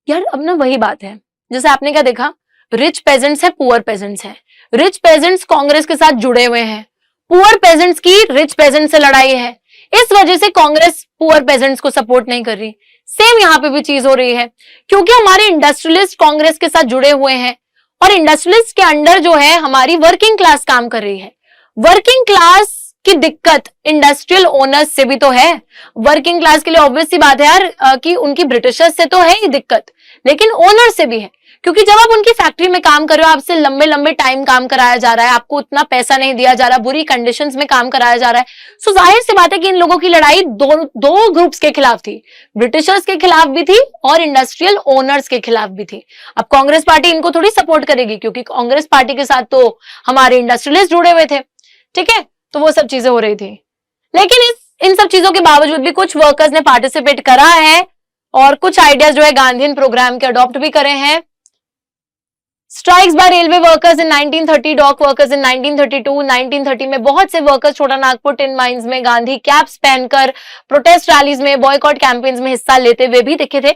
यार अब ना वही बात है, जैसे आपने क्या देखा, रिच पेजेंट्स है, पुअर पेजेंट्स है। रिच पेजेंट्स कांग्रेस के साथ जुड़े हुए हैं, पुअर पेजेंट्स की रिच पेजेंट्स से लड़ाई है। इस वजह से कांग्रेस पुअर पेजेंट्स को सपोर्ट नहीं कर रही। सेम यहां पे भी चीज हो रही है, क्योंकि हमारे इंडस्ट्रियलिस्ट कांग्रेस के साथ जुड़े हुए हैं और इंडस्ट्रियलिस्ट के अंडर जो है हमारी वर्किंग क्लास काम कर रही है। वर्किंग क्लास की दिक्कत इंडस्ट्रियल ओनर्स से भी तो है। वर्किंग क्लास के लिए ऑब्वियस सी बात है यार कि उनकी ब्रिटिशर्स से तो है ही दिक्कत, लेकिन ओनर से भी है, क्योंकि जब आप उनकी फैक्ट्री में काम कर रहे हो, आपसे लंबे लंबे टाइम काम कराया जा रहा है, आपको उतना पैसा नहीं दिया जा रहा, बुरी कंडीशंस में काम कराया जा रहा है। सो जाहिर सी बात है कि इन लोगों की लड़ाई दो ग्रुप्स के खिलाफ थी, ब्रिटिशर्स के खिलाफ भी थी और इंडस्ट्रियल ओनर्स के खिलाफ भी थी। अब कांग्रेस पार्टी इनको थोड़ी सपोर्ट करेगी, क्योंकि कांग्रेस पार्टी के साथ तो हमारे इंडस्ट्रियलिस्ट जुड़े हुए थे। ठीक है, तो वो सब चीजें हो रही थी, लेकिन इन सब चीजों के बावजूद भी कुछ वर्कर्स ने पार्टिसिपेट करा है और कुछ आइडियाज जो है गांधीयन प्रोग्राम के अडॉप्ट भी करे हैं। Strikes by railway workers in 1930, dock workers in 1932। 1930 में बहुत से वर्कर्स छोटा नागपुर टिन माइंस में गांधी कैप्स पहनकर प्रोटेस्ट रैलीज में, बॉयकॉट कैंपेन्स में हिस्सा लेते हुए भी दिखे थे।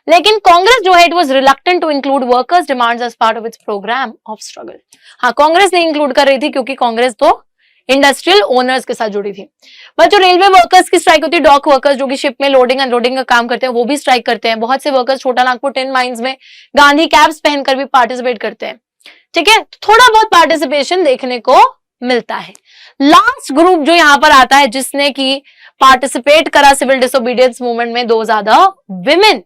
लेकिन कांग्रेस जो है it was reluctant to include workers demands as part of its programme of struggle. हाँ, कांग्रेस नहीं इंक्लूड कर रही थी क्योंकि कांग्रेस तो इंडस्ट्रियल ओनर्स के साथ जुड़ी थी। बट जो रेलवे वर्कर्स की स्ट्राइक होती है, डॉक वर्कर्स जो कि शिप में लोडिंग अनलोडिंग का काम करते हैं, वो भी स्ट्राइक करते हैं। बहुत से वर्कर्स छोटा नागपुर टिन माइंस में गांधी कैप्स पहनकर भी पार्टिसिपेट करते हैं। ठीक है, थोड़ा बहुत पार्टिसिपेशन देखने को मिलता है। लास्ट ग्रुप जो यहाँ पर आता है जिसने की पार्टिसिपेट करा सिविल डिसोबीडियंस मूवमेंट में, दो ज्यादा विमेन,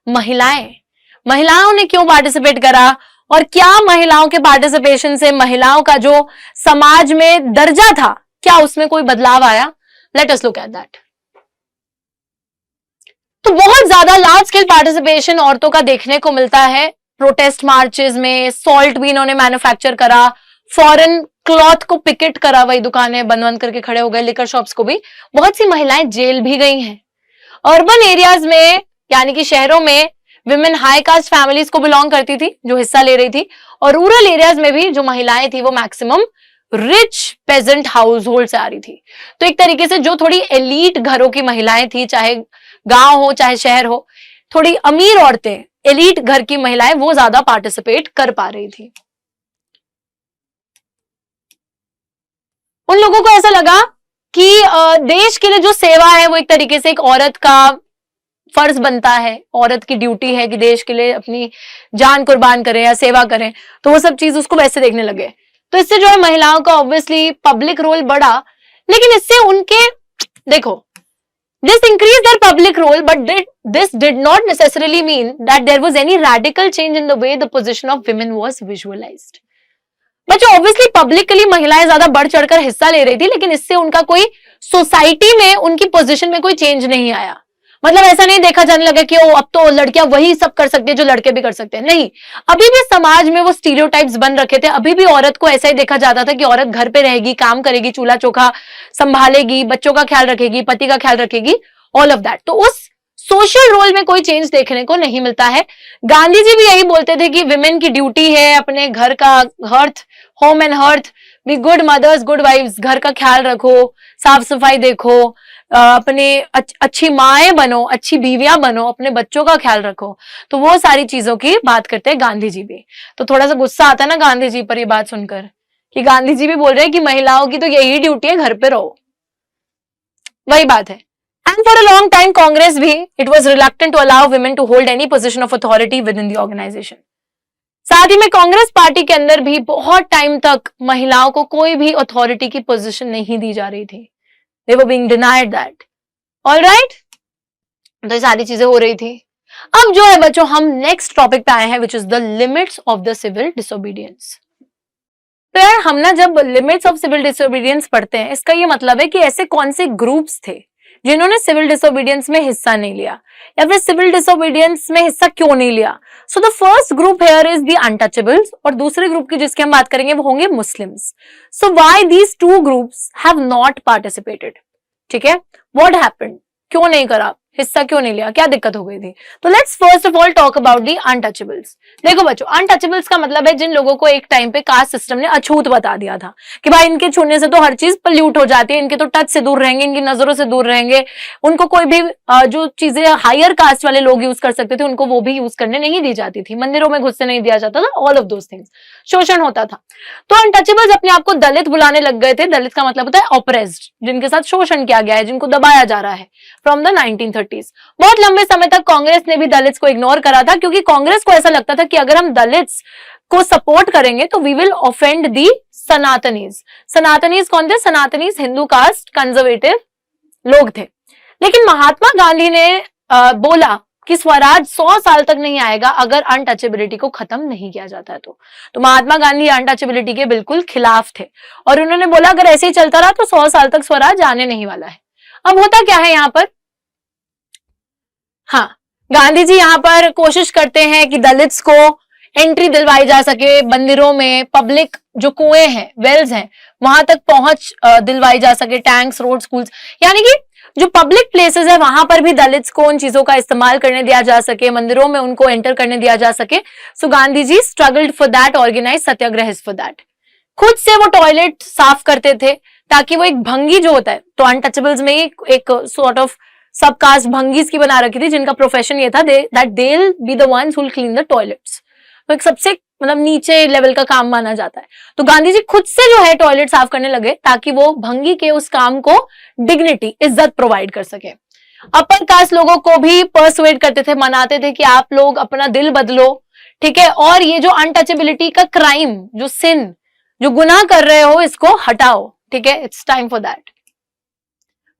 महिलाएं। महिलाओं ने क्यों पार्टिसिपेट करा और क्या महिलाओं के पार्टिसिपेशन से महिलाओं का जो समाज में दर्जा था, क्या उसमें कोई बदलाव आया? Let us look at that. तो बहुत ज्यादा लार्ज स्केल पार्टिसिपेशन औरतों का देखने को मिलता है प्रोटेस्ट मार्चेस में। सॉल्ट भी इन्होंने मैन्युफैक्चर करा, फॉरेन क्लॉथ को पिकेट करा, वही दुकानें बंद बंद करके खड़े हो गए, लिकर शॉप्स को भी। बहुत सी महिलाएं जेल भी गई हैं। अर्बन एरियाज में यानी कि शहरों में विमेन हाई कास्ट फैमिलीज को बिलोंग करती थी जो हिस्सा ले रही थी, और रूरल एरियाज में भी जो महिलाएं थी वो maximum rich peasant household से आ रही थी। तो एक तरीके से जो थोड़ी एलीट घरों की महिलाएं थी, चाहे गांव हो चाहे शहर हो, थोड़ी अमीर औरतें, एलीट घर की महिलाएं, वो ज्यादा पार्टिसिपेट कर पा रही थी। उन लोगों को ऐसा लगा कि देश के लिए जो सेवा है वो एक तरीके से एक औरत का फर्ज बनता है, औरत की ड्यूटी है कि देश के लिए अपनी जान कुर्बान करें या सेवा करें। तो वो सब चीज उसको वैसे देखने लगे। तो इससे जो है महिलाओं का ऑब्वियसली पब्लिक रोल बढ़ा, लेकिन इससे उनके, देखो, this increased their public role, but this did not necessarily mean that there was any radical change in the way the position of women was visualized. बच्चों ऑब्वियसली पब्लिकली महिलाएं ज्यादा बढ़ चढ़कर हिस्सा ले रही थी, लेकिन इससे उनका कोई सोसाइटी में उनकी पोजीशन में कोई चेंज नहीं आया। मतलब ऐसा नहीं देखा जाने लगा कि ओ अब तो लड़कियां वही सब कर सकती है जो लड़के भी कर सकते हैं, नहीं। अभी भी समाज में वो स्टीरियोटाइप्स बन रखे थे, अभी भी औरत को ऐसा ही देखा जाता था कि औरत घर पे रहेगी, काम करेगी, चूल्हा चौखा संभालेगी, बच्चों का ख्याल रखेगी, पति का ख्याल रखेगी, ऑल ऑफ दैट। तो उस सोशल रोल में कोई चेंज देखने को नहीं मिलता है। गांधी जी भी यही बोलते थे कि विमेन की ड्यूटी है अपने घर का, hearth, home and hearth, be good mothers, good wifes, घर का ख्याल रखो, साफ सफाई देखो, अपने अच्छी माएं बनो, अच्छी बीवियां बनो, अपने बच्चों का ख्याल रखो। तो वो सारी चीजों की बात करते हैं गांधी जी भी। तो थोड़ा सा गुस्सा आता है ना गांधी जी पर ये बात सुनकर, कि गांधी जी भी बोल रहे हैं कि महिलाओं की तो यही ड्यूटी है, घर पे रहो। वही बात है। And for a long time, Congress भी, it was reluctant to allow women to hold any position of authority within the organization. साथ ही में कांग्रेस पार्टी के अंदर भी बहुत टाइम तक महिलाओं को कोई भी अथॉरिटी की पोजीशन नहीं दी जा रही थी। They were being denied that. All right? तो ये सारी चीजें हो रही थी। अब जो है बच्चों, हम नेक्स्ट टॉपिक पे आए हैं, which is the limits of the civil disobedience. तो यार हम ना जब लिमिट्स ऑफ सिविल डिसोबीडियंस पढ़ते हैं, इसका ये मतलब है कि ऐसे कौन से ग्रुप्स थे जिन्होंने सिविल डिसोबीडियंस में हिस्सा नहीं लिया, या फिर सिविल डिसोबीडियंस में हिस्सा क्यों नहीं लिया। So the first group here is the untouchables, और दूसरे ग्रुप की जिसकी हम बात करेंगे वो होंगे Muslims. So why these two groups have not participated, ठीक है, व्हाट हैपेंड, क्यों नहीं करा, हिस्सा क्यों नहीं लिया, क्या दिक्कत हो गई थी। तो let's first of all talk about the untouchables. देखो बच्चों, अनटचेबल्स का मतलब है जिन लोगों को एक टाइम पे कास्ट सिस्टम ने अछूत बता दिया था कि भाई इनके छूने से तो हर चीज पल्यूट हो जाती है, इनके तो टच से दूर रहेंगे, इनकी नजरों से दूर रहेंगे, उनको कोई भी जो चीजें हायर कास्ट वाले लोग यूज कर सकते थे उनको वो भी यूज करने नहीं दी जाती थी, मंदिरों में घुसने नहीं दिया जाता था, ऑल ऑफ दोज थिंग्स, शोषण होता था। तो अनटचेबल्स अपने आप को दलित बुलाने लग गए थे। दलित का मतलब होता है ऑप्रेस्ड, जिनके साथ शोषण किया गया है, जिनको दबाया जा रहा है, फ्रॉम द 1930s। बहुत लंबे समय तक कांग्रेस ने भी दलित्स को इग्नोर करा था, क्योंकि कांग्रेस को ऐसा लगता था कि अगर हम दलित्स को सपोर्ट करेंगे तो वी विल ऑफेंड दी सनातनीज। सनातनीज कौन थे? सनातनीज हिंदू कास्ट कंजर्वेटिव लोग थे। लेकिन महात्मा गांधी ने बोला कि स्वराज 100 साल तक नहीं आएगा अगर अनटचेबिलिटी को खत्म नहीं किया जाता है। तो महात्मा गांधी अनटचेबिलिटी के बिल्कुल खिलाफ थे, और उन्होंने बोला अगर ऐसे ही चलता रहा तो 100 साल तक स्वराज आने नहीं वाला है। अब होता क्या है यहाँ पर, हाँ, गांधी जी यहाँ पर कोशिश करते हैं कि दलित्स को एंट्री दिलवाई जा सके, मंदिरों में, पब्लिक जो कुएं हैं, वेल्स हैं, वहां तक पहुंच दिलवाई जा सके, टैंक्स, रोड, स्कूल्स, यानी कि जो पब्लिक प्लेसेस है वहां पर भी दलित्स को उन चीजों का इस्तेमाल करने दिया जा सके, मंदिरों में उनको एंटर करने दिया जा सके। So Gandhi ji struggled for that, organise satyagraha for that. खुद से वो टॉयलेट साफ करते थे ताकि वो एक भंगी जो होता है, तो अनटचेबल्स में एक सॉर्ट ऑफ सब कास्ट भंगीज की बना रखी थी, जिनका प्रोफेशन ये था that they will be the ones who will clean the toilets. तो एक सबसे मतलब नीचे लेवल का काम माना जाता है। तो गांधी जी खुद से जो है टॉयलेट साफ करने लगे ताकि वो भंगी के उस काम को डिग्निटी, इज्जत प्रोवाइड कर सके। अपर कास्ट लोगों को भी पर्सुएड करते थे, मनाते थे कि आप लोग अपना दिल बदलो, ठीक है, और ये जो अनटचेबिलिटी का क्राइम, जो सिन, जो गुनाह कर रहे हो, इसको हटाओ, ठीक है, इट्स टाइम फॉर दैट।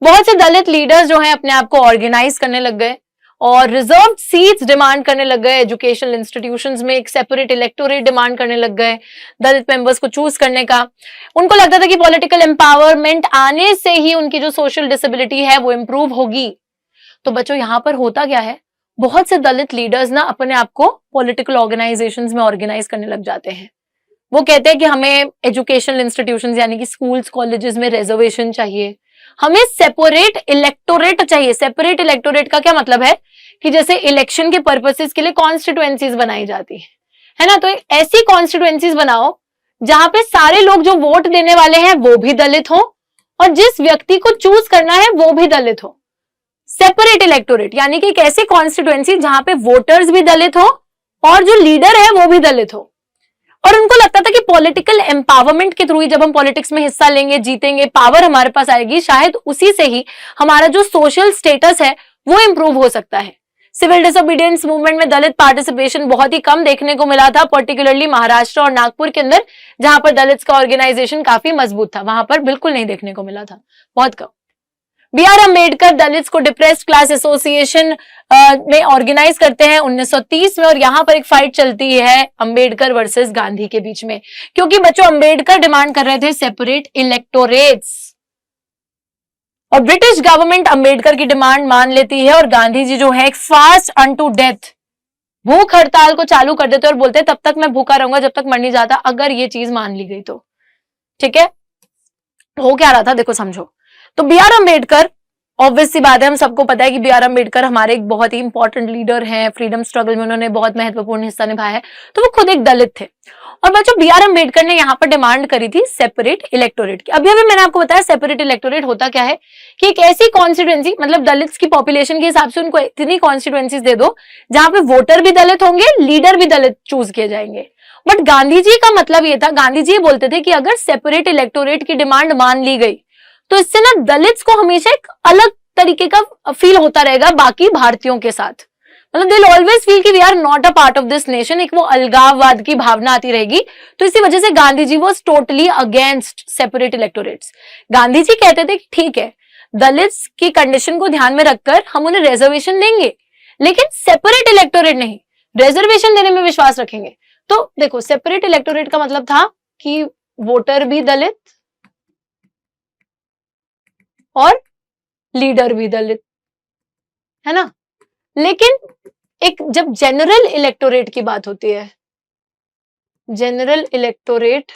बहुत से दलित लीडर्स जो हैं अपने आप को ऑर्गेनाइज करने लग गए और रिजर्व्ड सीट्स डिमांड करने लग गए, एजुकेशनल इंस्टीट्यूशंस में एक सेपरेट इलेक्टोरेट डिमांड करने लग गए दलित मेंबर्स को चूज करने का। उनको लगता था कि पॉलिटिकल एम्पावरमेंट आने से ही उनकी जो सोशल डिसेबिलिटी है वो इंप्रूव होगी। तो बच्चों यहाँ पर होता क्या है, बहुत से दलित लीडर्स ना अपने आप को पॉलिटिकल ऑर्गेनाइजेशंस में ऑर्गेनाइज करने लग जाते हैं। वो कहते हैं कि हमें एजुकेशनल इंस्टीट्यूशंस यानी कि स्कूल्स, कॉलेजेस में रिजर्वेशन चाहिए, हमें सेपरेट इलेक्टोरेट चाहिए। सेपरेट इलेक्टोरेट का क्या मतलब है कि जैसे इलेक्शन के पर्पसेस के लिए कॉन्स्टिट्यूएंसीज बनाई जाती है ना, तो ऐसी कॉन्स्टिट्यूएंसीज बनाओ जहां पे सारे लोग जो वोट देने वाले हैं वो भी दलित हो और जिस व्यक्ति को चूज करना है वो भी दलित हो। सेपरेट इलेक्टोरेट यानी कि एक ऐसी कॉन्स्टिट्यूएंसी जहां पे वोटर्स भी दलित हो और जो लीडर है वो भी दलित हो। और उनको लगता था कि पॉलिटिकल एम्पावरमेंट के थ्रू ही जब हम पॉलिटिक्स में हिस्सा लेंगे, जीतेंगे, पावर हमारे पास आएगी, शायद उसी से ही हमारा जो सोशल स्टेटस है वो इंप्रूव हो सकता है। सिविल डिसोबीडियंस मूवमेंट में दलित पार्टिसिपेशन बहुत ही कम देखने को मिला था, पर्टिकुलरली महाराष्ट्र और नागपुर के अंदर, जहां पर दलित्स का ऑर्गेनाइजेशन काफी मजबूत था, वहां पर बिल्कुल नहीं देखने को मिला था, बहुत कम। बी आर अम्बेडकर दलित्स को डिप्रेस्ड क्लास एसोसिएशन में ऑर्गेनाइज करते हैं 1930 में, और यहां पर एक फाइट चलती है अम्बेडकर वर्सेस गांधी के बीच में, क्योंकि बच्चों अम्बेडकर डिमांड कर रहे थे सेपरेट इलेक्टोरेट्स, और ब्रिटिश गवर्नमेंट अम्बेडकर की डिमांड मान लेती है, और गांधी जी जो है एक फास्ट अनटू डेथ भूख हड़ताल को चालू कर देते और बोलते तब तक मैं भूखा रहूंगा जब तक मर नहीं जाता, अगर ये चीज मान ली गई तो। ठीक है, हो क्या रहा था देखो समझो। तो बी आर अम्बेडकर, ऑब्वियस सी बात है, हम सबको पता है कि बी आर अम्बेडकर हमारे एक बहुत ही इंपॉर्टेंट लीडर हैं, फ्रीडम स्ट्रगल में उन्होंने बहुत महत्वपूर्ण हिस्सा निभाया है, तो वो खुद एक दलित थे। और बच्चों बी आर अम्बेडकर ने यहाँ पर डिमांड करी थी सेपरेट इलेक्टोरेट की। अभी मैंने आपको बताया सेपरेट इलेक्टोरेट होता क्या है कि एक ऐसी कॉन्स्टिट्यूएंसी, मतलब दलित्स की पॉपुलेशन के हिसाब से उनको इतनी कॉन्स्टिट्यूएंसीज दे दो जहां पे वोटर भी दलित होंगे, लीडर भी दलित चूज किए जाएंगे। बट गांधी जी का मतलब ये था, गांधी जी बोलते थे कि अगर सेपरेट इलेक्टोरेट की डिमांड मान ली गई तो इससे ना दलित्स को हमेशा एक अलग तरीके का फील होता रहेगा बाकी भारतीयों के साथ, मतलब दे ऑलवेज फील कि we are not a part of this nation, एक वो अलगाववाद की भावना आती रहेगी। तो इसी वजह से Gandhi ji was totally against separate electorates. Gandhi ji कहते थे कि ठीक है, दलित्स की कंडीशन को ध्यान में रखकर हम उन्हें रिजर्वेशन देंगे, लेकिन सेपरेट इलेक्टोरेट नहीं, रिजर्वेशन देने में विश्वास रखेंगे। तो देखो सेपरेट इलेक्टोरेट का मतलब था कि वोटर भी दलित और लीडर भी दलित, है ना। लेकिन एक जब जनरल इलेक्टोरेट की बात होती है, जनरल इलेक्टोरेट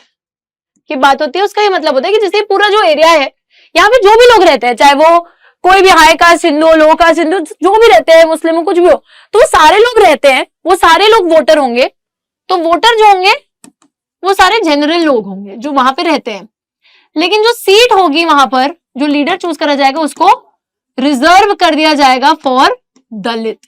की बात होती है, उसका ये मतलब होता है कि जैसे पूरा जो एरिया है, यहाँ पे जो भी लोग रहते हैं, चाहे वो कोई भी हाई कास्ट हिंदू, लो कास्ट हिंदू, जो भी रहते हैं, मुस्लिम कुछ भी हो, तो वो सारे लोग रहते हैं, वो सारे लोग वोटर होंगे। तो वोटर जो होंगे वो सारे जनरल लोग होंगे जो वहां पे रहते हैं, लेकिन जो सीट होगी वहां पर जो लीडर चूज करा जाएगा उसको रिजर्व कर दिया जाएगा फॉर दलित।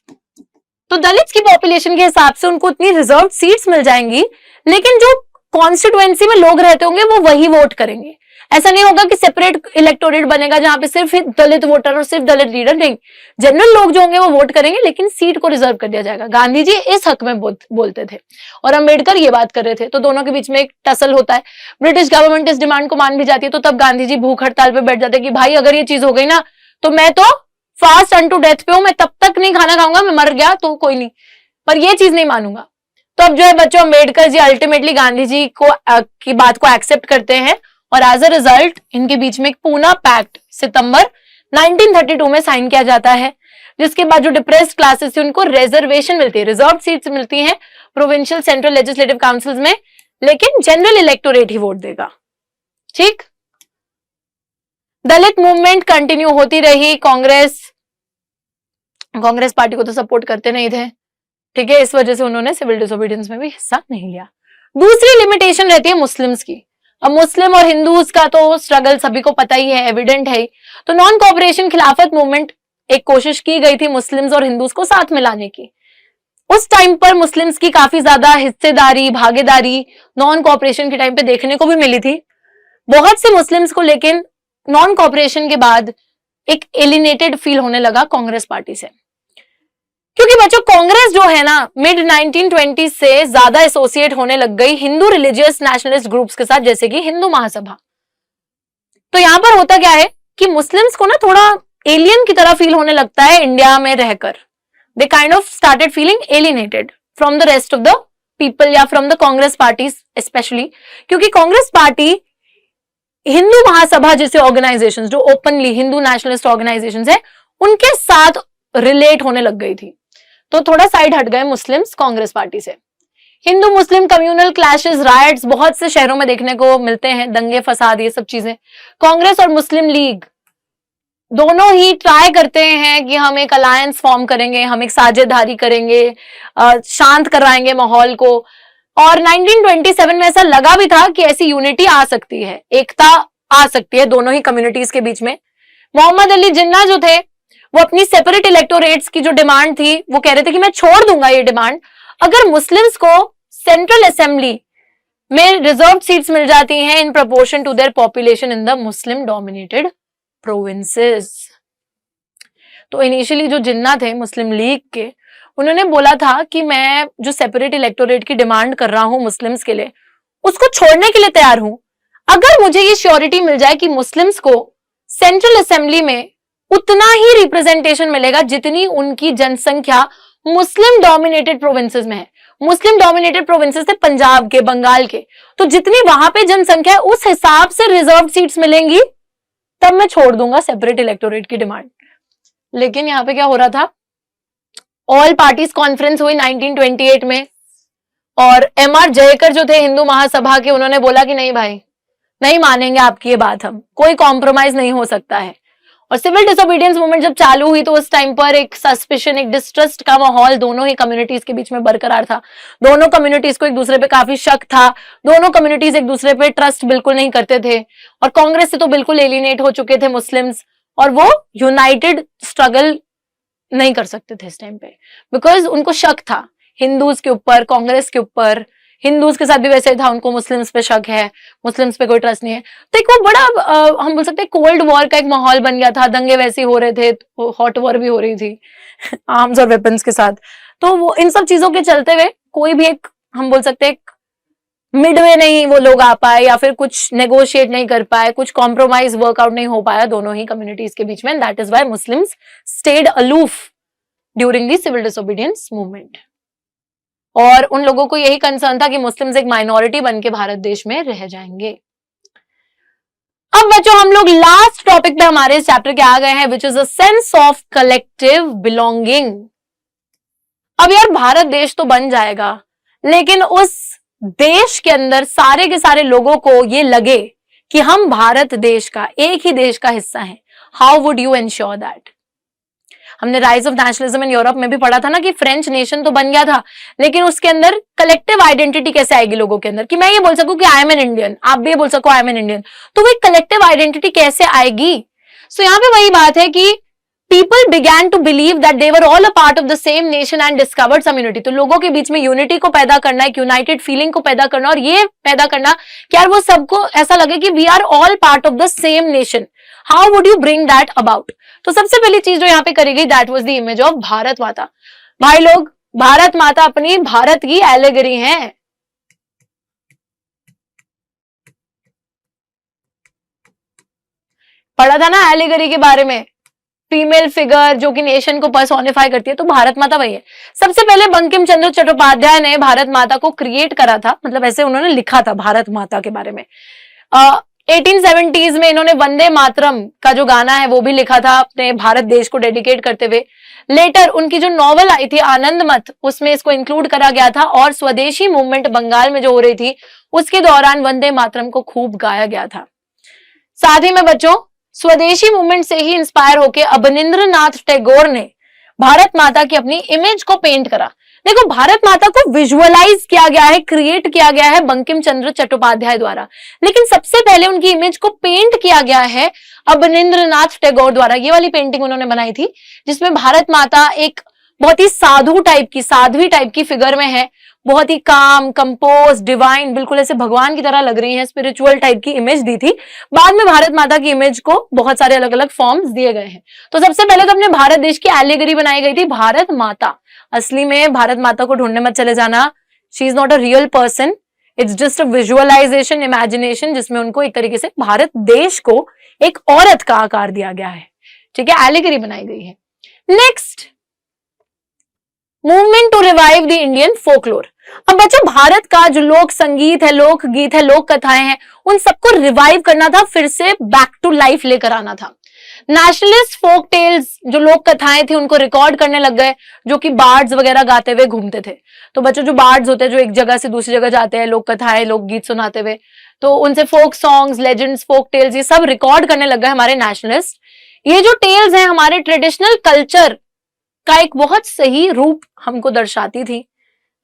तो दलित की पॉपुलेशन के हिसाब से उनको इतनी रिजर्व सीट्स मिल जाएंगी, लेकिन जो कॉन्स्टिट्यूएंसी में लोग रहते होंगे वो वही वोट करेंगे। ऐसा नहीं होगा कि सेपरेट इलेक्टोरेट बनेगा जहां पे सिर्फ दलित वोटर और सिर्फ दलित लीडर, नहीं, जनरल लोग जो होंगे वो वोट करेंगे, लेकिन सीट को रिजर्व कर दिया जाएगा। गांधी जी इस हक में बोलते थे और अम्बेडकर ये बात कर रहे थे, तो दोनों के बीच में एक टसल होता है। ब्रिटिश गवर्नमेंट इस डिमांड को मान भी जाती है, तो तब गांधी जी भूख हड़ताल पे बैठ जाते कि भाई अगर ये चीज हो गई ना तो मैं तो फास्ट अनटू डेथ पे हूं, मैं तब तक नहीं खाना खाऊंगा, मैं मर गया तो कोई नहीं, पर ये चीज नहीं मानूंगा। तो अब जो है बच्चों अम्बेडकर जी अल्टीमेटली गांधी जी को की बात को एक्सेप्ट करते हैं और एज अ रिजल्ट इनके बीच में एक पूना पैक्ट सितंबर 1932 में साइन किया जाता है, जिसके बाद जो डिप्रेस्ड क्लासेस थी उनको रिजर्वेशन मिलती है, रिजर्व सीट्स मिलती हैं प्रोविंशियल सेंट्रल लेजिस्लेटिव काउंसिल्स में, लेकिन जनरल इलेक्टोरेट ही वोट देगा। ठीक, दलित मूवमेंट कंटिन्यू होती रही, कांग्रेस पार्टी को तो सपोर्ट करते नहीं थे, ठीक है, इस वजह से उन्होंने सिविल डिसोबीडियंस में भी हिस्सा नहीं लिया। दूसरी लिमिटेशन रहती है मुस्लिम्स की। अब मुस्लिम और हिंदूज का तो स्ट्रगल सभी को पता ही है, एविडेंट है। तो नॉन कोऑपरेशन खिलाफत मूवमेंट, एक कोशिश की गई थी मुस्लिम्स और हिंदूज को साथ मिलाने की। उस टाइम पर मुस्लिम्स की काफी ज्यादा हिस्सेदारी, भागीदारी नॉन कोऑपरेशन के टाइम पे देखने को भी मिली थी। बहुत से मुस्लिम्स को लेकिन नॉन कोऑपरेशन के बाद एक एलिनेटेड फील होने लगा कांग्रेस पार्टी से, क्योंकि बच्चों कांग्रेस जो है ना मिड 1920 से ज्यादा एसोसिएट होने लग गई हिंदू रिलीजियस नेशनलिस्ट ग्रुप्स के साथ, जैसे कि हिंदू महासभा। तो यहां पर होता क्या है कि मुस्लिम्स को ना थोड़ा एलियन की तरह फील होने लगता है इंडिया में रहकर। They kind of started feeling alienated from the rest of the people या from the Congress party specially, क्योंकि कांग्रेस पार्टी हिंदू महासभा जैसे ऑर्गेनाइजेशंस जो ओपनली हिंदू नेशनलिस्ट ऑर्गेनाइजेशंस है उनके साथ रिलेट होने लग गई थी। तो थोड़ा साइड हट गए मुस्लिम्स कांग्रेस पार्टी से। हिंदू मुस्लिम कम्युनल क्लैशेस, राइट्स बहुत से शहरों में देखने को मिलते हैं, दंगे फसाद ये सब चीजें। कांग्रेस और मुस्लिम लीग दोनों ही ट्राई करते हैं कि हम एक अलायंस फॉर्म करेंगे, हम एक साझेदारी करेंगे, शांत कराएंगे माहौल को। और 1927 में ऐसा लगा भी था कि ऐसी यूनिटी आ सकती है, एकता आ सकती है दोनों ही कम्युनिटीज के बीच में। मोहम्मद अली जिन्ना जो थे वो अपनी सेपरेट इलेक्टोरेट्स की जो डिमांड थी वो कह रहे थे कि मैं छोड़ दूंगा ये डिमांड अगर मुस्लिम्स को सेंट्रल असेंबली में रिजर्व सीट्स मिल जाती हैं in proportion to their population in the Muslim dominated provinces. तो इनिशियली जो जिन्ना थे मुस्लिम लीग के, उन्होंने बोला था कि मैं जो सेपरेट इलेक्टोरेट की डिमांड कर रहा हूं मुस्लिम्स के लिए, उसको छोड़ने के लिए तैयार हूं, अगर मुझे ये श्योरिटी मिल जाए कि मुस्लिम्स को सेंट्रल असेंबली में उतना ही रिप्रेजेंटेशन मिलेगा जितनी उनकी जनसंख्या मुस्लिम डोमिनेटेड प्रोविंसेस में है। मुस्लिम डोमिनेटेड प्रोविंसेस थे पंजाब के, बंगाल के, तो जितनी वहां पे जनसंख्या है उस हिसाब से रिजर्व सीट्स मिलेंगी, तब मैं छोड़ दूंगा सेपरेट इलेक्टोरेट की डिमांड। लेकिन यहां पे क्या हो रहा था, ऑल पार्टीज कॉन्फ्रेंस हुई 1928 में, और एमआर जयकर जो थे हिंदू महासभा के, उन्होंने बोला कि नहीं भाई, नहीं मानेंगे आपकी ये बात, हम कोई कॉम्प्रोमाइज नहीं हो सकता है। और सिविल डिसोबीडियंस मूवमेंट जब चालू हुई तो उस टाइम पर एक सस्पिशन, एक डिस्ट्रस्ट का माहौल दोनों ही कम्युनिटीज के बीच में बरकरार था। दोनों कम्युनिटीज को एक दूसरे पे काफी शक था, दोनों कम्युनिटीज एक दूसरे पे ट्रस्ट बिल्कुल नहीं करते थे, और कांग्रेस से तो बिल्कुल एलिनेट हो चुके थे मुस्लिम्स, और वो यूनाइटेड स्ट्रगल नहीं कर सकते थे इस टाइम पे, बिकॉज उनको शक था हिंदूज के ऊपर, कांग्रेस के ऊपर। हिंदूज के साथ भी वैसे ही था, उनको मुस्लिम्स पे शक है, मुस्लिम्स पे कोई ट्रस्ट नहीं है। तो एक वो बड़ा हम बोल सकते हैं कोल्ड वॉर का एक माहौल बन गया था, दंगे वैसे हो रहे थे, हॉट वॉर भी हो रही थी आर्म्स और वेपन्स के साथ। तो वो इन सब चीजों के चलते हुए कोई भी एक हम बोल सकते हैं मिडवे नहीं वो लोग आ पाए, या फिर कुछ नेगोशिएट नहीं कर पाए, कुछ कॉम्प्रोमाइज वर्कआउट नहीं हो पाया दोनों ही कम्युनिटीज के बीच में। That is why Muslims stayed aloof during the civil disobedience movement. और उन लोगों को यही कंसर्न था कि मुस्लिम्स एक माइनॉरिटी बन के भारत देश में रह जाएंगे। अब बच्चों हम लोग लास्ट टॉपिक पे हमारे इस चैप्टर के आ गए हैं, which is a sense of collective belonging. अब यार भारत देश तो बन जाएगा, लेकिन उस देश के अंदर सारे के सारे लोगों को ये लगे कि हम भारत देश का, एक ही देश का हिस्सा हैं। How would you ensure that? हमने rise of nationalism in Europe में भी पढ़ा था ना कि फ्रेंच नेशन तो बन गया था, लेकिन उसके अंदर कलेक्टिव आइडेंटिटी कैसे आएगी लोगों के अंदर, कि मैं ये बोल सकूं कि आई एम एन इंडियन, आप भी ये बोल सको आई एम एन इंडियन, तो वो कलेक्टिव आइडेंटिटी कैसे आएगी? सो यहाँ पे वही बात है कि people began to believe that they were all a part of the same nation and discovered some unity। तो लोगों के बीच में यूनिटी को पैदा करना, एक यूनाइटेड फीलिंग को पैदा करना, और ये पैदा करना कि यार वो सबको ऐसा लगे कि we are all part of the same nation. How would you bring that about? तो सबसे पहली चीज जो यहाँ पे करी गई, that was the image of Bharat Mata. भाई लोग, भारत माता अपनी भारत की एलेगरी है। पढ़ा था ना एलेगरी के बारे में, फीमेल फिगर जो कि नेशन को पर्सोनिफाई करती है, तो भारत माता वही है। सबसे पहले बंकिम चंद्र चट्टोपाध्याय ने भारत माता को क्रिएट करा था, मतलब ऐसे उन्होंने लिखा था भारत माता के बारे में। 1870s में इन्होंने वंदे मातरम का जो गाना है वो भी लिखा था अपने भारत देश को डेडिकेट करते हुए। लेटर उनकी जो नॉवल आई थी आनंद मत, उसमें इसको इंक्लूड करा गया था, और स्वदेशी मूवमेंट बंगाल में जो हो रही थी उसके दौरान वंदे मातरम को खूब गाया गया था। साथ ही में बच्चों, स्वदेशी मूवमेंट से ही इंस्पायर होकर अवनींद्रनाथ टैगोर ने भारत माता की अपनी इमेज को पेंट करा। देखो, भारत माता को विजुअलाइज किया गया है, क्रिएट किया गया है बंकिम चंद्र चट्टोपाध्याय द्वारा, लेकिन सबसे पहले उनकी इमेज को पेंट किया गया है अवनींद्रनाथ टैगोर द्वारा। ये वाली पेंटिंग उन्होंने बनाई थी जिसमें भारत माता एक बहुत ही साधु टाइप की, साध्वी टाइप की फिगर में है, बहुत ही काम, कंपोज, डिवाइन, बिल्कुल ऐसे भगवान की तरह लग रही है, स्पिरिचुअल टाइप की इमेज दी थी। बाद में भारत माता की इमेज को बहुत सारे अलग अलग फॉर्म्स दिए गए हैं। तो सबसे पहले तो अपने भारत देश की एलिगरी बनाई गई थी भारत माता। असली में भारत माता को ढूंढने मत चले जाना, she is not a real person, it's just a visualisation, imagination, जिसमें उनको एक तरीके से भारत देश को एक औरत का आकार दिया गया है। ठीक है, एलिगरी बनाई गई है। Next, movement to revive the Indian folklore. अब बच्चों, भारत का जो लोक संगीत है, लोक गीत है, लोक कथाएं हैं, उन सबको रिवाइव करना था, फिर से बैक टू लाइफ लेकर आना था। नेशनलिस्ट फोक टेल्स जो लोक कथाएं थी उनको रिकॉर्ड करने लग गए, जो कि बार्ड्स वगैरह गाते हुए घूमते थे। तो बच्चों, जो बार्ड्स होते हैं जो एक जगह से दूसरी जगह जाते हैं लोक कथाएं, लोक गीत सुनाते हुए, तो उनसे folk songs, legends, folk tales, ये सब रिकॉर्ड करने लग गए हमारे नेशनलिस्ट। ये जो टेल्स हैं हमारे ट्रेडिशनल कल्चर का एक बहुत सही रूप हमको दर्शाती थी,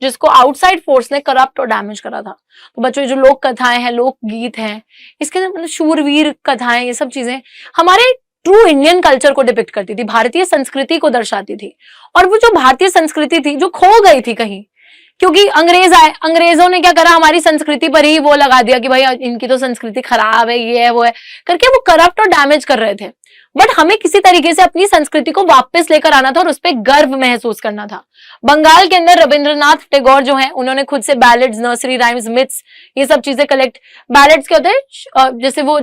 जिसको आउटसाइड फोर्स ने करप्ट और डैमेज करा था। तो बच्चों, जो लोक कथाएं हैं, लोक गीत हैं, इसके अंदर मतलब शूरवीर कथाएं, ये सब चीजें हमारे ट्रू इंडियन कल्चर को डिपिक्ट करती थी, भारतीय संस्कृति को दर्शाती थी। और वो जो भारतीय संस्कृति थी जो खो गई थी कहीं, क्योंकि अंग्रेज आए, अंग्रेजों ने क्या करा, हमारी संस्कृति पर ही वो लगा दिया कि भाई इनकी तो संस्कृति खराब है, ये है वो है करके, वो करप्ट और डैमेज कर रहे थे। बट हमें किसी तरीके से अपनी संस्कृति को वापस लेकर आना था और उस पर गर्व महसूस करना था। बंगाल के अंदर रविंद्रनाथ टैगोर जो है, उन्होंने खुद से बैलेड्स, नर्सरी राइम्स, मिथ्स, ये सब चीजें कलेक्ट। बैलेड्स क्या होते हैं, जैसे वो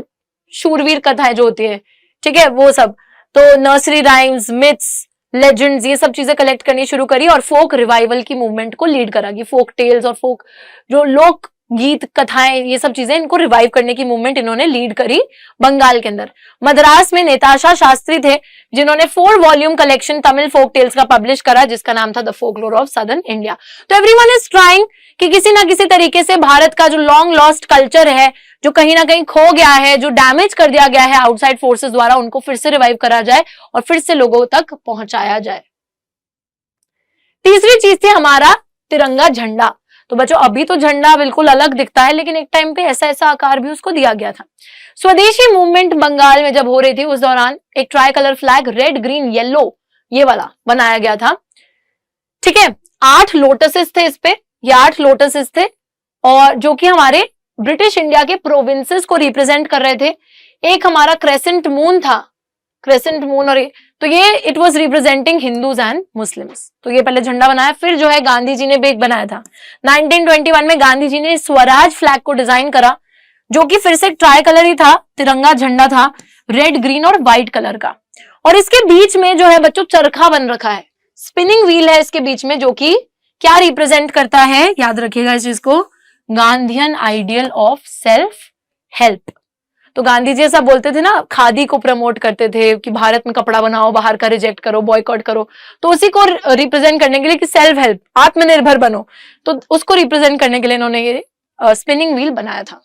शूरवीर कथाएं जो होती है, ठीक है, वो सब। तो नर्सरी राइम्स, मिथ्स, लेजेंड्स, ये सब चीजें कलेक्ट करनी शुरू करी और फोक रिवाइवल की मूवमेंट को लीड करा कि फोक टेल्स और फोक जो लोक गीत, कथाएं, ये सब चीजें, इनको रिवाइव करने की मूवमेंट इन्होंने लीड करी बंगाल के अंदर। मद्रास में नेताशा शास्त्री थे, जिन्होंने 4 volume collection Tamil folk tales का पब्लिश करा, जिसका नाम था the folklore of southern India. तो एवरीवन इज ट्राइंग कि किसी ना किसी तरीके से भारत का जो लॉन्ग लॉस्ट कल्चर है, जो कहीं ना कहीं खो गया है, जो डैमेज कर दिया गया है आउटसाइड फोर्सेस द्वारा, उनको फिर से रिवाइव करा जाए और फिर से लोगों तक पहुंचाया जाए। तीसरी चीज थी हमारा तिरंगा झंडा। तो बच्चों, अभी तो झंडा बिल्कुल अलग दिखता है, लेकिन एक टाइम पे ऐसा ऐसा आकार भी उसको दिया गया था। स्वदेशी मूवमेंट बंगाल में जब हो रही थी, उस दौरान एक try colour flag, red, green, yellow, ये वाला बनाया गया था। ठीक है, 8 लोटसेस थे इस पे, ये 8 लोटसेस थे, और जो कि हमारे ब्रिटिश इंडिया के प्रोविंसेस को रिप्रेजेंट कर रहे थे। एक हमारा क्रेसेंट मून था, क्रेसेंट मून, और तो ये it was representing Hindus and Muslims. तो ये पहले झंडा बनाया, फिर जो है गांधी जी ने भी एक बनाया था। 1921 में गांधी जी ने स्वराज फ्लैग को डिजाइन करा, जो कि फिर से ट्राई कलर ही था, तिरंगा झंडा था, रेड, ग्रीन और व्हाइट कलर का। और इसके बीच में जो है बच्चों चरखा बन रखा है, स्पिनिंग व्हील है इसके बीच में, जो कि क्या रिप्रेजेंट करता है, याद रखिएगा इस चीज को, Gandhian ideal of self help. तो गांधी जी ऐसा बोलते थे ना, खादी को प्रमोट करते थे कि भारत में कपड़ा बनाओ, बाहर का रिजेक्ट करो, बॉयकॉट करो। तो उसी को रिप्रेजेंट करने के लिए कि सेल्फ हेल्प, आत्मनिर्भर बनो, तो उसको रिप्रेजेंट करने के लिए इन्होंने ये स्पिनिंग व्हील बनाया था।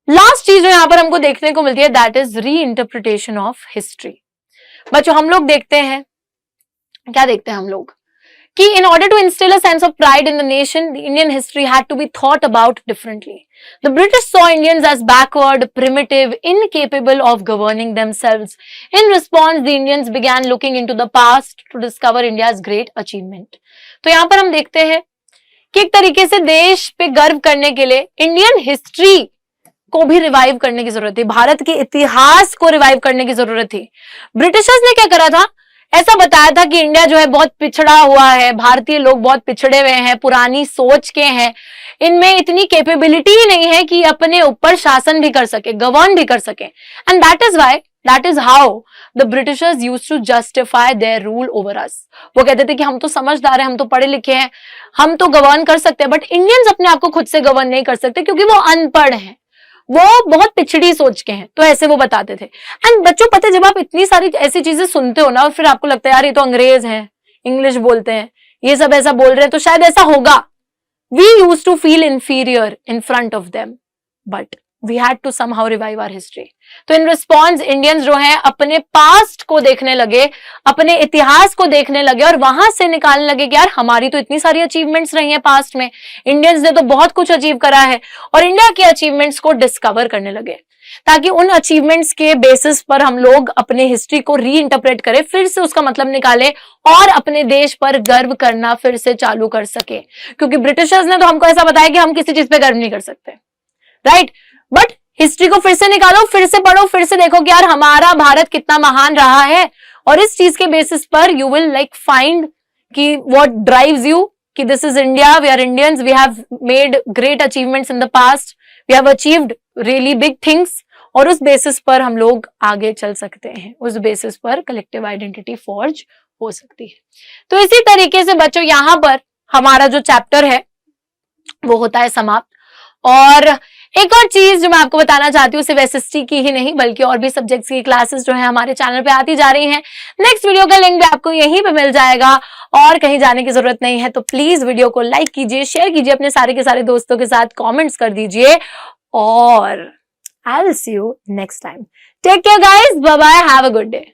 लास्ट चीज जो यहां पर हमको देखने को मिलती है, दैट इज री इंटरप्रिटेशन ऑफ हिस्ट्री। बच्चों, हम लोग देखते हैं, क्या देखते हैं हम लोग, कि in order to instill a sense of pride in the nation, the Indian history had to be thought about differently. The British saw Indians as backward, primitive, incapable of governing themselves. In response, the Indians began looking into the past to discover India's great achievement. तो यहाँ पर हम देखते हैं कि एक तरीके से देश पे गर्व करने के लिए इंडियन हिस्ट्री को भी रिवाइव करने की जरूरत थी, भारत के इतिहास को रिवाइव करने की जरूरत थी। ब्रिटिशर्स ने क्या करा था, ऐसा बताया था कि इंडिया जो है बहुत पिछड़ा हुआ है, भारतीय लोग बहुत पिछड़े हुए हैं, पुरानी सोच के हैं, इनमें इतनी कैपेबिलिटी ही नहीं है कि अपने ऊपर शासन भी कर सके, गवर्न भी कर सके। And that is how the Britishers used to justify their rule over us. वो कहते थे कि हम तो समझदार हैं, हम तो पढ़े लिखे हैं, हम तो गवर्न कर सकते हैं, बट इंडियंस अपने आप को खुद से गवर्न नहीं कर सकते क्योंकि वो अनपढ़ हैं, वो बहुत पिछड़ी सोच के हैं। तो ऐसे वो बताते थे। एंड बच्चों, पता है, जब आप इतनी सारी ऐसी चीजें सुनते हो ना, और फिर आपको लगता है यार ये तो अंग्रेज हैं, इंग्लिश बोलते हैं, ये सब ऐसा बोल रहे हैं, तो शायद ऐसा होगा। We used to feel inferior in front of them, but we had to somehow revive our history. तो इन रिस्पॉन्स इंडियंस जो है अपने पास्ट को देखने लगे, अपने इतिहास को देखने लगे, और वहां से निकालने लगे कि यार हमारी तो इतनी सारी अचीवमेंट्स रही हैं पास्ट में, इंडियंस ने तो बहुत कुछ अचीव करा है, और इंडिया के अचीवमेंट्स को डिस्कवर करने लगे, ताकि उन अचीवमेंट्स के बेसिस पर हम लोग अपने हिस्ट्री को री इंटरप्रेट करें, फिर से उसका मतलब निकाले और अपने देश पर गर्व करना फिर से चालू कर सके। क्योंकि ब्रिटिशर्स ने तो हमको ऐसा बताया कि हम किसी चीज पे गर्व नहीं कर सकते, राइट? बट हिस्ट्री को फिर से निकालो, फिर से पढ़ो, फिर से देखो कि यार हमारा भारत कितना महान रहा है, और इस चीज के बेसिस पर यू विल लाइक फाइंड कि व्हाट ड्राइव्स यू, कि this is India, we are Indians, we have made great achievements in the past, we have achieved really big things, और उस बेसिस पर हम लोग आगे चल सकते हैं, उस बेसिस पर कलेक्टिव आइडेंटिटी फॉर्ज हो सकती है। तो इसी तरीके से बच्चों यहां पर हमारा जो चैप्टर है वो होता है समाप्त। और एक और चीज जो मैं आपको बताना चाहती हूँ, सिर्फ एसएसटी की ही नहीं बल्कि और भी सब्जेक्ट्स की क्लासेस जो है हमारे चैनल पे आती जा रही हैं। नेक्स्ट वीडियो का लिंक भी आपको यहीं पे मिल जाएगा और कहीं जाने की जरूरत नहीं है। तो प्लीज वीडियो को लाइक कीजिए, शेयर कीजिए अपने सारे के सारे दोस्तों के साथ, कमेंट्स कर दीजिए, और I will see you next time. Take care guys, bye bye, have a good day.